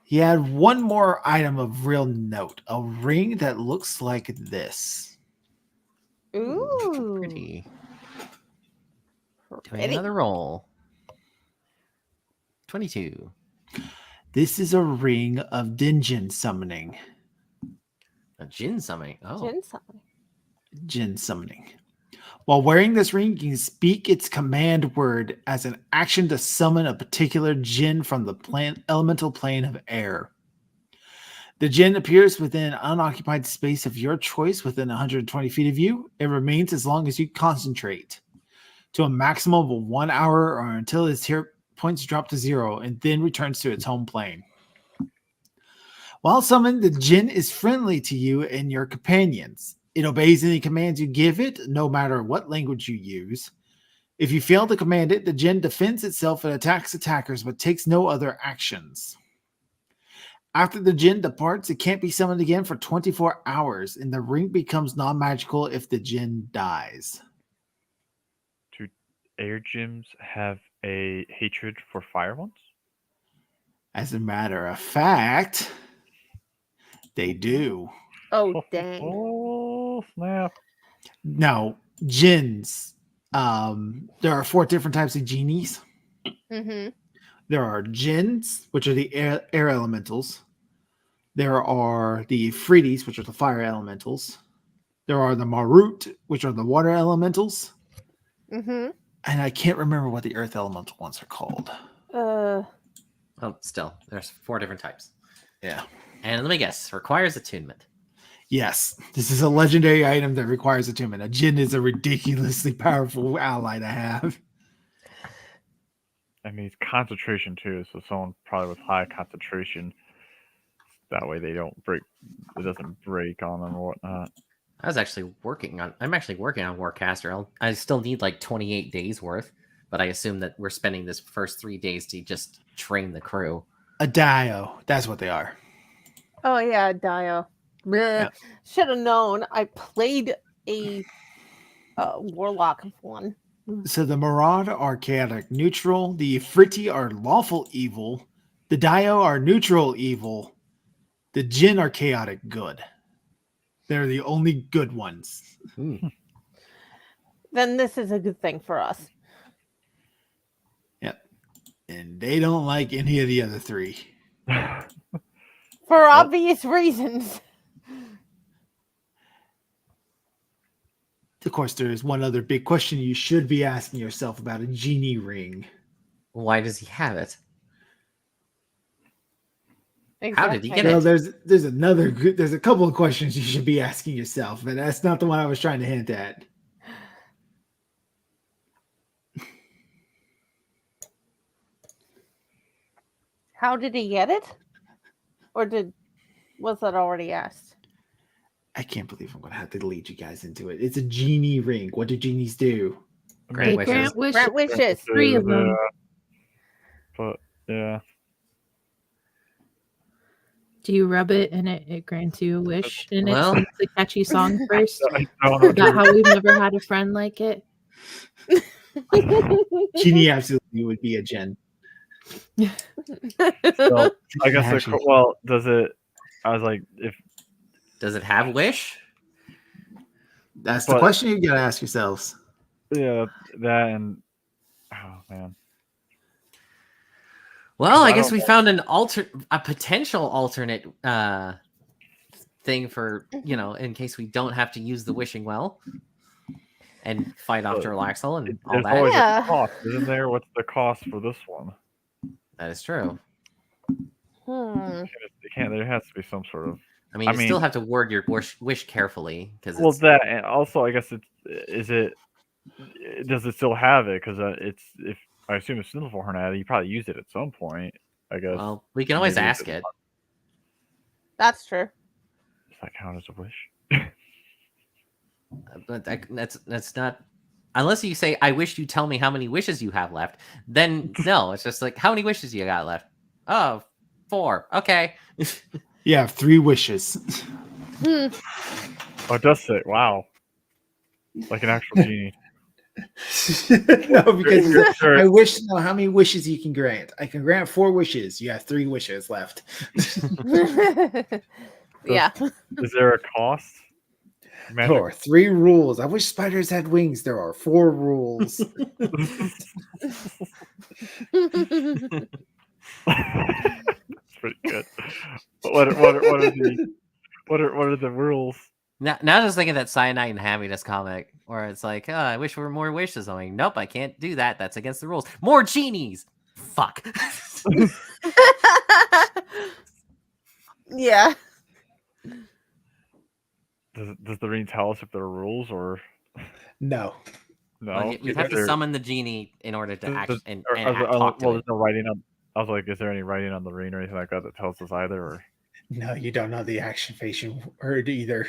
He had one more item of real note, a ring that looks like this. Ooh. pretty. Doing Pretty. another roll. 22. This is a ring of Djinn summoning. A Jin summoning. Oh. Gin something. Djinn summoning. While wearing this ring, you can speak its command word as an action to summon a particular Djinn from the elemental plane of air. The Djinn appears within an unoccupied space of your choice within 120 feet of you. It remains as long as you concentrate to a maximum of 1 hour or until its hit points drop to 0 and then returns to its home plane. While summoned, the Djinn is friendly to you and your companions. It obeys any commands you give it, no matter what language you use. If you fail to command it, the Djinn defends itself and attacks attackers, but takes no other actions. After the Djinn departs, it can't be summoned again for 24 hours, and the ring becomes non-magical if the Djinn dies. Do air gyms have a hatred for fire ones? As a matter of fact, they do. Oh, dang. Oh, snap. Now, Djinns, there are 4 different types of genies. Mm-hmm. There are Djinns, which are the air elementals. There are the Freedies, which are the fire elementals. There are the Marut, which are the water elementals. Mm-hmm. And I can't remember what the earth elemental ones are called. Oh, still, there's 4 different types. Yeah. And let me guess, requires attunement. Yes, this is a legendary item that requires attunement. A Djinn is a ridiculously powerful ally to have. I mean, it's concentration too, so someone probably with high concentration. That way they don't break. It doesn't break on them or whatnot. I'm actually working on Warcaster. I still need like 28 days worth, but I assume that we're spending this first 3 days to just train the crew. A Dio, that's what they are. Oh, yeah, Dio. Yeah. Should have known. I played a warlock one. So the Marad are chaotic neutral. The Ifriti are lawful evil. The Dio are neutral evil. The Djinn are chaotic good. They're the only good ones. Then this is a good thing for us. Yep. And they don't like any of the other 3. For obvious reasons. Of course, there is one other big question you should be asking yourself about a genie ring. Why does he have it? How did he get Well, it? there's there's a couple of questions you should be asking yourself, but that's not the one I was trying to hint at. How did he get it? Or was that already asked? I can't believe I'm gonna have to lead you guys into it. It's a genie ring. What do genies do? Grant They wishes. grant wishes. Grant wishes. 3 of them. But yeah, Do you rub it and it grants you a wish? And Well- it's a catchy song first. I don't know. Is that how we've never had a friend like it? Genie absolutely would be a gen. So, I guess. Actually- Well, does it? I was like, if Does it have wish? That's the But- question you gotta ask yourselves. yeah, that and oh man, Well, I I guess don't we found a potential alternate thing for, in case we don't have to use the wishing well and fight off Durlaxle and all there's that. always Yeah. a cost, isn't there? What's the cost for this one? That is true. It can't. There has to be some sort of. I mean, you still have to word your wish carefully because Well, that and also I guess does it still have it? Because it's if I assume it's Snowforn had it, you probably used it at some point. I guess. well, we can always Maybe ask it's- it. That's true. Does that count as a wish? But that's not. Unless you say, "I wish you tell me how many wishes you have left," then no, it's just like, "How many wishes you got left?" Oh, 4. Okay. You have 3 wishes. Oh, it does say, wow. Like an actual genie. No, because You're sure- I wish to know how many wishes you can grant. I can grant 4 wishes. You have 3 wishes left. Yeah. Is there a cost? There are 3 rules. I wish spiders had wings. There are 4 rules. That's pretty good. But what are the rules? Now just thinking that Cyanide and Happiness comic where it's like, oh, I wish there were more wishes. I'm like, nope, I can't do that. That's against the rules. More genies. Fuck. Yeah. Does the ring tell us if there are rules or No. no? Well, you'd have to There- summon the genie in order to does- act does- and or- act, well, talk to there's it. no writing on. I was like, is there any writing on the ring or anything like that that tells us either? Or No, you don't know the activation word either.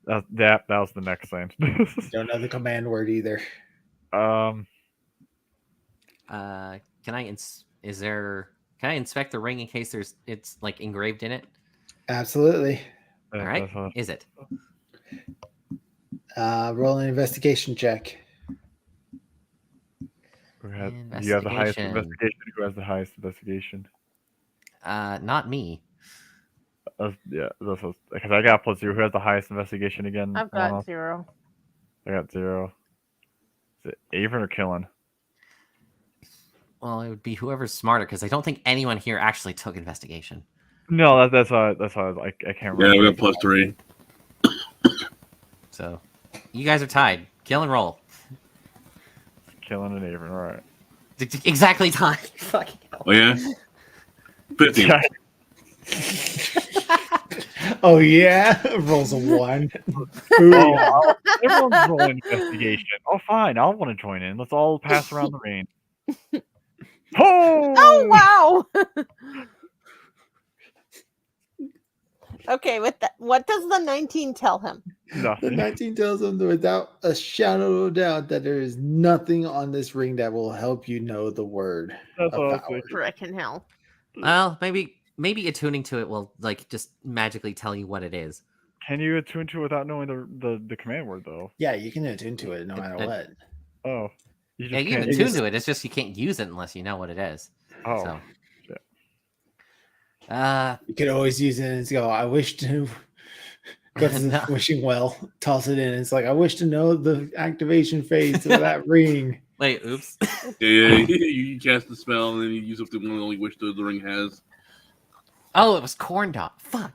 that was the next thing. You don't know the command word either. Can I inspect the ring in case it's like engraved in it? Absolutely. All right. Is it? Roll an investigation check. Do you have the highest Investigation. investigation? Who has the highest investigation? Not me. Yeah, because I got +0. Who has the highest investigation again? I've got 0. I got 0. Is it Avon or Killen? Well, it would be whoever's smarter because I don't think anyone here actually took investigation. No, that's why I can't remember. Yeah, we got +3. So you guys are tied. Kill and roll. Killen and Avon, all right. Exactly tied. Fucking hell. Oh yeah, 15. Oh yeah, rolls a 1. Oh, everyone's rolling investigation. Oh, fine. I'll want to join in. Let's all pass around the ring. Oh wow. Okay, with that, what does the 19 tell him? The Nothing. 19 tells him without a shadow of doubt that there is nothing on this ring that will help you know the word. That's of all I was power. thinking. Frickin' hell. Well, maybe attuning to it will like just magically tell you what it is. Can you attune to it without knowing the command word though? Yeah, you can attune to it no matter what. Oh, you Yeah, you can can't. attune to it. It's just you can't use it unless you know what it is. Oh, So. shit. You could always use it and go, I wish to go to the No. wishing well, toss it in. It's like I wish to know the activation phase of that ring. Wait, oops. Yeah, you cast the spell and then you use up the one and only wish the ring has. Oh, it was corn dog. Fuck.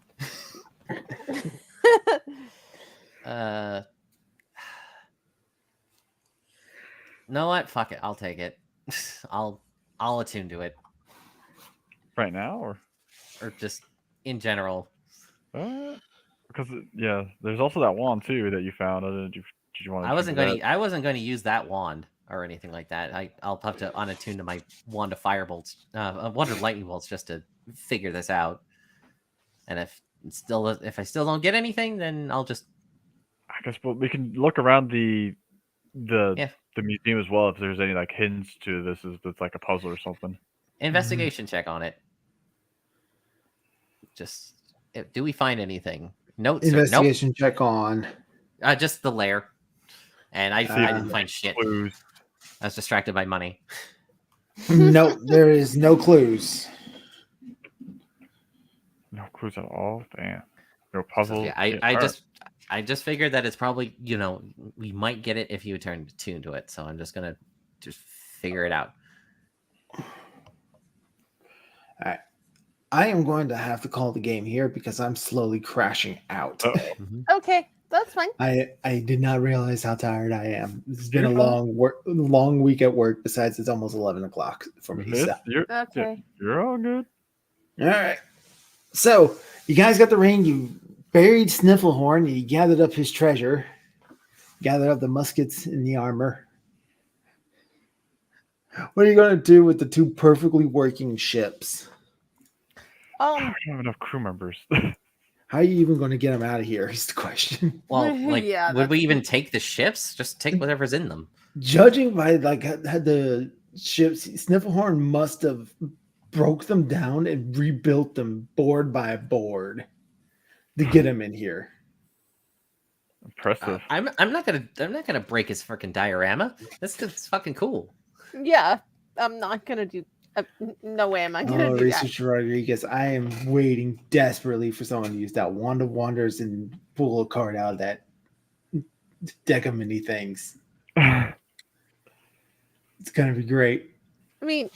Know what? Fuck it. I'll take it. I'll attune to it, Right now, or or just in general. Because yeah, there's also that wand too that you found. Did you want to? I wasn't going to use that wand or anything like that. I'll have to unattune to my wand of firebolts, wand of lightning bolts, just to figure this out. And if I still don't get anything, then I'll just. I guess we can look around the museum as well if there's any like hints to this. It's like a puzzle or something. Investigation check on it. Just do we find anything? Notes. Investigation check on. Just the lair. And I didn't find shit. Clues. I was distracted by money. No, there is no clues. No clues at all. Damn. No puzzles. So, yeah, I just figured that it's probably, we might get it if you turn tune to it. So I'm just gonna figure it out. All right. I am going to have to call the game here because I'm slowly crashing out. Okay, that's fine. I did not realize how tired I am. It's been a long week at work. Besides, it's almost 11 o'clock for me. So. Okay. You're all good. All right. So you guys got the ring. You buried Snifflehorn. You gathered up his treasure. Gathered up the muskets and the armor. What are you going to do with the two perfectly working ships? I don't have enough crew members. How are you even going to get them out of here? Is the question. Well, Yeah, would we even take the ships? Just take whatever's in them. Judging by had the ships, Snifflehorn must have broke them down and rebuilt them board by board to get them in here. Impressive. I'm not gonna break his freaking diorama. That's fucking cool. Yeah, I'm not gonna do. No way am I gonna do that. Researcher Rodriguez, I am waiting desperately for someone to use that Wand of Wonders and pull a card out of that deck of many things. It's gonna be great. I mean,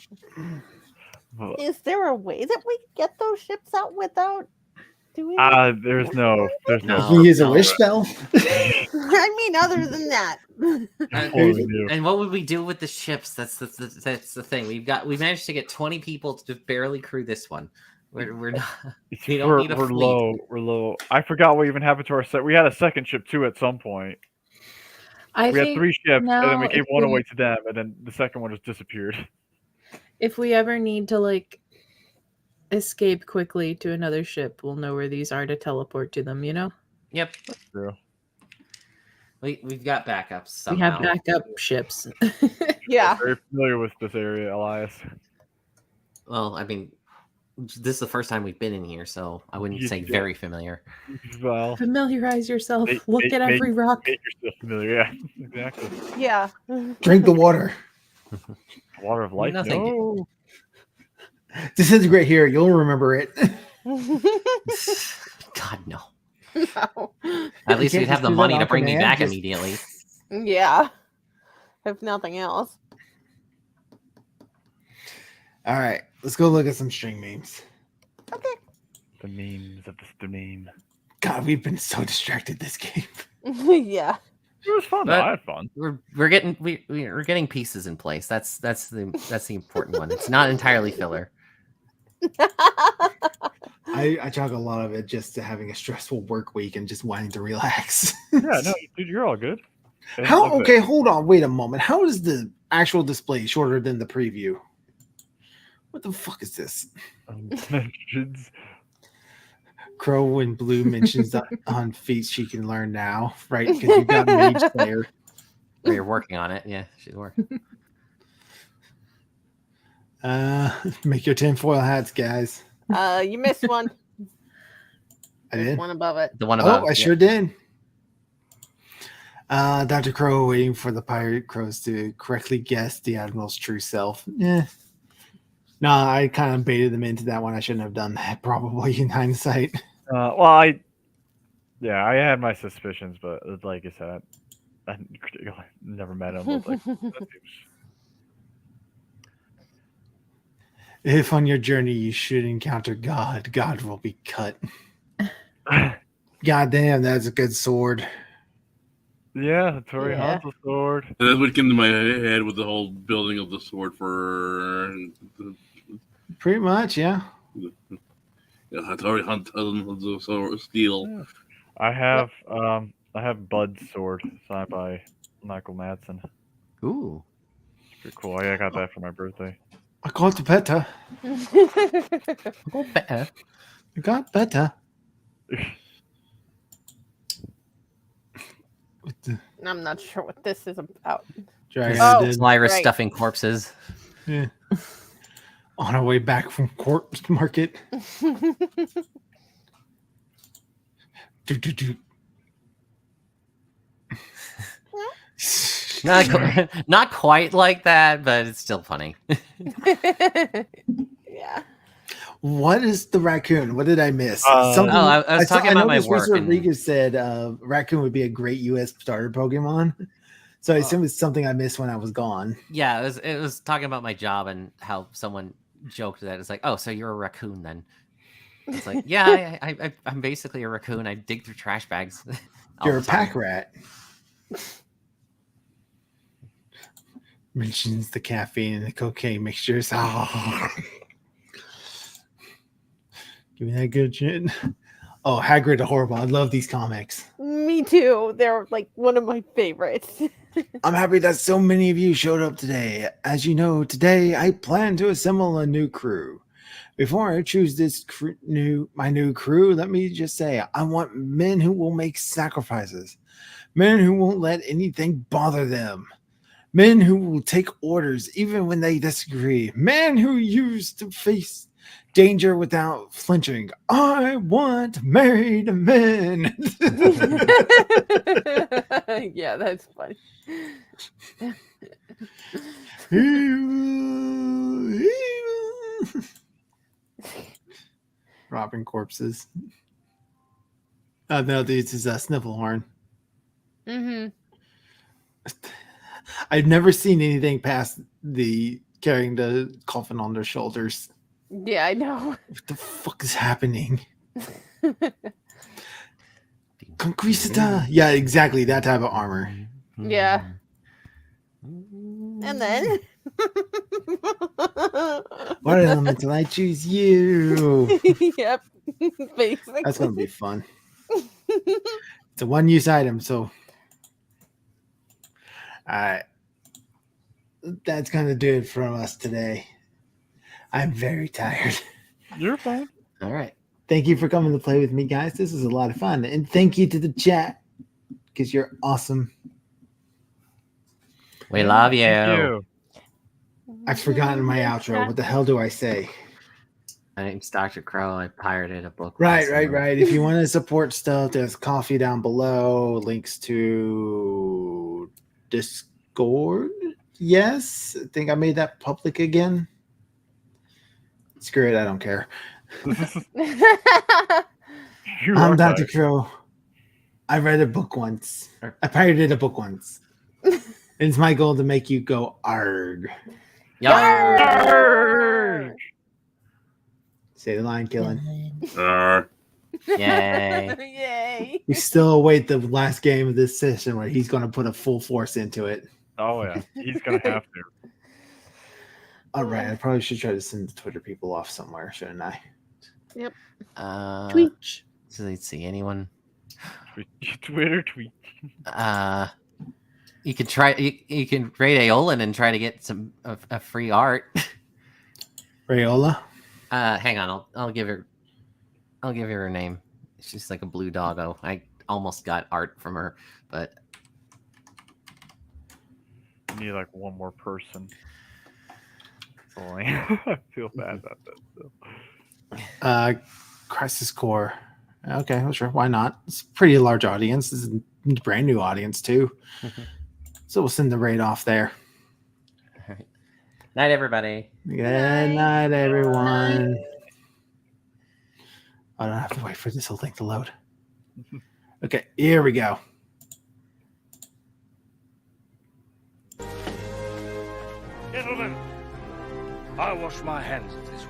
is there a way that we get those ships out without doing? There's no. He use a wish spell. I mean, other than that. And what would we do with the ships? That's the thing. We managed to get 20 people to barely crew this one. We're not. We don't need a fleet. Low. We're low. I forgot what even happened to our set. We had a second ship too at some point. We had 3 ships, and then we gave one away to them, and then the second one just disappeared. If we ever need to escape quickly to another ship, we'll know where these are to teleport to them. Yep. That's true. We've got backups somehow. We have backup ships. Yeah. Very familiar with this area, Elias. Well, I mean, this is the first time we've been in here, so I wouldn't say very familiar. Well, Familiarize yourself. Look at every rock. Make yourself familiar. Yeah, exactly. Yeah. Drink the water. Water of life. Nothing. No. Disintegrate here. You'll remember it. God, no. No. At least can't we'd have just the do that money on to bring me command, back just- immediately. Yeah. If nothing else. All right. Let's go look at some string memes. Okay. The memes of the stream. God, we've been so distracted this game. Yeah. It was fun. But- I had fun. We're getting pieces in place. That's the important one. It's not entirely filler. I chalk a lot of it just to having a stressful work week and just wanting to relax. Yeah, no, dude, you're all good. How? Okay, hold on. Wait a moment. How is the actual display shorter than the preview? What the fuck is this? Mentions. Crow and Blue mentions on feats she can learn now, right? Because you got Mage Player. You're working on it. Yeah, she's working. Make your tinfoil hats, guys. You missed one. I There's did. one above it. The one above. Oh, I sure did. Dr. Crow waiting for the pirate crows to correctly guess the Admiral's true self. Yeah. No, I kind of baited them into that one. I shouldn't have done that, probably, in hindsight. Well, I had my suspicions, but like I said, I never met him. But that seems... If on your journey you should encounter God, God will be cut. God damn, that's a good sword. Yeah, the Tori Yeah. Hanzo sword. And that's what came to my head with the whole building of the sword for. Pretty much, yeah. I'd already hunt so steel. I have Bud's sword signed by Michael Madsen. Ooh. It's pretty cool. I got that for my birthday. I got better. Oh, better. I got better. What the I'm not sure what this is about. dragon Oh. did. Lyra Right. stuffing corpses. Yeah. On our way back from corpse market. Do. Not quite like that, but it's still funny. Yeah. What is the raccoon? What did I miss? Oh, I was talking about my noticed Reese work and- Rodriguez said raccoon would be a great U.S. starter Pokemon. So I assume it's something I missed when I was gone. Yeah, it was talking about my job and how someone joked that it's like, oh, so you're a raccoon then? It's like, yeah, I'm basically a raccoon. I dig through trash bags. all You're a the time. pack rat. Mentions the caffeine and the cocaine mixtures. Oh. Give me that good shit. Oh, Hagrid the Horrible. I love these comics. Me too. They're like one of my favorites. I'm happy that so many of you showed up today. As you know, today I plan to assemble a new crew. Before I choose my new crew, let me just say I want men who will make sacrifices, men who won't let anything bother them, men who will take orders even when they disagree, men who used to face danger without flinching. I want married men. Yeah, that's funny. Robbing corpses. Oh no, this is a Snifflehorn. Mm-hmm. I've never seen anything past the carrying the coffin on their shoulders. Yeah, I know. What the fuck is happening? Conquista. Yeah, exactly that type of armor. Yeah. And then What elemental? I choose you. yep. Basically. That's gonna be fun. It's a one-use item, so that's gonna do it from us today. I'm very tired. You're fine. All right. Thank you for coming to play with me, guys. This is a lot of fun. And thank you to the chat because you're awesome. We love you. Thank you. I've forgotten my outro. What the hell do I say? My name's Dr. Crow. I pirated a book. Right. last month. If you want to support stuff, there's coffee down below, links to Discord. Yes, I think I made that public again. Screw it, I don't care. You I'm are Dr. fine. Crow. I read a book once. I pirated a book once. It's my goal to make you go arg. Yarr! Say the line, Killing. Yay. Yay. We still await the last game of this session where he's going to put a full force into it. Oh yeah, he's gonna have to. All right, I probably should try to send the Twitter people off somewhere, shouldn't I? Tweet. So let's see. Anyone? Twitter tweet. You can try. You can rate Aeolin and try to get some a free art. Rayola? Hang on. I'll give her. I'll give her name. She's like a blue doggo. I almost got art from her, but Need like one more person. So, I feel bad about that. So. Crisis Core. Okay, well, sure. Why not? It's a pretty large audience. This is a brand new audience, too. So we'll send the raid off there. all right. Night, everybody. Good night, everyone. I don't have to wait for this whole thing to load. Okay, here we go. Gentlemen, I wash my hands of this